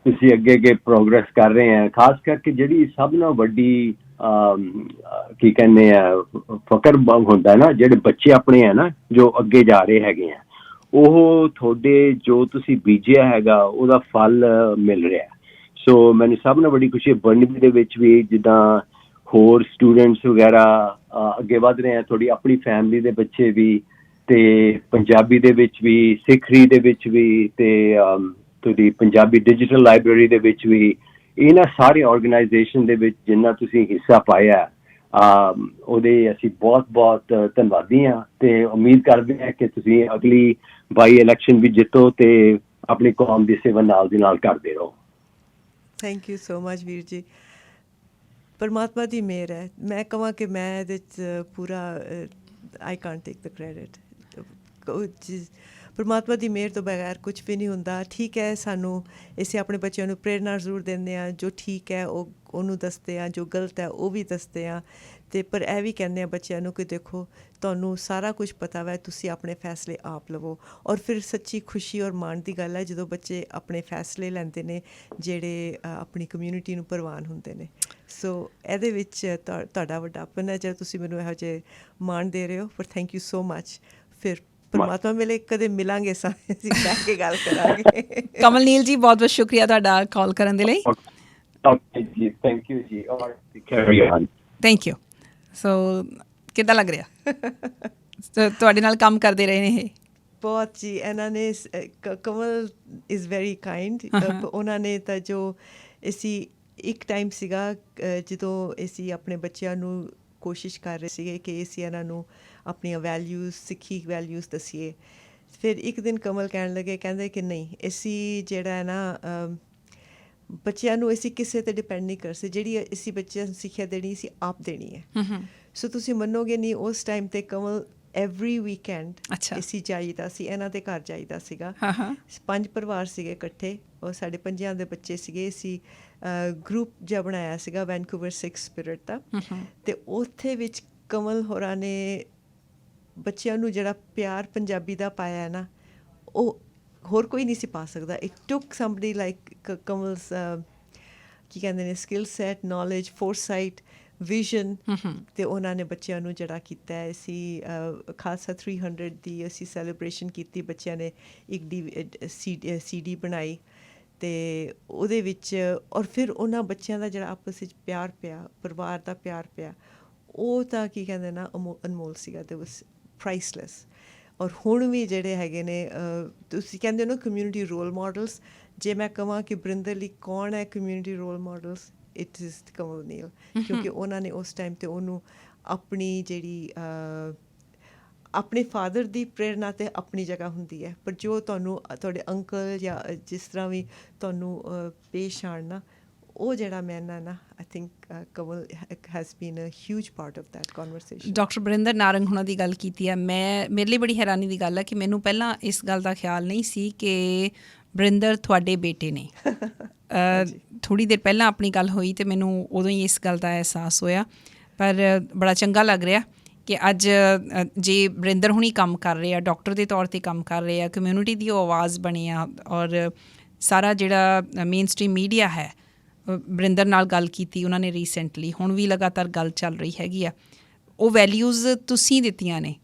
[SPEAKER 3] ਤੁਸੀਂ ਅੱਗੇ ਪ੍ਰੋਗਰੈਸ ਕਰ ਰਹੇ ਆ, ਖਾਸ ਕਰਕੇ ਜਿਹੜੀ ਸਭ ਨਾਲੋਂ ਵੱਡੀ ਕੀ ਕਹਿੰਦੇ ਆ ਫਕਰ ਹੁੰਦਾ ਨਾ, ਜਿਹੜੇ ਬੱਚੇ ਆਪਣੇ ਆ ਨਾ ਜੋ ਅੱਗੇ ਜਾ ਰਹੇ ਹੈਗੇ ਆ, ਉਹ ਤੁਹਾਡੇ ਜੋ ਤੁਸੀਂ ਬੀਜਿਆ ਹੈਗਾ ਉਹਦਾ ਫਲ ਮਿਲ ਰਿਹਾ। ਸੋ ਮੈਨੂੰ ਸਭ ਨਾਲੋਂ ਬੜੀ ਖੁਸ਼ੀ ਹੈ। ਬਰਨਬੀ ਦੇ ਵਿੱਚ ਵੀ ਜਿੱਦਾਂ ਹੋਰ ਸਟੂਡੈਂਟਸ ਵਗੈਰਾ ਅੱਗੇ ਵੱਧ ਰਹੇ ਆ, ਤੁਹਾਡੀ ਆਪਣੀ ਫੈਮਿਲੀ ਦੇ ਬੱਚੇ ਵੀ, ਅਤੇ ਪੰਜਾਬੀ ਦੇ ਵਿੱਚ ਵੀ, ਸਿੱਖਰੀ ਦੇ ਵਿੱਚ ਵੀ, ਅਤੇ ਤੁਹਾਡੀ ਪੰਜਾਬੀ ਡਿਜੀਟਲ ਲਾਇਬ੍ਰੇਰੀ ਦੇ ਵਿੱਚ ਵੀ, ਇਹਨਾਂ ਸਾਰੇ ਔਰਗਨਾਈਜੇਸ਼ਨ ਦੇ ਵਿੱਚ ਜਿੰਨਾ ਤੁਸੀਂ ਹਿੱਸਾ ਪਾਇਆ, ਉਹਦੇ ਅਸੀਂ ਬਹੁਤ ਬਹੁਤ ਧੰਨਵਾਦੀ ਹਾਂ, ਅਤੇ ਉਮੀਦ ਕਰਦੇ ਹਾਂ ਕਿ ਤੁਸੀਂ ਅਗਲੀ ਬਾਈ ਇਲੈਕਸ਼ਨ ਵੀ ਜਿੱਤੋ ਅਤੇ ਆਪਣੀ ਕੌਮ ਦੀ ਸੇਵਾ ਨਾਲ ਦੀ ਨਾਲ ਕਰਦੇ ਰਹੋ।
[SPEAKER 2] ਥੈਂਕ ਯੂ ਸੋ ਮਚ ਵੀਰ ਜੀ। ਪਰਮਾਤਮਾ ਦੀ ਮਿਹਰ ਹੈ। ਮੈਂ ਕਹਾਂ ਕਿ ਮੈਂ ਇਹਦੇ 'ਚ ਪੂਰਾ I can't take the credit. ਪਰਮਾਤਮਾ ਦੀ ਮਿਹਰ ਤੋਂ ਬਗੈਰ ਕੁਛ ਵੀ ਨਹੀਂ ਹੁੰਦਾ। ਠੀਕ ਹੈ, ਸਾਨੂੰ ਅਸੀਂ ਆਪਣੇ ਬੱਚਿਆਂ ਨੂੰ ਪ੍ਰੇਰਨਾ ਜ਼ਰੂਰ ਦਿੰਦੇ ਹਾਂ, ਜੋ ਠੀਕ ਹੈ ਉਹਨੂੰ ਦੱਸਦੇ ਹਾਂ, ਜੋ ਗਲਤ ਹੈ ਉਹ ਵੀ ਦੱਸਦੇ ਹਾਂ, ਅਤੇ ਪਰ ਇਹ ਵੀ ਕਹਿੰਦੇ ਹਾਂ ਬੱਚਿਆਂ ਨੂੰ ਕਿ ਦੇਖੋ ਤੁਹਾਨੂੰ ਸਾਰਾ ਕੁਝ ਪਤਾ ਵਾ, ਤੁਸੀਂ ਆਪਣੇ ਫੈਸਲੇ ਆਪ ਲਵੋ। ਔਰ ਫਿਰ ਸੱਚੀ ਖੁਸ਼ੀ ਔਰ ਮਾਣ ਦੀ ਗੱਲ ਹੈ ਜਦੋਂ ਬੱਚੇ ਆਪਣੇ ਫੈਸਲੇ ਲੈਂਦੇ ਨੇ ਜਿਹੜੇ ਆਪਣੀ ਕਮਿਊਨਿਟੀ ਨੂੰ ਪ੍ਰਵਾਨ ਹੁੰਦੇ ਨੇ। ਸੋ ਇਹਦੇ ਵਿੱਚ ਤੁਹਾਡਾ ਵੱਡਾਪਨ ਹੈ, ਜਿਹੜਾ ਤੁਸੀਂ ਮੈਨੂੰ ਇਹੋ ਜਿਹੇ ਮਾਣ ਦੇ ਰਹੇ ਹੋ, ਪਰ ਥੈਂਕ ਯੂ ਸੋ ਮਚ। ਫਿਰ ਪਰਮਾਤਮਾ ਮਿਲੇ ਕਦੇ ਮਿਲਾਂਗੇ, ਅਸੀਂ ਬੈਠ ਕੇ ਗੱਲ ਕਰਾਂਗੇ।
[SPEAKER 1] ਕਮਲਨੀਲ ਜੀ, ਬਹੁਤ ਬਹੁਤ ਸ਼ੁਕਰੀਆ ਤੁਹਾਡਾ ਕਾਲ ਕਰਨ ਦੇ ਲਈ।
[SPEAKER 3] ਓਕੇ ਜੀ, thank you ji, or carry on.
[SPEAKER 1] Thank you. So ਕਿੱਦਾਂ ਲੱਗ ਰਿਹਾ ਤੁਹਾਡੇ ਨਾਲ ਕੰਮ ਕਰਦੇ ਰਹੇ ਨੇ ਇਹ?
[SPEAKER 2] ਬਹੁਤ ਜੀ, ਇਹਨਾਂ ਨੇ ਕਮਲ ਇਜ਼ ਵੈਰੀ ਕਾਈਂਡ। ਉਹਨਾਂ ਨੇ ਤਾਂ ਜੋ ਅਸੀਂ ਇੱਕ ਟਾਈਮ ਸੀਗਾ ਜਦੋਂ ਅਸੀਂ ਆਪਣੇ ਬੱਚਿਆਂ ਨੂੰ ਕੋਸ਼ਿਸ਼ ਕਰ ਰਹੇ ਸੀਗੇ ਕਿ ਅਸੀਂ ਇਹਨਾਂ ਨੂੰ ਆਪਣੀਆਂ ਵੈਲਿਊਜ਼, ਸਿੱਖੀ ਵੈਲਿਊਜ਼ ਦੱਸੀਏ। ਫਿਰ ਇੱਕ ਦਿਨ ਕਮਲ ਕਹਿਣ ਲੱਗੇ, ਕਹਿੰਦੇ ਕਿ ਨਹੀਂ, ਅਸੀਂ ਜਿਹੜਾ ਹੈ ਨਾ ਬੱਚਿਆਂ ਨੂੰ ਅਸੀਂ ਕਿਸੇ 'ਤੇ ਡਿਪੈਂਡ ਨਹੀਂ ਕਰ ਸਕਦੇ, ਜਿਹੜੀ ਅਸੀਂ ਬੱਚਿਆਂ ਨੂੰ ਸਿੱਖਿਆ ਦੇਣੀ ਅਸੀਂ ਆਪ ਦੇਣੀ ਹੈ। ਸੋ ਤੁਸੀਂ ਮੰਨੋਗੇ ਨਹੀਂ, ਉਸ ਟਾਈਮ 'ਤੇ ਕਮਲ ਐਵਰੀ ਵੀਕਐਂਡ ਅਸੀਂ ਜਾਈਦਾ ਸੀ, ਇਹਨਾਂ ਦੇ ਘਰ ਜਾਈਦਾ ਸੀਗਾ। 5 ਪਰਿਵਾਰ ਸੀਗੇ ਇਕੱਠੇ, ਔਰ ਸਾਡੇ 5 ਦੇ ਬੱਚੇ ਸੀਗੇ। ਅਸੀਂ ਗਰੁੱਪ ਜਿਹਾ ਬਣਾਇਆ ਸੀਗਾ ਵੈਨਕੂਵਰ 6 ਸਪਿਰਿਟ ਦਾ, ਅਤੇ ਉੱਥੇ ਵਿੱਚ ਕਮਲ ਹੋਰਾਂ ਨੇ ਬੱਚਿਆਂ ਨੂੰ ਜਿਹੜਾ ਪਿਆਰ ਪੰਜਾਬੀ ਦਾ ਪਾਇਆ ਹੈ ਨਾ, ਉਹ ਹੋਰ ਕੋਈ ਨਹੀਂ ਸੀ ਪਾ ਸਕਦਾ। ਇਟ ਟੁੱਕ ਸਮਬਡੀ ਲਾਈਕ ਕਮਲਸ ਕੀ ਕਹਿੰਦੇ ਨੇ, ਸਕਿੱਲ ਸੈਟ, ਨੌਲੇਜ, ਫੋਰਸਾਈਟ, ਵਿਜ਼ਨ, ਅਤੇ ਉਹਨਾਂ ਨੇ ਬੱਚਿਆਂ ਨੂੰ ਜਿਹੜਾ ਕੀਤਾ ਹੈ। ਅਸੀਂ ਖਾਲਸਾ 300 ਦੀ ਅਸੀਂ ਸੈਲੀਬ੍ਰੇਸ਼ਨ ਕੀਤੀ, ਬੱਚਿਆਂ ਨੇ ਇੱਕ CD ਬਣਾਈ, ਅਤੇ ਉਹਦੇ ਵਿੱਚ ਔਰ ਫਿਰ ਉਹਨਾਂ ਬੱਚਿਆਂ ਦਾ ਜਿਹੜਾ ਆਪਸ ਵਿੱਚ ਪਿਆਰ ਪਿਆ, ਪਰਿਵਾਰ ਦਾ ਪਿਆਰ ਪਿਆ, ਉਹ ਤਾਂ ਕੀ ਕਹਿੰਦੇ ਨਾ ਅਨਮੋਲ ਸੀਗਾ, ਤੇ ਵਾਸ ਪ੍ਰਾਈਸਲੈਸ। ਔਰ ਹੁਣ ਵੀ ਜਿਹੜੇ ਹੈਗੇ ਨੇ, ਤੁਸੀਂ ਕਹਿੰਦੇ ਹੋ ਨਾ ਕਮਿਊਨਿਟੀ ਰੋਲ ਮਾਡਲਸ, ਜੇ ਮੈਂ ਕਹਾਂ ਕਿ ਬਰਿੰਦਰ ਲਈ ਕੌਣ ਹੈ community role models, it is Kamalneel, ਕਿਉਂਕਿ ਉਹਨਾਂ ਨੇ ਉਸ ਟਾਈਮ 'ਤੇ ਉਹਨੂੰ ਆਪਣੀ ਜਿਹੜੀ ਆਪਣੇ ਫਾਦਰ ਦੀ ਪ੍ਰੇਰਨਾ 'ਤੇ ਆਪਣੀ ਜਗ੍ਹਾ ਹੁੰਦੀ ਹੈ, ਪਰ ਜੋ ਤੁਹਾਨੂੰ ਤੁਹਾਡੇ ਅੰਕਲ ਜਾਂ ਜਿਸ ਤਰ੍ਹਾਂ ਵੀ ਤੁਹਾਨੂੰ ਪੇਸ਼ ਆਉਣ ਨਾ, ਉਹ ਜਿਹੜਾ ਮੈਂ ਨਾ I think Kamal has been a huge part of that conversation.
[SPEAKER 1] Doctor Barinder Narang ਹੁਣਾਂ ਦੀ ਗੱਲ ਕੀਤੀ ਹੈ, ਮੇਰੇ ਲਈ ਬੜੀ ਹੈਰਾਨੀ ਦੀ ਗੱਲ ਹੈ ਕਿ ਮੈਨੂੰ ਪਹਿਲਾਂ ਇਸ ਗੱਲ ਦਾ ਖਿਆਲ ਨਹੀਂ ਸੀ ਕਿ ਬਰਿੰਦਰ ਤੁਹਾਡੇ ਬੇਟੇ ਨੇ। ਥੋੜ੍ਹੀ ਦੇਰ ਪਹਿਲਾਂ ਆਪਣੀ ਗੱਲ ਹੋਈ ਅਤੇ ਮੈਨੂੰ ਉਦੋਂ ਹੀ ਇਸ ਗੱਲ ਦਾ ਅਹਿਸਾਸ ਹੋਇਆ, ਪਰ ਬੜਾ ਚੰਗਾ ਲੱਗ ਰਿਹਾ ਕਿ ਅੱਜ ਜੇ ਬਰਿੰਦਰ ਹੁਣੀ ਕੰਮ ਕਰ ਰਹੇ ਆ, ਡਾਕਟਰ ਦੇ ਤੌਰ 'ਤੇ ਕੰਮ ਕਰ ਰਹੇ ਆ, ਕਮਿਊਨਿਟੀ ਦੀ ਉਹ ਆਵਾਜ਼ ਬਣੇ ਆ, ਔਰ ਸਾਰਾ ਜਿਹੜਾ ਮੇਨ ਸਟ੍ਰੀਮ ਮੀਡੀਆ ਹੈ, ਬਰਿੰਦਰ ਨਾਲ ਗੱਲ ਕੀਤੀ ਉਹਨਾਂ ਨੇ ਰੀਸੈਂਟਲੀ, ਹੁਣ ਵੀ ਲਗਾਤਾਰ ਗੱਲ ਚੱਲ ਰਹੀ ਹੈਗੀ ਆ, ਉਹ ਵੈਲਿਊਜ਼ ਤੁਸੀਂ ਦਿੱਤੀਆਂ ਨੇ।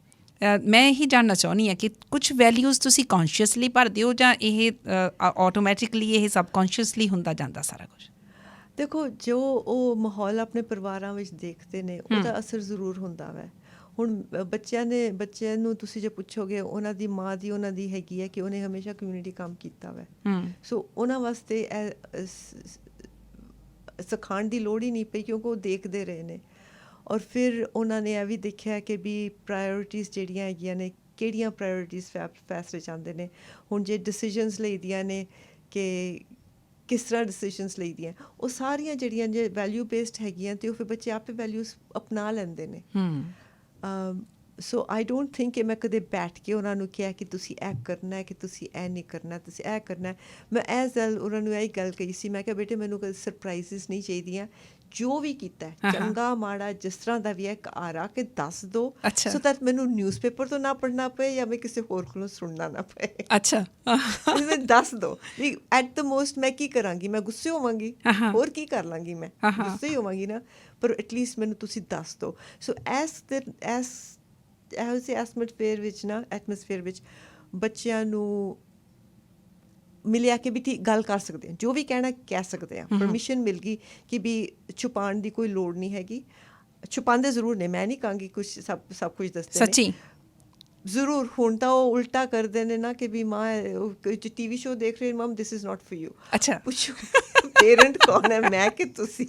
[SPEAKER 1] ਮੈਂ ਇਹੀ ਜਾਣਨਾ ਚਾਹੁੰਦੀ ਹਾਂ ਕਿ ਕੁਛ ਵੈਲਿਊਜ਼ ਤੁਸੀਂ ਕੌਨਸ਼ੀਅਸਲੀ ਭਰਦੇ ਹੋ ਜਾਂ ਇਹ ਆਟੋਮੈਟਿਕਲੀ ਇਹ ਸਬਕੌਨਸ਼ੀਅਸਲੀ ਹੁੰਦਾ ਜਾਂਦਾ ਸਾਰਾ ਕੁਛ?
[SPEAKER 2] ਦੇਖੋ, ਜੋ ਉਹ ਮਾਹੌਲ ਆਪਣੇ ਪਰਿਵਾਰਾਂ ਵਿੱਚ ਦੇਖਦੇ ਨੇ, ਉਹਦਾ ਅਸਰ ਜ਼ਰੂਰ ਹੁੰਦਾ ਵੈ। ਹੁਣ ਬੱਚਿਆਂ ਨੂੰ ਤੁਸੀਂ ਜੇ ਪੁੱਛੋਗੇ, ਉਹਨਾਂ ਦੀ ਮਾਂ ਦੀ ਉਹਨਾਂ ਦੀ ਹੈਗੀ ਹੈ ਕਿ ਉਹਨੇ ਹਮੇਸ਼ਾ ਕਮਿਊਨਿਟੀ ਕੰਮ ਕੀਤਾ ਵੈ, ਸੋ ਉਹਨਾਂ ਵਾਸਤੇ ਸਿਖਾਉਣ ਦੀ ਲੋੜ ਹੀ ਨਹੀਂ ਪਈ, ਕਿਉਂਕਿ ਉਹ ਦੇਖਦੇ ਰਹੇ ਨੇ। ਔਰ ਫਿਰ ਉਹਨਾਂ ਨੇ ਇਹ ਵੀ ਦੇਖਿਆ ਕਿ ਵੀ ਪ੍ਰਾਇਓਰਿਟੀਜ਼ ਜਿਹੜੀਆਂ ਹੈਗੀਆਂ ਨੇ, ਕਿਹੜੀਆਂ ਪ੍ਰਾਇਓਰਿਟੀਜ਼ ਫੈਸਲੇ ਚਾਹੁੰਦੇ ਨੇ। ਹੁਣ ਜੇ ਡਿਸੀਜ਼ਨਸ ਲਈਦੀਆਂ ਨੇ ਕਿ ਕਿਸ ਤਰ੍ਹਾਂ ਡਿਸੀਜ਼ਨਸ ਲਈਦੀਆਂ, ਉਹ ਸਾਰੀਆਂ ਜਿਹੜੀਆਂ ਜੇ ਵੈਲਿਊ ਬੇਸਡ ਹੈਗੀਆਂ, ਅਤੇ ਉਹ ਫਿਰ ਬੱਚੇ ਆਪੇ ਵੈਲਿਊਜ਼ ਅਪਣਾ ਲੈਂਦੇ ਨੇ। ਸੋ ਆਈ ਡੋਂਟ ਥਿੰਕ ਕਿ ਮੈਂ ਕਦੇ ਬੈਠ ਕੇ ਉਹਨਾਂ ਨੂੰ ਕਿਹਾ ਕਿ ਤੁਸੀਂ ਇਹ ਕਰਨਾ ਹੈ, ਕਿ ਤੁਸੀਂ ਇਹ ਨਹੀਂ ਕਰਨਾ, ਤੁਸੀਂ ਇਹ ਕਰਨਾ। ਮੈਂ ਐਜ਼ ਵੈਲ ਉਹਨਾਂ ਨੂੰ ਇਹੀ ਗੱਲ ਕਹੀ ਸੀ, ਮੈਂ ਕਿਹਾ ਬੇਟੇ ਮੈਨੂੰ ਕਦੇ ਸਰਪ੍ਰਾਈਜ਼ਿਸ ਨਹੀਂ ਚਾਹੀਦੀਆਂ, ਜੋ ਵੀ ਕੀਤਾ ਚੰਗਾ ਮਾੜਾ ਜਿਸ ਤਰ੍ਹਾਂ ਦਾ ਵੀ ਹੈ, ਘਰ ਆ ਕੇ ਦੱਸ ਦਿਓ, ਸੋ ਦੈਟ ਮੈਨੂੰ ਨਿਊਜ਼ਪੇਪਰ ਤੋਂ ਨਾ ਪੜ੍ਹਨਾ ਪਏ ਜਾਂ ਮੈਂ ਕਿਸੇ ਹੋਰ ਕੋਲੋਂ ਸੁਣਨਾ ਨਾ ਪਏ। ਅੱਛਾ, ਦੱਸ ਦਿਓ ਵੀ ਐਟ ਦ ਮੋਸਟ ਮੈਂ ਕੀ ਕਰਾਂਗੀ, ਮੈਂ ਗੁੱਸੇ ਹੋਵਾਂਗੀ, ਹੋਰ ਕੀ ਕਰ ਲਾਂਗੀ, ਮੈਂ ਗੁੱਸੇ ਹੀ ਹੋਵਾਂਗੀ ਨਾ, ਪਰ ਐਟਲੀਸਟ ਮੈਨੂੰ ਤੁਸੀਂ ਦੱਸ ਦਿਓ। ਸੋ ਇਹੋ ਜਿਹੇ ਐਟਮੋਸਫੇਅਰ ਵਿੱਚ ਬੱਚਿਆਂ ਨੂੰ ਮਿਲਿਆ ਕਿ ਵੀ ਗੱਲ ਕਰ ਸਕਦੇ ਹਾਂ, ਜੋ ਵੀ ਕਹਿਣਾ ਕਹਿ ਸਕਦੇ ਹਾਂ, ਪਰਮਿਸ਼ਨ ਮਿਲ ਗਈ ਕਿ ਵੀ ਛੁਪਾਉਣ ਦੀ ਕੋਈ ਲੋੜ ਨਹੀਂ ਹੈਗੀ। ਛੁਪਾਉਂਦੇ ਜ਼ਰੂਰ ਨੇ, ਮੈਂ ਨਹੀਂ ਕਹਾਂਗੀ ਕੁਛ ਸਭ ਕੁਝ ਦੱਸਦੇ ਸੱਚੀ ਜ਼ਰੂਰ। ਹੁਣ ਤਾਂ ਉਹ ਉਲਟਾ ਕਰਦੇ ਨੇ ਨਾ ਕਿ ਵੀ ਮਾਂ TV ਸ਼ੋ ਦੇਖ ਰਹੇ, mum this is not for you. ਅੱਛਾ, ਪੁੱਛੋ ਪੇਰੈਂਟ ਕੌਣ ਹੈ, ਮੈਂ ਕਿ ਤੁਸੀਂ?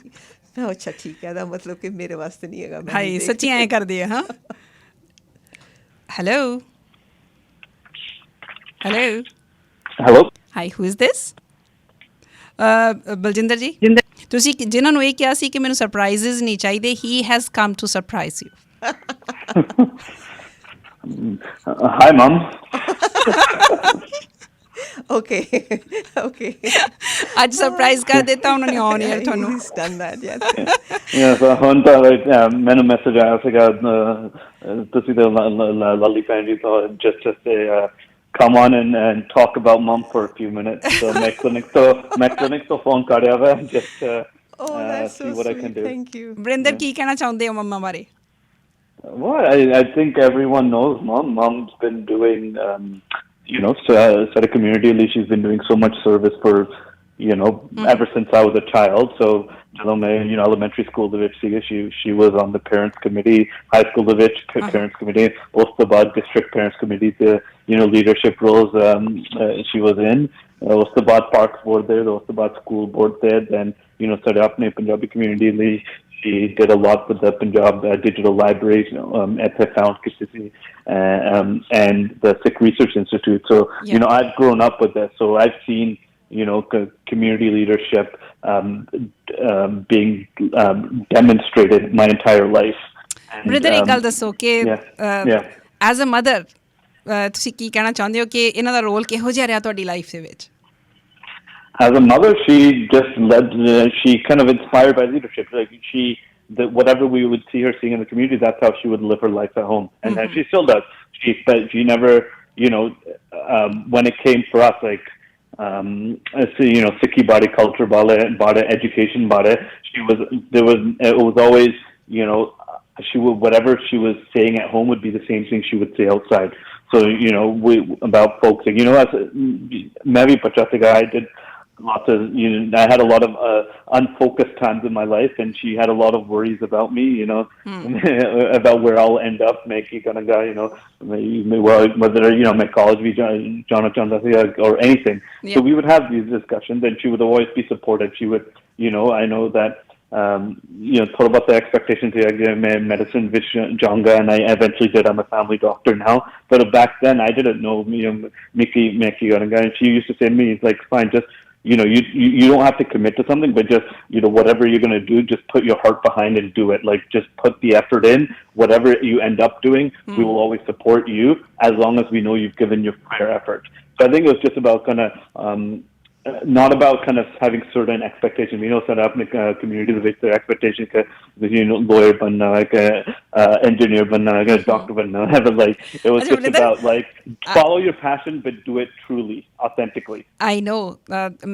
[SPEAKER 2] ਮੈਂ ਅੱਛਾ ਠੀਕ ਹੈ, ਇਹਦਾ ਮਤਲਬ ਕਿ ਮੇਰੇ ਵਾਸਤੇ ਨਹੀਂ ਹੈਗਾ।
[SPEAKER 1] ਹਾਏ ਸੱਚੀ ਐਂ ਕਰਦੇ ਆ? ਹਾਂ, hello hi, who is this? Baljinder ਜੀ, ਤੁਸੀਂ ਜਿਨ੍ਹਾਂ ਨੂੰ ਇਹ ਕਿਹਾ ਸੀ ਕਿ ਮੈਨੂੰ ਸਰਪ੍ਰਾਈਜ਼ਿਜ਼ ਨਹੀਂ ਚਾਹੀਦੇ, he has come to surprise you.
[SPEAKER 4] Hi mum.
[SPEAKER 2] Okay
[SPEAKER 1] ਅੱਜ ਸਰਪ੍ਰਾਈਜ਼ ਕਰ ਦਿੱਤਾ ਉਹਨਾਂ ਨੇ ਔਨ 에ਅਰ ਤੁਹਾਨੂੰ।
[SPEAKER 4] ਹੁਣ ਤਾਂ ਮੈਨੂੰ ਮੈਸੇਜ ਆਇਆ ਸੀਗਾ, ਤੁਸੀਂ ਤਾਂ ਲਾਲੀ ਭੈਣ ਜੀ ਤੋਂ just come on and talk about mom for a few minutes. So ਮੈਂ clinic ਤੋਂ phone ਕਰਿਆ ਵਾ, just
[SPEAKER 2] Oh, that's so
[SPEAKER 4] see what I
[SPEAKER 2] sweet.
[SPEAKER 4] can do.
[SPEAKER 2] Thank you.
[SPEAKER 1] Varinder ਕੀ ਕਹਿਣਾ ਚਾਹੁੰਦੇ ਹੋ ਮੰਮਾ ਬਾਰੇ?
[SPEAKER 4] Well, I think everyone knows Mom. Mom's been doing, sort of community. She's been doing so much service for, ever since I was a child. So, elementary school the which she was on the parents committee, high school the which parents committee, Ostabad district parents committee, the leadership roles she was in. Ostabad Parks board there, the Ostabad school board there. Then started up in Punjabi community. She did a lot with the Punjab Digital Library at the Found and the Sikh Research Institute. So I've grown up with that. So I've seen community leadership being demonstrated my entire life.
[SPEAKER 1] Brother ਇੱਕ ਗੱਲ ਦੱਸੋ ਕਿ as a mother ਤੁਸੀਂ ਕੀ ਕਹਿਣਾ ਚਾਹੁੰਦੇ ਹੋ ਕਿ ਇਹਨਾਂ ਦਾ ਰੋਲ ਕਿਹੋ ਜਿਹਾ ਰਿਹਾ ਤੁਹਾਡੀ ਲਾਈਫ ਦੇ ਵਿੱਚ?
[SPEAKER 4] As a mother, she just led. She kind of inspired by leadership. Like whatever we would see her seeing in the community, that's how she would live her life at home, and she still does. She never, when it came for us, like, Sikhi body culture, bada education, bada. It was always, she would, whatever she was saying at home would be the same thing she would say outside. So, about folks, maybe Pachatiga, I did lots of, I had a lot of unfocused times in my life, and she had a lot of worries about me, about where I'll end up, whether, my college be or anything. Yeah. So we would have these discussions, and she would always be supportive. She would, I know that, thought about the expectations here, medicine, which Jonga, and I eventually did. I'm a family doctor now. But back then, I didn't know, Mickey, and she used to say to me, it's like, fine, just, you don't have to commit to something, but just, whatever you're going to do, just put your heart behind and do it. Like, just put the effort in. Whatever you end up doing, we will always support you as long as we know you've given your fair effort. So I think it was just about kind of, not about kind of having certain expectations. Set up in a community with their expectation, lawyer banna, engineer banna, doctor banna. Like, it was just about like follow your passion, but do it truly, authentically.
[SPEAKER 1] I know.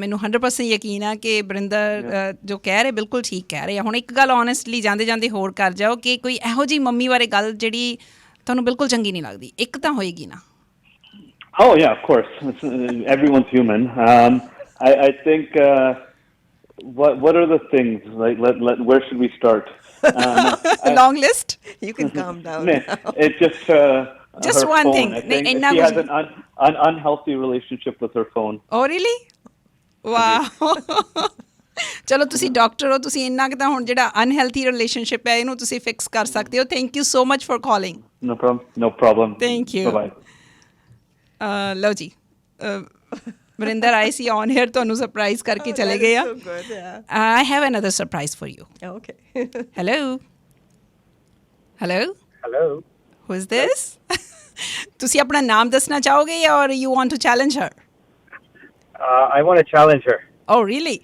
[SPEAKER 1] ਮੈਨੂੰ 100% ਯਕੀਨ ਆ ਕਿ ਬਰਿੰਦਰ ਜੋ ਕਹਿ ਰਹੇ ਬਿਲਕੁਲ ਠੀਕ ਕਹਿ ਰਹੇ ਆ। ਹੁਣ ਇੱਕ ਗੱਲ ਓਨੈਸਟਲੀ ਜਾਂਦੇ ਹੋਰ ਕਰ ਜਾਓ ਕਿ ਕੋਈ ਇਹੋ ਜਿਹੀ ਮੰਮੀ ਬਾਰੇ ਗੱਲ ਜਿਹੜੀ ਤੁਹਾਨੂੰ ਬਿਲਕੁਲ ਚੰਗੀ ਨਹੀਂ ਲੱਗਦੀ, ਇੱਕ ਤਾਂ ਹੋਏਗੀ ਨਾ?
[SPEAKER 4] Oh yeah, of course. Everyone's human. I think what are the things like? Where should we start?
[SPEAKER 1] Long list.
[SPEAKER 2] You can calm down.
[SPEAKER 4] It's just
[SPEAKER 1] one
[SPEAKER 4] phone.
[SPEAKER 1] thing.
[SPEAKER 4] I think she has an unhealthy relationship with her phone.
[SPEAKER 1] Oh really? Wow. ਚਲੋ ਤੁਸੀਂ doctor ਹੋ, ਤੁਸੀਂ ਇੰਨਾ ਕਿ ਤਾਂ ਹੁਣ ਜਿਹੜਾ unhealthy relationship ਹੈ ਇਹਨੂੰ ਤੁਸੀਂ ਫਿਕਸ ਕਰ ਸਕਦੇ ਹੋ। Thank you so much for calling.
[SPEAKER 4] No problem.
[SPEAKER 1] Thank you.
[SPEAKER 4] Bye bye.
[SPEAKER 1] ਲਓ ਜੀ, ਵਰਿੰਦਰ ਆਏ ਸੀ ਔਨ ਏਅਰ, ਤੁਹਾਨੂੰ ਸਰਪ੍ਰਾਈਜ਼ ਕਰਕੇ ਚਲੇ ਗਏ ਆ। I have another surprise for you.
[SPEAKER 2] Okay.
[SPEAKER 1] Hello. Who is this? ਤੁਸੀਂ ਆਪਣਾ ਨਾਮ ਦੱਸਣਾ ਚਾਹੋਗੇ or you want to challenge her?
[SPEAKER 5] I want to challenge her.
[SPEAKER 1] Oh really?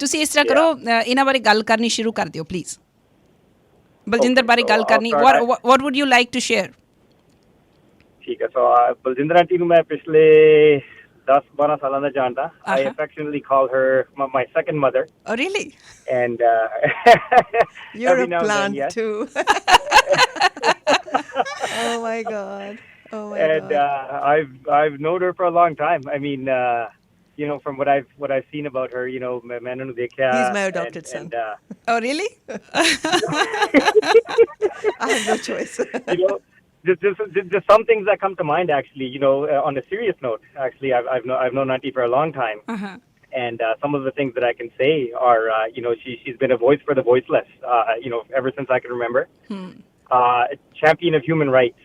[SPEAKER 1] ਤੁਸੀਂ ਇਸ ਤਰ੍ਹਾਂ ਕਰੋ, ਇਹਨਾਂ ਬਾਰੇ ਗੱਲ ਕਰਨੀ ਸ਼ੁਰੂ ਕਰ ਦਿਓ ਪਲੀਜ਼। ਬਲਜਿੰਦਰ ਬਾਰੇ ਗੱਲ ਕਰਨੀ। What would you like to share?
[SPEAKER 5] ਠੀਕ ਹੈ। ਸੋ ਬਲਜਿੰਦਰ ਆਂਟੀ ਨੂੰ ਮੈਂ ਪਿਛਲੇ 10-12 ਸਾਲਾਂ ਦਾ ਜਾਣਦਾ। I affectionately call her my second mother.
[SPEAKER 1] Oh really?
[SPEAKER 5] And
[SPEAKER 2] you're a plant too. Oh my god.
[SPEAKER 5] And I've known her for a long time. I mean, from what I've seen about her, maine nu dekhya.
[SPEAKER 2] He's my adopted son.
[SPEAKER 1] Oh really?
[SPEAKER 2] I have no choice.
[SPEAKER 5] Just some things that come to mind, actually. On a serious note, actually, I've known Auntie for a long time, and some of the things that I can say are, she's been a voice for the voiceless, ever since I can remember. Champion of human rights.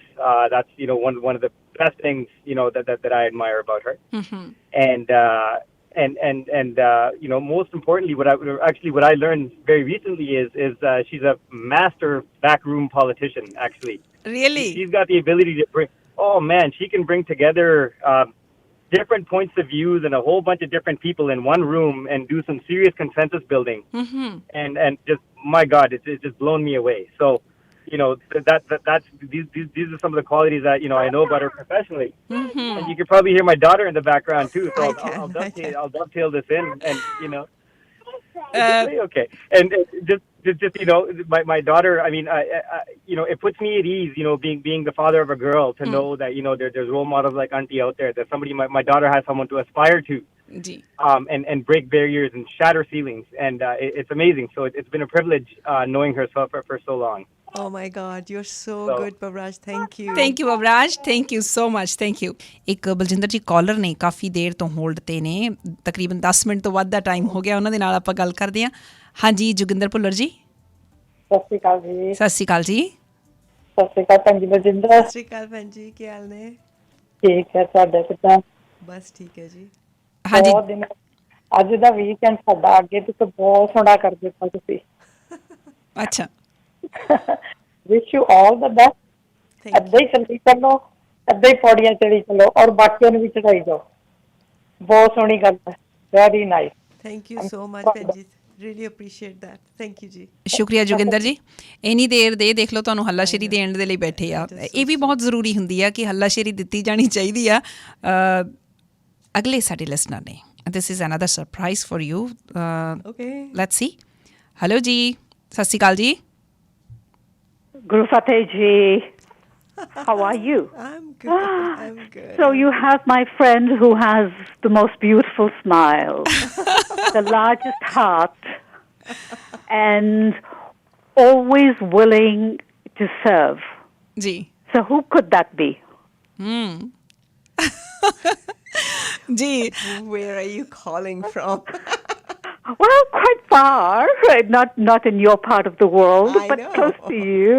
[SPEAKER 5] That's one of the best things that I admire about her. And most importantly, what I learned very recently is she's a master backroom politician. Actually,
[SPEAKER 1] really,
[SPEAKER 5] she's got the ability to bring. Oh man, she can bring together different points of views and a whole bunch of different people in one room and do some serious consensus building. And just my God, it's just blown me away. So, that's these are some of the qualities that I know about her professionally. And you can probably hear my daughter in the background too. So I'll dovetail this in, and Really? Okay. And just my daughter. I mean, it puts me at ease. Being the father of a girl, to know that there's role models like Auntie out there. That somebody, my daughter has someone to aspire to.
[SPEAKER 1] ਜੀ
[SPEAKER 5] And break barriers and shatter ceilings, and it's amazing. So it's been a privilege knowing her for so long.
[SPEAKER 2] Oh my God, you're so
[SPEAKER 5] So-
[SPEAKER 2] good, Pavraj. Thank you.
[SPEAKER 1] Thank you Avraj, thank you so much, thank you. ਇੱਕ ਬਲਜਿੰਦਰ ਜੀ collar ਨੇ, ਕਾਫੀ ਦੇਰ ਤੋਂ hold ਤੇ ਨੇ, ਤਕਰੀਬਨ 10 minute ਤੋਂ ਵੱਧ ਦਾ ਟਾਈਮ ਹੋ ਗਿਆ, ਉਹਨਾਂ ਦੇ ਨਾਲ ਆਪਾਂ ਗੱਲ ਕਰਦੇ ਹਾਂ। ਹਾਂਜੀ ਜੋਗਿੰਦਰ ਭੁੱਲਰ ਜੀ,
[SPEAKER 6] ਸਤਿ ਸ਼੍ਰੀ ਅਕਾਲ ਜੀ।
[SPEAKER 1] ਸਤਿ ਸ਼੍ਰੀ ਅਕਾਲ ਜੀ।
[SPEAKER 6] ਸਤਿ ਸ਼੍ਰੀ ਅਕਾਲ ਭੈਣ ਜੀ ਬਲਜਿੰਦਰ।
[SPEAKER 2] ਸਤਿ ਸ਼੍ਰੀ ਅਕਾਲ ਭੈਣ ਜੀ, ਕੀ ਹਾਲ ਨੇ?
[SPEAKER 6] ਠੀਕ ਹੈ, ਤੁਹਾਡਾ ਕਿੱਦਾਂ?
[SPEAKER 2] ਬਸ ਠੀਕ ਹੈ ਜੀ।
[SPEAKER 1] ਹਾਂਜੀ
[SPEAKER 6] ਬਹੁਤ ਦਿਨ ਅੱਜ ਦਾ ਵੀਕਐਂਡ ਸਾਡਾ ਅੱਗੇ ਤੋਂ ਬਹੁਤ ਸੋਹਣਾ ਕਰ ਦਿੱਤਾ ਤੁਸੀਂ।
[SPEAKER 1] ਅੱਛਾ
[SPEAKER 6] wish you all the best.
[SPEAKER 2] Thank
[SPEAKER 6] ਏਦਾਂ ਹੀ ਚੱਲੀ ਚੱਲੋ, ਏਦਾਂ ਹੀ ਪੌੜੀਆਂ ਚੜੀ ਚੱਲੋ ਔਰ ਬਾਕੀਆਂ ਨੂੰ ਵੀ ਚੜਾਈ ਜਾਓ। ਬਹੁਤ ਸੋਹਣੀ ਗੱਲ ਹੈ, very nice.
[SPEAKER 2] Thank you so much ਭੈਣ ਜੀ, really appreciate that. Thank you ਜੀ।
[SPEAKER 1] ਸ਼ੁਕਰੀਆ ਜੋਗਿੰਦਰ ਜੀ। ਇੰਨੀ ਦੇਰ ਦੇ ਦੇਖ ਲਓ ਤੁਹਾਨੂੰ ਹੱਲਾਸ਼ੇਰੀ ਦੇਣ ਦੇ ਲਈ ਬੈਠੇ ਆ। ਇਹ ਵੀ ਬਹੁਤ ਜ਼ਰੂਰੀ ਹੁੰਦੀ ਆ ਕਿ ਹੱਲਾਸ਼ੇਰੀ ਦਿੱਤੀ ਜਾਣੀ ਚਾਹੀਦੀ ਆ। ਅਗਲੇ ਸਾਡੇ ਲਿਸਨਰ ਨੇ, this is another surprise for you.
[SPEAKER 2] Okay.
[SPEAKER 1] Let's see. Hello ਜੀ, ਸਤਿ ਸ਼੍ਰੀ ਅਕਾਲ ਜੀ।
[SPEAKER 7] Guru Fateh ji, how are you?
[SPEAKER 2] I'm good. I'm good.
[SPEAKER 7] So you have my friend who has the most beautiful smile, the largest heart, and always willing to serve.
[SPEAKER 1] ਜੀ
[SPEAKER 7] So who could that be?
[SPEAKER 1] ਜੀ
[SPEAKER 2] Where are you calling from?
[SPEAKER 7] Well, quite far, not in your part of the world,
[SPEAKER 2] I
[SPEAKER 7] but
[SPEAKER 2] know.
[SPEAKER 7] close to you.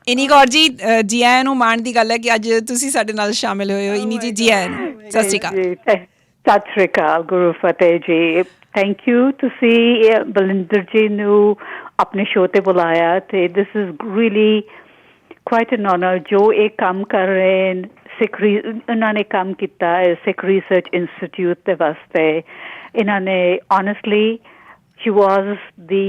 [SPEAKER 1] ਇਨੀ ਕੌਰ ਜੀ, ਜੀ ਆਇਆਂ ਨੂੰ ਮਾਣ ਦੀ ਗੱਲ ਹੈ ਕਿ ਅੱਜ ਤੁਸੀਂ ਸਾਡੇ ਨਾਲ ਸ਼ਾਮਿਲ ਹੋਏ ਹੋ। ਇਨੀ ਜੀ, ਜੀ ਆਇਆਂ ਨੂੰ, ਸਤਿ ਸ਼੍ਰੀ ਅਕਾਲ।
[SPEAKER 7] ਸਤਿ ਸ਼੍ਰੀ ਅਕਾਲ ਗੁਰੂ ਫਤਿਹ ਜੀ। ਥੈਂਕ ਯੂ, ਤੁਸੀਂ ਬਲਿੰਦਰ ਜੀ ਨੂੰ ਆਪਣੇ ਸ਼ੋਅ ਤੇ ਬੁਲਾਇਆ ਤੇ this is really quite an honour. ਜੋ ਇਹ ਕੰਮ ਕਰ ਰਹੇ ਨੇ ਉਹਨਾਂ ਨੇ ਕੰਮ ਕੀਤਾ ਹੈ ਸਿੱਖ ਰਿਸਰਚ ਇੰਸਟੀਚਿਊਟ ਦੇ ਵਾਸਤੇ। ਇਹਨਾਂ ਨੇ honestly, she was the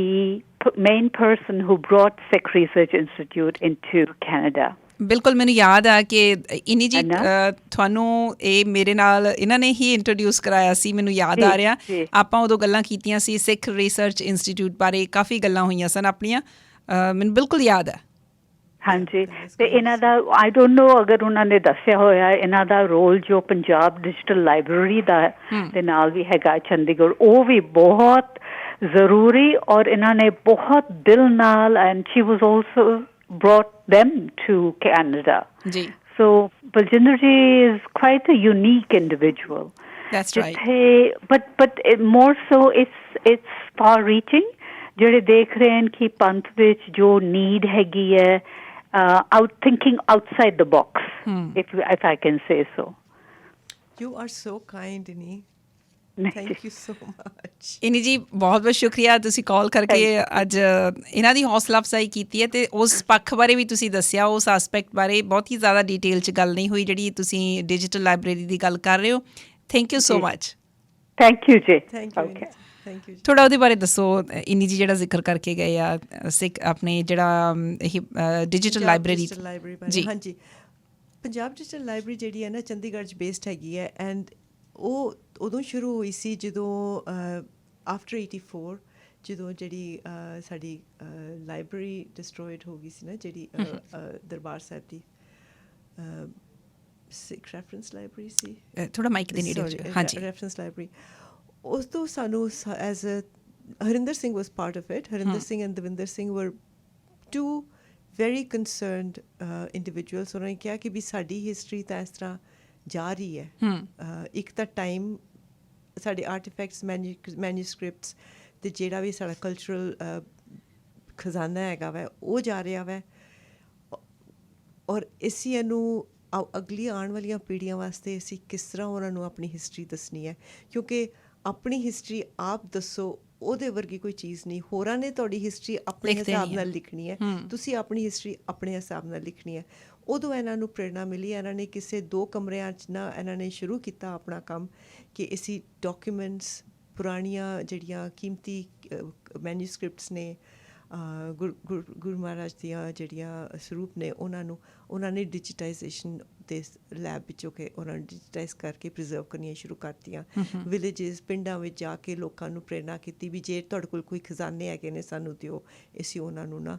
[SPEAKER 7] main person who brought Sikh Research Institute into Canada.
[SPEAKER 1] ਬਿਲਕੁਲ ਮੈਨੂੰ ਯਾਦ ਆ ਕਿ ਇਨੀ ਜੀ
[SPEAKER 7] ਹੈ
[SPEAKER 1] ਤੁਹਾਨੂੰ ਇਹ ਮੇਰੇ ਨਾਲ ਇਹਨਾਂ ਨੇ ਹੀ ਇੰਟਰੋਡਿਊਸ ਕਰਾਇਆ ਸੀ, ਮੈਨੂੰ ਯਾਦ ਆ ਰਿਹਾ।
[SPEAKER 7] ਜੀ।
[SPEAKER 1] ਆਪਾਂ ਉਦੋਂ ਗੱਲਾਂ ਕੀਤੀਆਂ ਸੀ ਸਿੱਖ ਰਿਸਰਚ ਇੰਸਟੀਚਿਊਟ ਬਾਰੇ, ਕਾਫੀ ਗੱਲਾਂ ਹੋਈਆਂ ਸਨ ਆਪਣੀਆਂ, ਮੈਨੂੰ ਬਿਲਕੁਲ ਯਾਦ ਹੈ।
[SPEAKER 7] ਹਾਂਜੀ, ਤੇ ਇਹਨਾਂ ਦਾ ਆਈ ਡੋਂਟ ਨੋ ਅਗਰ ਉਹਨਾਂ ਨੇ ਦੱਸਿਆ ਹੋਇਆ ਇਹਨਾਂ ਦਾ ਰੋਲ ਜੋ ਪੰਜਾਬ ਡਿਜੀਟਲ ਲਾਇਬ੍ਰੇਰੀ ਦਾ ਦੇ ਨਾਲ ਵੀ ਹੈਗਾ ਚੰਡੀਗੜ੍ਹ, ਉਹ ਵੀ ਬਹੁਤ ਜ਼ਰੂਰੀ ਔਰ ਇਹਨਾਂ ਨੇ ਬਹੁਤ ਦਿਲ ਨਾਲ and she was also brought them to Canada.
[SPEAKER 1] ਜੀ
[SPEAKER 7] So Baljinder ji is quite a unique individual.
[SPEAKER 1] That's right.
[SPEAKER 7] But more so it's far reaching. ਜਿਹੜੇ ਦੇਖ ਰਹੇ ਹਨ ਕਿ ਪੰਥ ਵਿੱਚ ਜੋ ਨੀਡ ਹੈਗੀ ਹੈ, thinking outside the box, if I can say so.
[SPEAKER 2] You are so kind, Ini. Thank you so much.
[SPEAKER 1] ਇਨੀ ਜੀ ਬਹੁਤ ਬਹੁਤ ਸ਼ੁਕਰੀਆ, ਤੁਸੀਂ ਕਾਲ ਕਰਕੇ ਅੱਜ ਇਹਨਾਂ ਦੀ ਹੌਸਲਾ ਅਫਜ਼ਾਈ ਕੀਤੀ ਹੈ ਤੇ ਉਸ ਪੱਖ ਬਾਰੇ ਵੀ ਤੁਸੀਂ ਦੱਸਿਆ, ਉਸ ਐਸਪੈਕਟ ਬਾਰੇ ਬਹੁਤ ਹੀ ਜ਼ਿਆਦਾ ਡਿਟੇਲ 'ਚ ਗੱਲ ਨਹੀਂ ਹੋਈ ਜਿਹੜੀ ਤੁਸੀਂ ਡਿਜੀਟਲ ਲਾਇਬ੍ਰੇਰੀ ਦੀ ਗੱਲ ਕਰ ਰਹੇ ਹੋ। Thank you so much.
[SPEAKER 7] Thank you ji.
[SPEAKER 2] Thank you.
[SPEAKER 7] Okay.
[SPEAKER 2] Ini. Thank you.
[SPEAKER 1] ਥੋੜਾ ਉਹਦੇ ਬਾਰੇ ਦੱਸੋ ਇਨੀ ਜੀ, ਜਿਹੜਾ ਜ਼ਿਕਰ ਕਰਕੇ ਗਏ ਆ ਸਿੱਖ ਆਪਣੇ ਜਿਹੜਾ ਇਹ ਡਿਜੀਟਲ ਲਾਇਬ੍ਰੇਰੀ
[SPEAKER 2] ਜੀ। ਹਾਂਜੀ, ਪੰਜਾਬ ਡਿਜੀਟਲ ਲਾਇਬ੍ਰੇਰੀ ਜਿਹੜੀ ਹੈ ਨਾ ਚੰਡੀਗੜ੍ਹ 'ਚ ਬੇਸਡ ਹੈਗੀ ਹੈ ਐਂਡ ਉਹ ਉਦੋਂ ਸ਼ੁਰੂ ਹੋਈ ਸੀ ਜਦੋਂ ਆਫਟਰ 84 ਜਦੋਂ ਜਿਹੜੀ ਸਾਡੀ ਲਾਇਬ੍ਰੇਰੀ ਡਿਸਟਰੋਇਡ ਹੋ ਗਈ ਸੀ ਨਾ, ਜਿਹੜੀ ਦਰਬਾਰ ਸਾਹਿਬ ਦੀ ਸਿੱਖ ਰੈਫਰੈਂਸ ਲਾਇਬ੍ਰੇਰੀ ਸੀ,
[SPEAKER 1] ਥੋੜਾ ਮਾਈਕ ਦੇ ਨੇੜੇ ਹੋ ਜਾਓ। ਹਾਂਜੀ,
[SPEAKER 2] ਰੈਫਰੈਂਸ ਲਾਇਬ੍ਰੇਰੀ, ਉਸ ਤੋਂ ਸਾਨੂੰ as Harinder Singh was part of it. Harinder Singh and Davinder Singh ਵਰ ਟੂ ਵੈਰੀ ਕੰਸਰਨਡ ਇੰਡੀਵਿਜੂਅਲਸ। ਉਹਨਾਂ ਨੇ ਕਿਹਾ ਕਿ ਵੀ ਸਾਡੀ ਹਿਸਟਰੀ ਤਾਂ ਇਸ ਤਰ੍ਹਾਂ ਜਾ ਰਹੀ ਹੈ, ਇੱਕ ਤਾਂ ਟਾਈਮ ਸਾਡੇ ਆਰਟੀਫੈਕਟਸ, ਮੈਨੂਸਕ੍ਰਿਪਟਸ ਅਤੇ ਜਿਹੜਾ ਵੀ ਸਾਡਾ ਕਲਚਰਲ ਖਜ਼ਾਨਾ ਹੈਗਾ ਵੈ ਉਹ ਜਾ ਰਿਹਾ ਵੈ, ਔਰ ਅਸੀਂ ਇਹਨੂੰ ਅਗਲੀ ਆਉਣ ਵਾਲੀਆਂ ਪੀੜ੍ਹੀਆਂ ਵਾਸਤੇ ਅਸੀਂ ਕਿਸ ਤਰ੍ਹਾਂ ਉਹਨਾਂ ਨੂੰ ਆਪਣੀ ਹਿਸਟਰੀ ਦੱਸਣੀ ਹੈ, ਕਿਉਂਕਿ ਆਪਣੀ ਹਿਸਟਰੀ ਆਪ ਦੱਸੋ, ਉਹਦੇ ਵਰਗੀ ਕੋਈ ਚੀਜ਼ ਨਹੀਂ। ਹੋਰਾਂ ਨੇ ਤੁਹਾਡੀ ਹਿਸਟਰੀ ਆਪਣੇ ਹਿਸਾਬ ਨਾਲ ਲਿਖਣੀ ਹੈ, ਤੁਸੀਂ ਆਪਣੀ ਹਿਸਟਰੀ ਆਪਣੇ ਹਿਸਾਬ ਨਾਲ ਲਿਖਣੀ ਹੈ। ਉਦੋਂ ਇਹਨਾਂ ਨੂੰ ਪ੍ਰੇਰਨਾ ਮਿਲੀ। ਇਹਨਾਂ ਨੇ ਕਿਸੇ 2 ਕਮਰਿਆਂ 'ਚ ਨਾ ਇਹਨਾਂ ਨੇ ਸ਼ੁਰੂ ਕੀਤਾ ਆਪਣਾ ਕੰਮ ਕਿ ਅਸੀਂ ਡਾਕੂਮੈਂਟਸ, ਪੁਰਾਣੀਆਂ ਜਿਹੜੀਆਂ ਕੀਮਤੀ ਮੈਨੂਸਕ੍ਰਿਪਟਸ ਨੇ, ਗੁਰੂ ਮਹਾਰਾਜ ਦੀਆਂ ਜਿਹੜੀਆਂ ਸਰੂਪ ਨੇ, ਉਹਨਾਂ ਨੇ ਡਿਜੀਟਾਈਜੇਸ਼ਨ ਦੇ ਲੈਬ ਵਿੱਚੋਂ ਕਿ ਉਹਨਾਂ ਨੂੰ ਡਿਜੀਟਾਈਜ਼ ਕਰਕੇ ਪ੍ਰੀਜ਼ਰਵ ਕਰਨੀਆਂ ਸ਼ੁਰੂ ਕਰਤੀਆਂ। ਵਿਲੇਜਸ ਪਿੰਡਾਂ ਵਿੱਚ ਜਾ ਕੇ ਲੋਕਾਂ ਨੂੰ ਪ੍ਰੇਰਨਾ ਕੀਤੀ ਵੀ ਜੇ ਤੁਹਾਡੇ ਕੋਲ ਕੋਈ ਖਜ਼ਾਨੇ ਹੈਗੇ ਨੇ ਸਾਨੂੰ ਦਿਓ, ਅਸੀਂ ਉਹਨਾਂ ਨੂੰ ਨਾ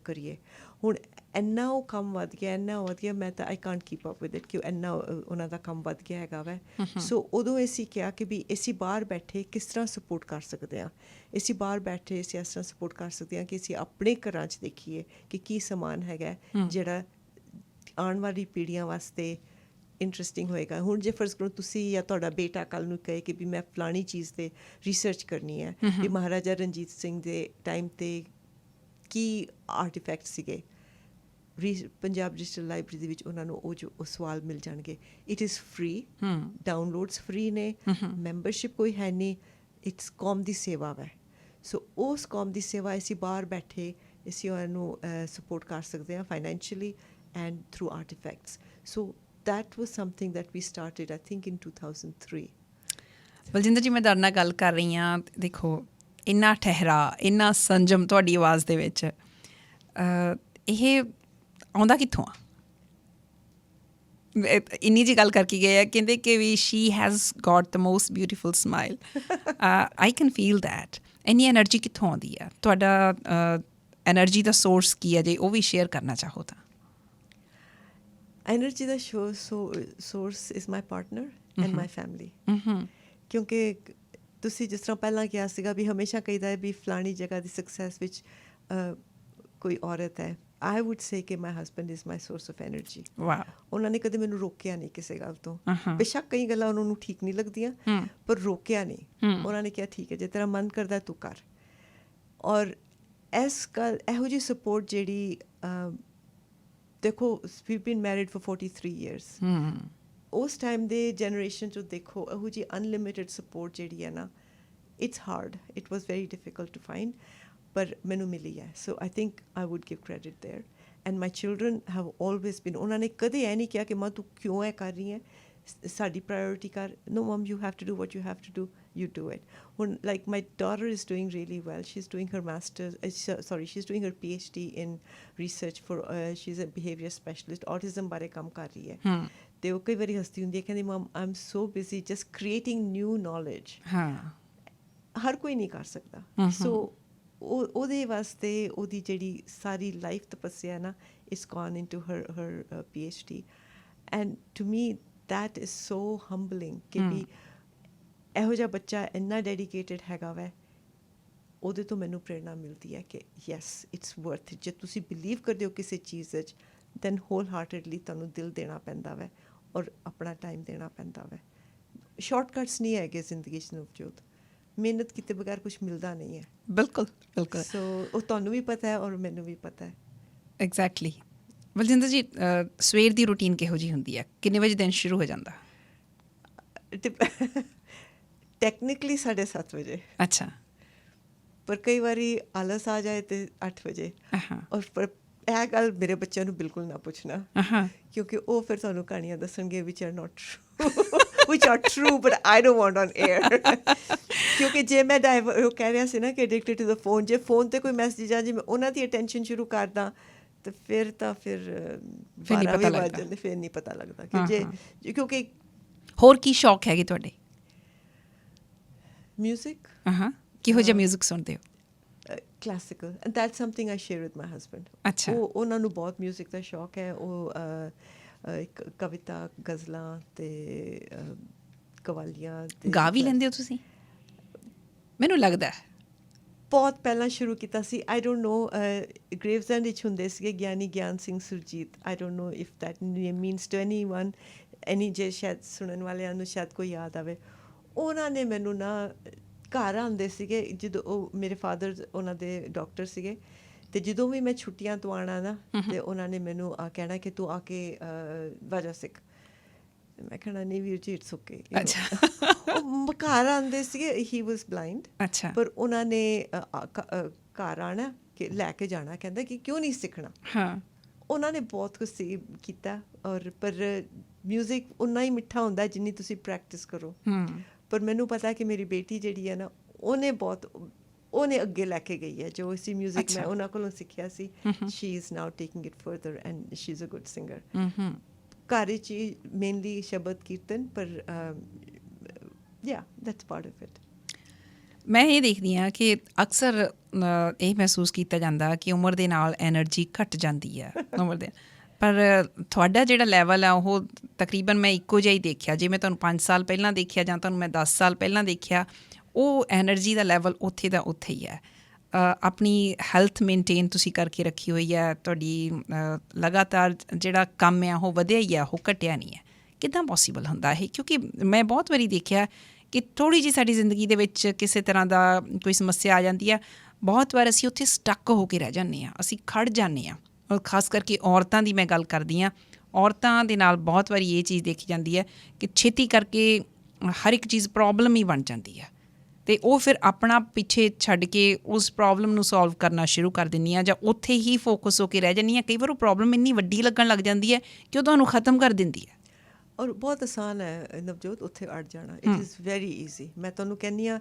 [SPEAKER 2] ਕਰੀਏ। ਹੁਣ ਇੰਨਾ ਉਹ ਕੰਮ ਵੱਧ ਗਿਆ, ਇੰਨਾ ਵੱਧ ਗਿਆ, ਮੈਂ ਤਾਂ I can't keep up with it ਕਿ ਇੰਨਾ ਉਹਨਾਂ ਦਾ ਕੰਮ ਵੱਧ ਗਿਆ ਹੈਗਾ ਵੈ। ਸੋ ਉਦੋਂ ਅਸੀਂ ਕਿਹਾ ਕਿ ਵੀ ਅਸੀਂ ਬਾਹਰ ਬੈਠੇ ਕਿਸ ਤਰ੍ਹਾਂ ਸਪੋਰਟ ਕਰ ਸਕਦੇ ਹਾਂ, ਅਸੀਂ ਬਾਹਰ ਬੈਠੇ ਅਸੀਂ ਇਸ ਤਰ੍ਹਾਂ ਸਪੋਰਟ ਕਰ ਸਕਦੇ ਹਾਂ ਕਿ ਅਸੀਂ ਆਪਣੇ ਘਰਾਂ 'ਚ ਦੇਖੀਏ ਕਿ ਕੀ ਸਮਾਨ ਹੈਗਾ ਜਿਹੜਾ ਆਉਣ ਵਾਲੀ ਪੀੜ੍ਹੀਆਂ ਵਾਸਤੇ ਇੰਟਰਸਟਿੰਗ ਹੋਏਗਾ। ਹੁਣ ਜੇ ਫਰਜ਼ ਕਰੋ ਤੁਸੀਂ ਜਾਂ ਤੁਹਾਡਾ ਬੇਟਾ ਕੱਲ੍ਹ ਨੂੰ ਕਹੇ ਕਿ ਵੀ ਮੈਂ ਫਲਾਣੀ ਚੀਜ਼ 'ਤੇ ਰਿਸਰਚ ਕਰਨੀ ਹੈ, ਵੀ ਮਹਾਰਾਜਾ ਰਣਜੀਤ ਸਿੰਘ ਦੇ ਟਾਈਮ 'ਤੇ ਕੀ ਆਰਟੀਫੈਕਟ ਸੀਗੇ, ਪੰਜਾਬ ਡਿਜੀਟਲ ਲਾਇਬ੍ਰੇਰੀ ਦੇ ਵਿੱਚ ਉਹਨਾਂ ਨੂੰ ਉਹ ਸਵਾਲ ਮਿਲ ਜਾਣਗੇ। It is free, downloads free ਨੇ, ਮੈਂਬਰਸ਼ਿਪ ਕੋਈ ਹੈ ਨਹੀਂ, ਇਟਸ ਕੌਮ ਦੀ ਸੇਵਾ ਹੈ। ਸੋ ਉਸ ਕੌਮ ਦੀ ਸੇਵਾ ਅਸੀਂ ਬਾਹਰ ਬੈਠੇ ਅਸੀਂ ਉਹਨਾਂ ਨੂੰ ਸਪੋਰਟ ਕਰ ਸਕਦੇ ਹਾਂ financially and through artefacts. So that was something that we started I think in 2003.
[SPEAKER 1] Baljinder ਜੀ, ਮੈਂ ਤੁਹਾਡੇ ਨਾਲ ਗੱਲ ਕਰ ਰਹੀ ਹਾਂ, ਦੇਖੋ ਇੰਨਾ ਠਹਿਰਾ, ਇੰਨਾ ਸੰਜਮ ਤੁਹਾਡੀ ਆਵਾਜ਼ ਦੇ ਵਿੱਚ, ਇਹ ਆਉਂਦਾ ਕਿੱਥੋਂ ਆ? ਇੰਨੀ ਜੀ ਗੱਲ ਕਰਕੇ ਗਏ ਆ, ਕਹਿੰਦੇ ਕਿ ਵੀ she has got the most beautiful smile. I can feel that. ਇੰਨੀ ਐਨਰਜੀ ਕਿੱਥੋਂ ਆਉਂਦੀ ਆ? ਤੁਹਾਡਾ ਐਨਰਜੀ ਦਾ ਸੋਰਸ ਕੀ ਹੈ, ਜੇ ਉਹ ਵੀ ਸ਼ੇਅਰ ਕਰਨਾ ਚਾਹੋ ਤਾਂ?
[SPEAKER 2] Energy the source is my partner and my family. ਕਿਉਂਕਿ ਤੁਸੀਂ ਜਿਸ ਤਰ੍ਹਾਂ ਪਹਿਲਾਂ ਕਿਹਾ ਸੀਗਾ ਵੀ ਹਮੇਸ਼ਾ ਕਹੀਦਾ ਹੈ ਵੀ ਫਲਾਣੀ ਜਗ੍ਹਾ ਦੀ ਸਕਸੈਸ ਵਿੱਚ ਕੋਈ ਔਰਤ ਹੈ। ਆਈ ਵੁੱਡ ਸੇ ਕਿ my husband is my source of energy. ਉਹਨਾਂ ਨੇ ਕਦੇ ਮੈਨੂੰ ਰੋਕਿਆ ਨਹੀਂ ਕਿਸੇ ਗੱਲ ਤੋਂ। ਬੇਸ਼ੱਕ ਕਈ ਗੱਲਾਂ ਉਹਨਾਂ ਨੂੰ ਠੀਕ ਨਹੀਂ ਲੱਗਦੀਆਂ, ਪਰ ਰੋਕਿਆ ਨਹੀਂ। ਉਹਨਾਂ ਨੇ ਕਿਹਾ ਠੀਕ ਹੈ, ਜੇ ਤੇਰਾ ਮਨ ਕਰਦਾ ਤੂੰ ਕਰ। ਔਰ ਇਸ ਗੱਲ ਇਹੋ ਜਿਹੀ ਸਪੋਰਟ ਜਿਹੜੀ ਦੇਖੋ we've been married for 43 years. ਉਸ ਟਾਈਮ ਦੇ ਜਨਰੇਸ਼ਨ 'ਚੋਂ ਦੇਖੋ ਇਹੋ ਜਿਹੀ ਅਨਲਿਮਿਟਿਡ ਸਪੋਰਟ ਜਿਹੜੀ ਹੈ ਨਾ, it's hard, it was very difficult to find, ਪਰ ਮੈਨੂੰ ਮਿਲੀ ਹੈ। So I think I would give credit there. And my children have always been, ਉਹਨਾਂ ਨੇ ਕਦੇ ਇਹ ਨਹੀਂ ਕਿਹਾ ਕਿ ਮਾਂ ਤੂੰ ਕਿਉਂ ਇਹ ਕਰ ਰਹੀ ਹੈ, ਸਾਡੀ ਪ੍ਰਾਇੋਰਟੀ ਕਰ। No mum, you have to do what you have to do, you do it. When, like, my daughter is doing really well. She's doing her master's, she's doing her PhD in research for, she's a behavior specialist, autism ਬਾਰੇ ਕੰਮ ਕਰ ਰਹੀ ਹੈ। ਤੇ ਉਹ ਕਈ ਵਾਰੀ ਹੱਸਦੀ ਹੁੰਦੀ ਹੈ, ਕਹਿੰਦੀ mum I am so busy just creating new knowledge. ਹਰ ਕੋਈ ਨਹੀਂ ਕਰ ਸਕਦਾ। ਸੋ ਉਹਦੇ ਵਾਸਤੇ ਉਹਦੀ ਜਿਹੜੀ ਸਾਰੀ ਲਾਈਫ ਤਪੱਸਿਆ ਨਾ is gone into her PhD, and to me that is so humbling ਕਿ ਵੀ ਇਹੋ ਜਿਹਾ ਬੱਚਾ ਇੰਨਾ ਡੈਡੀਕੇਟਿਡ ਹੈਗਾ ਵੈ। ਉਹਦੇ ਤੋਂ ਮੈਨੂੰ ਪ੍ਰੇਰਨਾ ਮਿਲਦੀ ਹੈ ਕਿ ਯੈਸ ਇਟਸ ਵਰਥ ਇਟ। ਜੇ ਤੁਸੀਂ ਬਿਲੀਵ ਕਰਦੇ ਹੋ ਕਿਸੇ ਚੀਜ਼ ਵਿੱਚ, ਦੈਨ ਹੋਲ ਹਾਰਟedly ਤੁਹਾਨੂੰ ਦਿਲ ਦੇਣਾ ਪੈਂਦਾ ਵੈ ਔਰ ਆਪਣਾ ਟਾਈਮ ਦੇਣਾ ਪੈਂਦਾ ਵੈ। ਸ਼ਾਰਟਕਟਸ ਨਹੀਂ ਹੈਗੇ ਜ਼ਿੰਦਗੀ 'ਚ ਨਵਜੋਤ, ਮਿਹਨਤ ਕੀਤੇ ਬਗੈਰ ਕੁਛ ਮਿਲਦਾ ਨਹੀਂ ਹੈ।
[SPEAKER 1] ਬਿਲਕੁਲ ਬਿਲਕੁਲ।
[SPEAKER 2] ਸੋ ਉਹ ਤੁਹਾਨੂੰ ਵੀ ਪਤਾ ਹੈ ਔਰ ਮੈਨੂੰ ਵੀ ਪਤਾ ਹੈ।
[SPEAKER 1] ਐਗਜ਼ੈਕਟਲੀ। ਬਲਜਿੰਦਰ ਜੀ, ਸਵੇਰ ਦੀ ਰੂਟੀਨ ਕਿਹੋ ਜਿਹੀ ਹੁੰਦੀ ਹੈ? ਕਿੰਨੇ ਵਜੇ ਦਿਨ ਸ਼ੁਰੂ ਹੋ ਜਾਂਦਾ?
[SPEAKER 2] ਟੈਕਨੀਕਲੀ 7:30 ਵਜੇ।
[SPEAKER 1] ਅੱਛਾ।
[SPEAKER 2] ਪਰ ਕਈ ਵਾਰੀ ਆਲਸ ਆ ਜਾਏ ਤੇ 8 ਵਜੇ। ਔਰ ਪਰ ਇਹ ਗੱਲ ਮੇਰੇ ਬੱਚਿਆਂ ਨੂੰ ਬਿਲਕੁਲ ਨਾ ਪੁੱਛਣਾ, ਕਿਉਂਕਿ ਉਹ ਫਿਰ ਤੁਹਾਨੂੰ ਕਹਾਣੀਆਂ ਦੱਸਣਗੇ which are not true but I don't want on air। ਕਿਉਂਕਿ ਜੇ ਮੈਂ ਉਹ ਕਹਿ ਰਿਹਾ ਸੀ ਨਾ ਕਿ addicted to the phone, ਜੇ ਫੋਨ 'ਤੇ ਕੋਈ ਮੈਸੇਜ ਆ ਜੇ ਮੈਂ ਉਹਨਾਂ ਦੀ ਅਟੈਂਸ਼ਨ ਸ਼ੁਰੂ ਕਰਦਾ ਤੇ ਫਿਰ 12 ਵਜੇ ਵੱਜ ਜਾਂਦੇ, ਫਿਰ ਨਹੀਂ ਪਤਾ ਲੱਗਦਾ ਕਿ ਕਿਉਂਕਿ
[SPEAKER 1] ਹੋਰ ਕੀ ਸ਼ੌਕ ਹੈਗੇ ਤੁਹਾਡੇ?
[SPEAKER 2] ਮਿਊਜ਼ਿਕ।
[SPEAKER 1] ਕਿਹੋ ਜਿਹਾ ਮਿਊਜ਼ਿਕ ਸੁਣਦੇ ਹੋ?
[SPEAKER 2] Classical, and that's something I share with my husband.
[SPEAKER 1] ਅੱਛਾ।
[SPEAKER 2] ਉਹਨਾਂ ਨੂੰ ਬਹੁਤ ਮਿਊਜ਼ਿਕ ਦਾ ਸ਼ੌਕ ਹੈ। ਉਹ ਕਵਿਤਾ, ਗਜ਼ਲਾਂ ਤੇ ਕਵਾਲੀਆਂ
[SPEAKER 1] ਗਾ ਵੀ ਲੈਂਦੇ ਹੋ ਤੁਸੀਂ? ਮੈਨੂੰ ਲੱਗਦਾ
[SPEAKER 2] ਬਹੁਤ ਪਹਿਲਾਂ ਸ਼ੁਰੂ ਕੀਤਾ ਸੀ। ਆਈ ਡੋਂਟ ਨੋ, ਗ੍ਰੇਵਜ਼ੈਂਡ ਵਿੱਚ ਹੁੰਦੇ ਸੀਗੇ Giani Gian Singh Surjit. I don't know if that means to anyone, ਜੇ ਸ਼ਾਇਦ ਸੁਣਨ ਵਾਲਿਆਂ ਨੂੰ ਸ਼ਾਇਦ ਕੋਈ ਯਾਦ ਆਵੇ। ਉਹਨਾਂ ਨੇ ਮੈਨੂੰ ਨਾ ਘਰ ਆਉਂਦੇ ਸੀਗੇ ਜਦੋਂ ਉਹ ਮੇਰੇ ਫਾਦਰ ਉਹਨਾਂ ਦੇ ਡਾਕਟਰ ਸੀਗੇ, ਅਤੇ ਜਦੋਂ ਵੀ ਮੈਂ ਛੁੱਟੀਆਂ ਤੋਂ ਆਉਣਾ ਨਾ ਅਤੇ ਉਹਨਾਂ ਨੇ ਮੈਨੂੰ ਕਹਿਣਾ ਕਿ ਤੂੰ ਆ ਕੇ ਵਾਜਾ ਸਿੱਖ। ਮੈਂ ਕਹਿਣਾ ਨਹੀਂ ਵੀਰ ਜੀ ਇਟਸ ਓਕੇ। ਉਹ ਘਰ ਆਉਂਦੇ ਸੀਗੇ, ਹੀ ਵਾਜ਼ ਬਲਾਈਂਡ।
[SPEAKER 1] ਅੱਛਾ।
[SPEAKER 2] ਪਰ ਉਹਨਾਂ ਨੇ ਘਰ ਆਉਣਾ ਕਿ ਲੈ ਕੇ ਜਾਣਾ, ਕਹਿੰਦਾ ਕਿ ਕਿਉਂ ਨਹੀਂ ਸਿੱਖਣਾ। ਉਹਨਾਂ ਨੇ ਬਹੁਤ ਕੁਛ ਕੀਤਾ। ਔਰ ਪਰ ਮਿਊਜ਼ਿਕ ਉਨਾ ਹੀ ਮਿੱਠਾ ਹੁੰਦਾ ਜਿੰਨੀ ਤੁਸੀਂ ਪ੍ਰੈਕਟਿਸ ਕਰੋ। ਪਰ ਮੈਨੂੰ ਪਤਾ ਕਿ ਮੇਰੀ ਬੇਟੀ ਜਿਹੜੀ ਹੈ ਨਾ, ਉਹਨੇ ਅੱਗੇ ਲੈ ਕੇ ਗਈ ਹੈ ਜੋ ਅਸੀਂ ਮਿਊਜ਼ਿਕ ਮੈਂ ਉਹਨਾਂ ਕੋਲੋਂ ਸਿੱਖਿਆ ਸੀ। She is now taking it further and she is a good singer. ਘਰ ਵਿੱਚ ਮੇਨਲੀ ਸ਼ਬਦ ਕੀਰਤਨ, ਪਰ that's part of it.
[SPEAKER 1] ਮੈਂ ਇਹ ਦੇਖਦੀ ਹਾਂ ਕਿ ਅਕਸਰ ਇਹ ਮਹਿਸੂਸ ਕੀਤਾ ਜਾਂਦਾ ਕਿ ਉਮਰ ਦੇ ਨਾਲ ਐਨਰਜੀ ਘਟ ਜਾਂਦੀ ਹੈ ਉਮਰ ਦੇ, ਪਰ ਤੁਹਾਡਾ ਜਿਹੜਾ ਲੈਵਲ ਆ ਉਹ ਤਕਰੀਬਨ ਮੈਂ ਇੱਕੋ ਜਿਹਾ ਹੀ ਦੇਖਿਆ। ਜੇ ਮੈਂ ਤੁਹਾਨੂੰ 5 ਸਾਲ ਪਹਿਲਾਂ ਦੇਖਿਆ ਜਾਂ ਤੁਹਾਨੂੰ ਮੈਂ 10 ਸਾਲ ਪਹਿਲਾਂ ਦੇਖਿਆ, ਉਹ ਐਨਰਜੀ ਦਾ ਲੈਵਲ ਉੱਥੇ ਦਾ ਉੱਥੇ ਹੀ ਹੈ। ਆਪਣੀ ਹੈਲਥ ਮੇਨਟੇਨ ਤੁਸੀਂ ਕਰਕੇ ਰੱਖੀ ਹੋਈ ਹੈ, ਤੁਹਾਡੀ ਲਗਾਤਾਰ ਜਿਹੜਾ ਕੰਮ ਆ ਉਹ ਵਧਿਆ ਹੀ ਆ, ਉਹ ਘਟਿਆ ਨਹੀਂ ਹੈ। ਕਿੱਦਾਂ ਪੋਸੀਬਲ ਹੁੰਦਾ ਇਹ? ਕਿਉਂਕਿ ਮੈਂ ਬਹੁਤ ਵਾਰੀ ਦੇਖਿਆ ਕਿ ਥੋੜ੍ਹੀ ਜਿਹੀ ਸਾਡੀ ਜ਼ਿੰਦਗੀ ਦੇ ਵਿੱਚ ਕਿਸੇ ਤਰ੍ਹਾਂ ਦਾ ਕੋਈ ਸਮੱਸਿਆ ਆ ਜਾਂਦੀ ਆ, ਬਹੁਤ ਵਾਰ ਅਸੀਂ ਉੱਥੇ ਸਟੱਕ ਹੋ ਕੇ ਰਹਿ ਜਾਂਦੇ ਹਾਂ, ਅਸੀਂ ਖੜ੍ਹ ਜਾਂਦੇ ਹਾਂ। ਔਰ ਖਾਸ ਕਰਕੇ ਔਰਤਾਂ ਦੀ ਮੈਂ ਗੱਲ ਕਰਦੀ ਹਾਂ, ਔਰਤਾਂ ਦੇ ਨਾਲ ਬਹੁਤ ਵਾਰੀ ਇਹ ਚੀਜ਼ ਦੇਖੀ ਜਾਂਦੀ ਹੈ ਕਿ ਛੇਤੀ ਕਰਕੇ ਹਰ ਇੱਕ ਚੀਜ਼ ਪ੍ਰੋਬਲਮ ਹੀ ਬਣ ਜਾਂਦੀ ਹੈ, ਅਤੇ ਉਹ ਫਿਰ ਆਪਣਾ ਪਿੱਛੇ ਛੱਡ ਕੇ ਉਸ ਪ੍ਰੋਬਲਮ ਨੂੰ ਸੋਲਵ ਕਰਨਾ ਸ਼ੁਰੂ ਕਰ ਦਿੰਦੀ ਹਾਂ, ਜਾਂ ਉੱਥੇ ਹੀ ਫੋਕਸ ਹੋ ਕੇ ਰਹਿ ਜਾਂਦੀ ਹਾਂ। ਕਈ ਵਾਰ ਉਹ ਪ੍ਰੋਬਲਮ ਇੰਨੀ ਵੱਡੀ ਲੱਗਣ ਲੱਗ ਜਾਂਦੀ ਹੈ ਕਿ ਉਹ ਤੁਹਾਨੂੰ ਖ਼ਤਮ ਕਰ ਦਿੰਦੀ ਹੈ।
[SPEAKER 2] ਔਰ ਬਹੁਤ ਆਸਾਨ ਹੈ ਨਵਜੋਤ ਉੱਥੇ ਅੜ ਜਾਣਾ। It is very easy. ਮੈਂ ਤੁਹਾਨੂੰ ਕਹਿੰਦੀ ਹਾਂ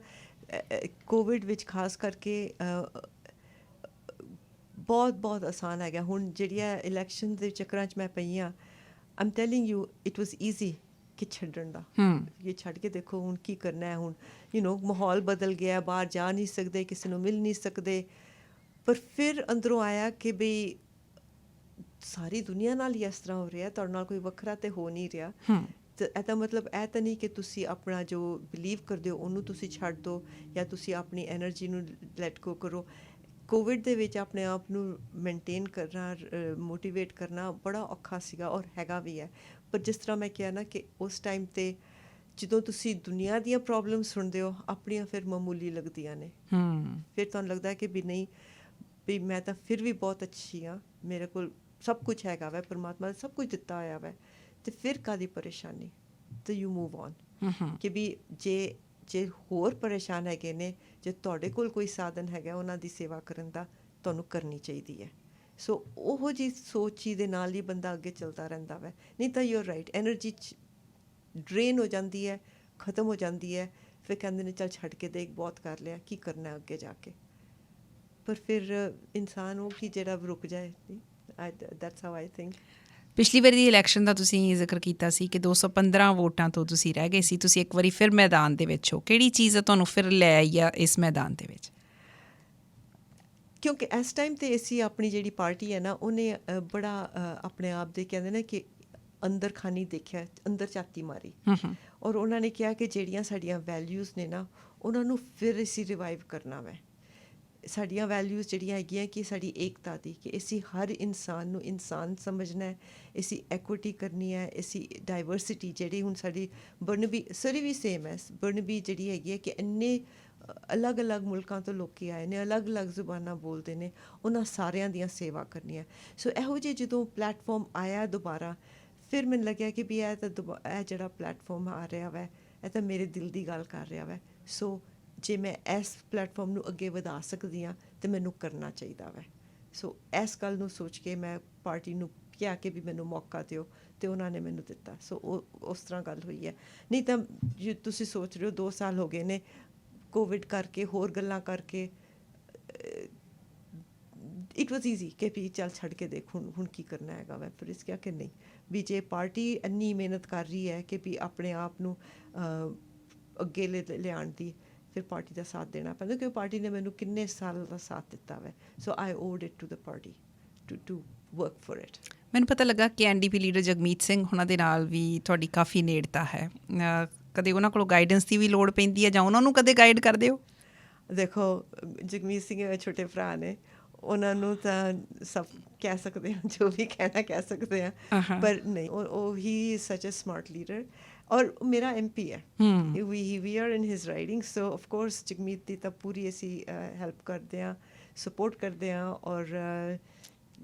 [SPEAKER 2] ਕੋਵਿਡ ਵਿੱਚ ਖਾਸ ਕਰਕੇ ਬਹੁਤ ਆਸਾਨ ਹੈਗਾ। ਹੁਣ ਜਿਹੜੀਆਂ ਇਲੈਕਸ਼ਨ ਦੇ ਚੱਕਰਾਂ 'ਚ ਮੈਂ ਪਈ ਹਾਂ, I'm telling you it was easy ਕਿ ਛੱਡਣ ਦਾ। ਇਹ ਛੱਡ ਕੇ ਦੇਖੋ ਹੁਣ ਕੀ ਕਰਨਾ ਹੈ। ਹੁਣ ਮਾਹੌਲ ਬਦਲ ਗਿਆ, ਬਾਹਰ ਜਾ ਨਹੀਂ ਸਕਦੇ, ਕਿਸੇ ਨੂੰ ਮਿਲ ਨਹੀਂ ਸਕਦੇ, ਪਰ ਫਿਰ ਅੰਦਰੋਂ ਆਇਆ ਕਿ ਬਈ ਸਾਰੀ ਦੁਨੀਆ ਨਾਲ ਹੀ ਇਸ ਤਰ੍ਹਾਂ ਹੋ ਰਿਹਾ, ਤੁਹਾਡੇ ਨਾਲ ਕੋਈ ਵੱਖਰਾ ਤੇ ਹੋ ਨਹੀਂ ਰਿਹਾ। ਤੇ ਇਹਦਾ ਮਤਲਬ ਇਹ ਤਾਂ ਨਹੀਂ ਕਿ ਤੁਸੀਂ ਆਪਣਾ ਜੋ ਬਿਲੀਵ ਕਰਦੇ ਹੋ ਉਹਨੂੰ ਤੁਸੀਂ ਛੱਡ ਦਿਓ, ਜਾਂ ਤੁਸੀਂ ਆਪਣੀ ਐਨਰਜੀ ਨੂੰ ਲੈਟ ਗੋ ਕਰੋ। ਕੋਵਿਡ ਦੇ ਵਿੱਚ ਆਪਣੇ ਆਪ ਨੂੰ ਮੇਨਟੇਨ ਕਰਨਾ, ਮੋਟੀਵੇਟ ਕਰਨਾ ਬੜਾ ਔਖਾ ਸੀਗਾ, ਔਰ ਹੈਗਾ ਵੀ ਹੈ। ਪਰ ਜਿਸ ਤਰ੍ਹਾਂ ਮੈਂ ਕਿਹਾ ਨਾ ਕਿ ਉਸ ਟਾਈਮ 'ਤੇ ਜਦੋਂ ਤੁਸੀਂ ਦੁਨੀਆ ਦੀਆਂ ਪ੍ਰੋਬਲਮ ਸੁਣਦੇ ਹੋ, ਆਪਣੀਆਂ ਫਿਰ ਮਾਮੂਲੀ ਲੱਗਦੀਆਂ ਨੇ। ਫਿਰ ਤੁਹਾਨੂੰ ਲੱਗਦਾ ਕਿ ਵੀ ਨਹੀਂ, ਵੀ ਮੈਂ ਤਾਂ ਫਿਰ ਵੀ ਬਹੁਤ ਅੱਛੀ ਹਾਂ, ਮੇਰੇ ਕੋਲ ਸਭ ਕੁਝ ਹੈਗਾ ਵੈ, ਪਰਮਾਤਮਾ ਨੇ ਸਭ ਕੁਝ ਦਿੱਤਾ ਹੋਇਆ ਵੈ, ਅਤੇ ਫਿਰ ਕਾਹਦੀ ਪਰੇਸ਼ਾਨੀ। ਤੇ ਯੂ ਮੂਵ ਔਨ ਕਿ ਵੀ ਜੇ ਹੋਰ ਪਰੇਸ਼ਾਨ ਹੈਗੇ ਨੇ, ਜੇ ਤੁਹਾਡੇ ਕੋਲ ਕੋਈ ਸਾਧਨ ਹੈਗਾ ਉਹਨਾਂ ਦੀ ਸੇਵਾ ਕਰਨ ਦਾ, ਤੁਹਾਨੂੰ ਕਰਨੀ ਚਾਹੀਦੀ ਹੈ। ਸੋ ਉਹੋ ਜਿਹੀ ਸੋਚੀ ਦੇ ਨਾਲ ਹੀ ਬੰਦਾ ਅੱਗੇ ਚੱਲਦਾ ਰਹਿੰਦਾ ਵੈ। ਨਹੀਂ ਤਾਂ you are right, energy drain ਹੋ ਜਾਂਦੀ ਹੈ, ਖ਼ਤਮ ਹੋ ਜਾਂਦੀ ਹੈ। ਫਿਰ ਕਹਿੰਦੇ ਨੇ ਚੱਲ ਛੱਡ ਕੇ ਦੇਖ, ਬਹੁਤ ਕਰ ਲਿਆ, ਕੀ ਕਰਨਾ ਅੱਗੇ ਜਾ ਕੇ। ਪਰ ਫਿਰ ਇਨਸਾਨ ਉਹ ਕਿ ਜਿਹੜਾ ਰੁਕ ਜਾਏ। That's how I think.
[SPEAKER 1] ਪਿਛਲੀ ਵਾਰੀ ਦੀ ਇਲੈਕਸ਼ਨ ਦਾ ਤੁਸੀਂ ਜ਼ਿਕਰ ਕੀਤਾ ਸੀ ਕਿ 215 ਵੋਟਾਂ ਤੋਂ ਤੁਸੀਂ ਰਹਿ ਗਏ ਸੀ, ਤੁਸੀਂ ਇੱਕ ਵਾਰੀ ਫਿਰ ਮੈਦਾਨ ਦੇ ਵਿੱਚ ਹੋ। ਕਿਹੜੀ ਚੀਜ਼ ਤੁਹਾਨੂੰ ਫਿਰ ਲੈ ਆਈ ਆ ਇਸ ਮੈਦਾਨ ਦੇ ਵਿੱਚ?
[SPEAKER 2] ਕਿਉਂਕਿ ਇਸ ਟਾਈਮ 'ਤੇ ਅਸੀਂ ਆਪਣੀ ਜਿਹੜੀ ਪਾਰਟੀ ਹੈ ਨਾ, ਉਹਨੇ ਬੜਾ ਆਪਣੇ ਆਪ ਦੇ ਕਹਿੰਦੇ ਨੇ ਕਿ ਅੰਦਰ ਖਾਨੀ ਦੇਖਿਆ, ਅੰਦਰ ਝਾਤੀ ਮਾਰੀ, ਔਰ ਉਹਨਾਂ ਨੇ ਕਿਹਾ ਕਿ ਜਿਹੜੀਆਂ ਸਾਡੀਆਂ ਵੈਲਿਊਜ਼ ਨੇ ਨਾ, ਉਹਨਾਂ ਨੂੰ ਫਿਰ ਅਸੀਂ ਰਿਵਾਈਵ ਕਰਨਾ ਵੈ। ਸਾਡੀਆਂ ਵੈਲਿਊਜ਼ ਜਿਹੜੀਆਂ ਹੈਗੀਆਂ ਕਿ ਸਾਡੀ ਏਕਤਾ ਦੀ, ਕਿ ਅਸੀਂ ਹਰ ਇਨਸਾਨ ਨੂੰ ਇਨਸਾਨ ਸਮਝਣਾ ਹੈ, ਅਸੀਂ ਐਕੁਇਟੀ ਕਰਨੀ ਹੈ, ਅਸੀਂ ਡਾਈਵਰਸਿਟੀ ਜਿਹੜੀ ਹੁਣ ਸਾਡੀ ਬਰਨਬੀ ਸਰੀ ਵੀ ਸੇਮ ਹੈ। ਬਰਨਬੀ ਜਿਹੜੀ ਹੈਗੀ ਹੈ ਕਿ ਇੰਨੇ ਅਲੱਗ-ਅਲੱਗ ਮੁਲਕਾਂ ਤੋਂ ਲੋਕ ਆਏ ਨੇ, ਅਲੱਗ-ਅਲੱਗ ਜ਼ੁਬਾਨਾਂ ਬੋਲਦੇ ਨੇ, ਉਹਨਾਂ ਸਾਰਿਆਂ ਦੀਆਂ ਸੇਵਾ ਕਰਨੀਆਂ। ਸੋ ਇਹੋ ਜਿਹੇ ਜਦੋਂ ਪਲੈਟਫਾਰਮ ਆਇਆ ਦੁਬਾਰਾ, ਫਿਰ ਮੈਨੂੰ ਲੱਗਿਆ ਕਿ ਵੀ ਇਹ ਜਿਹੜਾ ਪਲੈਟਫਾਰਮ ਆ ਰਿਹਾ ਵੈ, ਇਹ ਤਾਂ ਮੇਰੇ ਦਿਲ ਦੀ ਗੱਲ ਕਰ ਰਿਹਾ ਵੈ। ਸੋ ਜੇ ਮੈਂ ਇਸ ਪਲੈਟਫਾਰਮ ਨੂੰ ਅੱਗੇ ਵਧਾ ਸਕਦੀ ਹਾਂ ਤਾਂ ਮੈਨੂੰ ਕਰਨਾ ਚਾਹੀਦਾ ਵੈ। ਸੋ ਇਸ ਗੱਲ ਨੂੰ ਸੋਚ ਕੇ ਮੈਂ ਪਾਰਟੀ ਨੂੰ ਕਿਹਾ ਕਿ ਵੀ ਮੈਨੂੰ ਮੌਕਾ ਦਿਓ, ਅਤੇ ਉਹਨਾਂ ਨੇ ਮੈਨੂੰ ਦਿੱਤਾ। ਸੋ ਉਹ ਉਸ ਤਰ੍ਹਾਂ ਗੱਲ ਹੋਈ ਹੈ। ਨਹੀਂ ਤਾਂ ਜੇ ਤੁਸੀਂ ਸੋਚ ਰਹੇ ਹੋ 2 ਸਾਲ ਹੋ ਗਏ ਨੇ ਕੋਵਿਡ ਕਰਕੇ, ਹੋਰ ਗੱਲਾਂ ਕਰਕੇ, ਇਟ ਵਾਜ਼ ਈਜ਼ੀ ਕਿ ਵੀ ਚੱਲ ਛੱਡ ਕੇ ਦੇਖ ਹੁਣ ਕੀ ਕਰਨਾ ਹੈਗਾ ਵੈ। ਫਿਰ ਇਸ ਕਿਹਾ ਕਿ ਨਹੀਂ, ਵੀ ਜੇ ਪਾਰਟੀ ਇੰਨੀ ਮਿਹਨਤ ਕਰ ਰਹੀ ਹੈ ਕਿ ਵੀ ਆਪਣੇ ਆਪ ਨੂੰ ਅੱਗੇ ਲਿਆਉਣ ਦੀ, ਫਿਰ ਪਾਰਟੀ ਦਾ ਸਾਥ ਦੇਣਾ ਪੈਂਦਾ, ਕਿਉਂਕਿ ਪਾਰਟੀ ਨੇ ਮੈਨੂੰ ਕਿੰਨੇ ਸਾਲ ਦਾ ਸਾਥ ਦਿੱਤਾ ਵੈ। So I owed it to the party to work for it.
[SPEAKER 1] ਮੈਨੂੰ ਪਤਾ ਲੱਗਾ ਕਿ NDP ਲੀਡਰ ਜਗਮੀਤ ਸਿੰਘ ਉਹਨਾਂ ਦੇ ਨਾਲ ਵੀ ਤੁਹਾਡੀ ਕਾਫੀ ਨੇੜਤਾ ਹੈ। ਕਦੇ ਉਹਨਾਂ ਕੋਲੋਂ ਗਾਈਡੈਂਸ ਦੀ ਵੀ ਲੋੜ ਪੈਂਦੀ ਹੈ, ਜਾਂ ਉਹਨਾਂ ਨੂੰ ਕਦੇ ਗਾਈਡ ਕਰਦੇ ਹੋ?
[SPEAKER 2] ਦੇਖੋ, ਜਗਮੀਤ ਸਿੰਘ ਮੇਰੇ ਛੋਟੇ ਭਰਾ ਨੇ, ਉਹਨਾਂ ਨੂੰ ਤਾਂ ਸਭ ਕਹਿ ਸਕਦੇ ਹਾਂ, ਜੋ ਵੀ ਕਹਿਣਾ ਕਹਿ ਸਕਦੇ ਹਾਂ, ਪਰ ਨਹੀਂ, ਉਹ ਹੀ ਇਜ਼ ਸੱਚ ਅ ਸਮਾਰਟ ਲੀਡਰ, ਔਰ ਮੇਰਾ MP ਹੈ। We are in his riding, so of course Jagmeet ਦੀ ਤਾਂ ਪੂਰੀ ਅਸੀਂ ਹੈਲਪ ਕਰਦੇ ਹਾਂ, ਸਪੋਰਟ ਕਰਦੇ ਹਾਂ, ਔਰ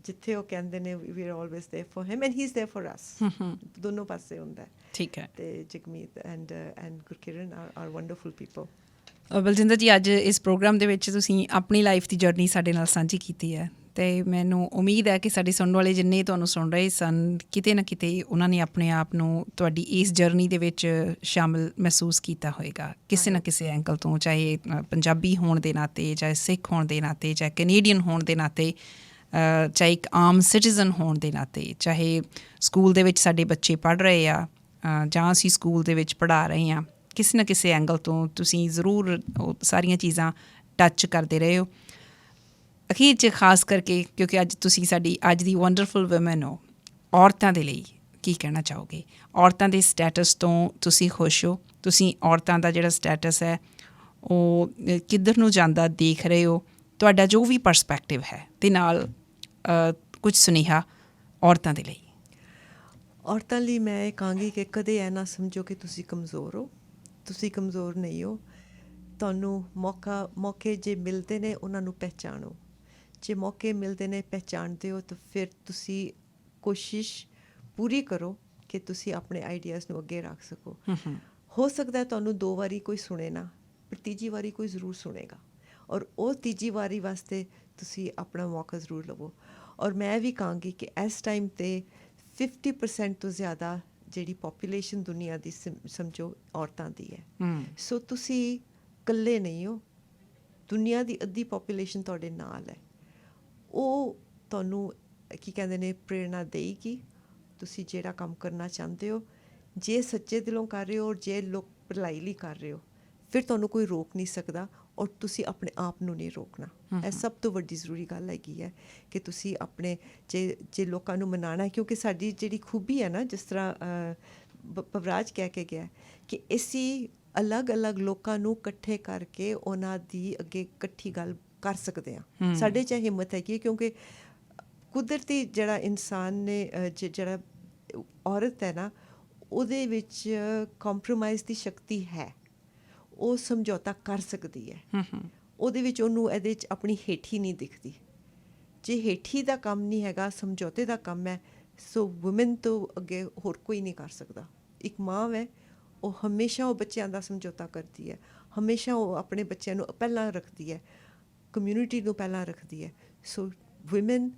[SPEAKER 2] ਜਿੱਥੇ ਉਹ ਕਹਿੰਦੇ ਨੇ we are always there for him and he is there for us. ਦੋਨੋਂ ਪਾਸੇ ਹੁੰਦਾ।
[SPEAKER 1] ਠੀਕ ਹੈ।
[SPEAKER 2] ਤੇ Jagmeet and Gurkiran are wonderful people.
[SPEAKER 1] Baljinder ji, ਅੱਜ ਇਸ ਪ੍ਰੋਗਰਾਮ ਦੇ ਵਿੱਚ ਤੁਸੀਂ ਆਪਣੀ ਲਾਈਫ ਦੀ ਜਰਨੀ ਸਾਡੇ ਨਾਲ ਸਾਂਝੀ ਕੀਤੀ ਹੈ, ਅਤੇ ਮੈਨੂੰ ਉਮੀਦ ਹੈ ਕਿ ਸਾਡੇ ਸੁਣਨ ਵਾਲੇ ਜਿੰਨੇ ਤੁਹਾਨੂੰ ਸੁਣ ਰਹੇ ਸਨ, ਕਿਤੇ ਨਾ ਕਿਤੇ ਉਹਨਾਂ ਨੇ ਆਪਣੇ ਆਪ ਨੂੰ ਤੁਹਾਡੀ ਇਸ ਜਰਨੀ ਦੇ ਵਿੱਚ ਸ਼ਾਮਿਲ ਮਹਿਸੂਸ ਕੀਤਾ ਹੋਏਗਾ ਕਿਸੇ ਨਾ ਕਿਸੇ ਐਂਗਲ ਤੋਂ, ਚਾਹੇ ਪੰਜਾਬੀ ਹੋਣ ਦੇ ਨਾਤੇ, ਚਾਹੇ ਸਿੱਖ ਹੋਣ ਦੇ ਨਾਤੇ, ਚਾਹੇ ਕੈਨੇਡੀਅਨ ਹੋਣ ਦੇ ਨਾਤੇ। ਚਾਹੇ ਇੱਕ ਆਮ ਸਿਟੀਜ਼ਨ ਹੋਣ ਦੇ ਨਾਤੇ, ਚਾਹੇ ਸਕੂਲ ਦੇ ਵਿੱਚ ਸਾਡੇ ਬੱਚੇ ਪੜ੍ਹ ਰਹੇ ਆ ਜਾਂ ਅਸੀਂ ਸਕੂਲ ਦੇ ਵਿੱਚ ਪੜ੍ਹਾ ਰਹੇ ਹਾਂ, ਕਿਸੇ ਨਾ ਕਿਸੇ ਐਂਗਲ ਤੋਂ ਤੁਸੀਂ ਜ਼ਰੂਰ ਉਹ ਸਾਰੀਆਂ ਚੀਜ਼ਾਂ ਟੱਚ ਕਰਦੇ ਰਹੇ ਹੋ। ਅਖੀਰ 'ਚ ਖਾਸ ਕਰਕੇ ਕਿਉਂਕਿ ਅੱਜ ਤੁਸੀਂ ਸਾਡੀ ਅੱਜ ਦੀ ਵੰਡਰਫੁਲ ਵੂਮਨ ਹੋ, ਔਰਤਾਂ ਦੇ ਲਈ ਕੀ ਕਹਿਣਾ ਚਾਹੋਗੇ? ਔਰਤਾਂ ਦੇ ਸਟੇਟਸ ਤੋਂ ਤੁਸੀਂ ਖੁਸ਼ ਹੋ? ਤੁਸੀਂ ਔਰਤਾਂ ਦਾ ਜਿਹੜਾ ਸਟੇਟਸ ਹੈ ਉਹ ਕਿੱਧਰ ਨੂੰ ਜਾਂਦਾ ਦੇਖ ਰਹੇ ਹੋ? ਤੁਹਾਡਾ ਜੋ ਵੀ ਪਰਸਪੈਕਟਿਵ ਹੈ ਤੇ ਨਾਲ ਕੁਝ ਸੁਨੇਹਾ ਔਰਤਾਂ ਦੇ ਲਈ।
[SPEAKER 2] ਔਰਤਾਂ ਲਈ ਮੈਂ ਇਹ ਕਹਾਂਗੀ ਕਿ ਕਦੇ ਇਹ ਨਾ ਸਮਝੋ ਕਿ ਤੁਸੀਂ ਕਮਜ਼ੋਰ ਹੋ। ਤੁਸੀਂ ਕਮਜ਼ੋਰ ਨਹੀਂ ਹੋ। ਤੁਹਾਨੂੰ ਮੌਕੇ ਜੇ ਮਿਲਦੇ ਨੇ ਉਹਨਾਂ ਨੂੰ ਪਹਿਚਾਣੋ। ਜੇ ਮੌਕੇ ਮਿਲਦੇ ਨੇ ਪਹਿਚਾਣਦੇ ਹੋ ਤਾਂ ਫਿਰ ਤੁਸੀਂ ਕੋਸ਼ਿਸ਼ ਪੂਰੀ ਕਰੋ ਕਿ ਤੁਸੀਂ ਆਪਣੇ ਆਈਡੀਆਜ਼ ਨੂੰ ਅੱਗੇ ਰੱਖ ਸਕੋ। ਹੋ ਸਕਦਾ ਤੁਹਾਨੂੰ 2 ਵਾਰੀ ਕੋਈ ਸੁਣੇ ਨਾ, ਪਰ ਤੀਜੀ ਵਾਰੀ ਕੋਈ ਜ਼ਰੂਰ ਸੁਣੇਗਾ, ਔਰ ਉਹ ਤੀਜੀ ਵਾਰੀ ਵਾਸਤੇ ਤੁਸੀਂ ਆਪਣਾ ਮੌਕਾ ਜ਼ਰੂਰ ਲਵੋ। ਔਰ ਮੈਂ ਵੀ ਕਹਾਂਗੀ ਕਿ ਇਸ ਟਾਈਮ 'ਤੇ 50% ਤੋਂ ਜ਼ਿਆਦਾ ਜਿਹੜੀ ਪੋਪੂਲੇਸ਼ਨ ਦੁਨੀਆ ਦੀ ਸਮਝੋ ਔਰਤਾਂ ਦੀ ਹੈ। ਸੋ ਤੁਸੀਂ ਇਕੱਲੇ ਨਹੀਂ ਹੋ। ਦੁਨੀਆ ਦੀ ਅੱਧੀ ਪੋਪੂਲੇਸ਼ਨ ਤੁਹਾਡੇ ਨਾਲ ਹੈ। ਉਹ ਤੁਹਾਨੂੰ ਕੀ ਕਹਿੰਦੇ ਨੇ ਪ੍ਰੇਰਨਾ ਦੇਵੇਗੀ। ਤੁਸੀਂ ਜਿਹੜਾ ਕੰਮ ਕਰਨਾ ਚਾਹੁੰਦੇ ਹੋ, ਜੇ ਸੱਚੇ ਦਿਲੋਂ ਕਰ ਰਹੇ ਹੋ ਔਰ ਜੇ ਲੋਕ ਭਲਾਈ ਲਈ ਕਰ ਰਹੇ ਹੋ, ਫਿਰ ਤੁਹਾਨੂੰ ਕੋਈ ਰੋਕ ਨਹੀਂ ਸਕਦਾ ਔਰ ਤੁਸੀਂ ਆਪਣੇ ਆਪ ਨੂੰ ਨਹੀਂ ਰੋਕਣਾ। ਇਹ ਸਭ ਤੋਂ ਵੱਡੀ ਜ਼ਰੂਰੀ ਗੱਲ ਹੈਗੀ ਹੈ ਕਿ ਤੁਸੀਂ ਆਪਣੇ ਜੇ ਲੋਕਾਂ ਨੂੰ ਮਨਾਉਣਾ, ਕਿਉਂਕਿ ਸਾਡੀ ਜਿਹੜੀ ਖੂਬੀ ਹੈ ਨਾ, ਜਿਸ ਤਰ੍ਹਾਂ ਪਵਰਾਜ ਕਹਿ ਕੇ ਗਿਆ ਕਿ ਅਸੀਂ ਅਲੱਗ-ਅਲੱਗ ਲੋਕਾਂ ਨੂੰ ਇਕੱਠੇ ਕਰਕੇ ਉਹਨਾਂ ਦੀ ਅੱਗੇ ਇਕੱਠੀ ਗੱਲ ਕਰ ਸਕਦੇ ਹਾਂ। ਸਾਡੇ 'ਚ ਹਿੰਮਤ ਹੈਗੀ ਕਿਉਂਕਿ ਕੁਦਰਤੀ ਜਿਹੜਾ ਇਨਸਾਨ ਨੇ ਜਿਹੜਾ ਔਰਤ ਹੈ ਨਾ, ਉਹਦੇ ਵਿੱਚ ਕੰਪਰੋਮਾਈਜ਼ ਦੀ ਸ਼ਕਤੀ ਹੈ। ਉਹ ਸਮਝੌਤਾ ਕਰ ਸਕਦੀ ਹੈ। ਉਹਦੇ ਵਿੱਚ ਉਹਨੂੰ ਇਹਦੇ 'ਚ ਆਪਣੀ ਹੇਠੀ ਨਹੀਂ ਦਿਖਦੀ। ਜੇ ਹੇਠੀ ਦਾ ਕੰਮ ਨਹੀਂ ਹੈਗਾ, ਸਮਝੌਤੇ ਦਾ ਕੰਮ ਹੈ, ਸੋ ਵੂਮਨ ਤੋਂ ਅੱਗੇ ਹੋਰ ਕੋਈ ਨਹੀਂ ਕਰ ਸਕਦਾ। ਇੱਕ ਮਾਂ ਹੈ, ਉਹ ਹਮੇਸ਼ਾ ਉਹ ਬੱਚਿਆਂ ਦਾ ਸਮਝੌਤਾ ਕਰਦੀ ਹੈ, ਹਮੇਸ਼ਾ ਉਹ ਆਪਣੇ ਬੱਚਿਆਂ ਨੂੰ ਪਹਿਲਾਂ ਰੱਖਦੀ ਹੈ, ਕਮਿਊਨਿਟੀ ਨੂੰ ਪਹਿਲਾਂ ਰੱਖਦੀ ਹੈ। ਸੋ ਵੂਮਨ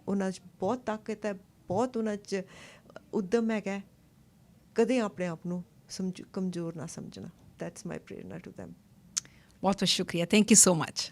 [SPEAKER 2] ਉਹਨਾਂ 'ਚ ਬਹੁਤ ਤਾਕਤ ਹੈ, ਬਹੁਤ ਉਹਨਾਂ 'ਚ ਉੱਦਮ ਹੈਗਾ। ਕਦੇ ਆਪਣੇ ਆਪ ਨੂੰ ਕਮਜ਼ੋਰ ਨਾ ਸਮਝਣਾ। That's my prerna to them.
[SPEAKER 1] ਬਹੁਤ ਬਹੁਤ ਸ਼ੁਕਰੀਆ। Thank you so much.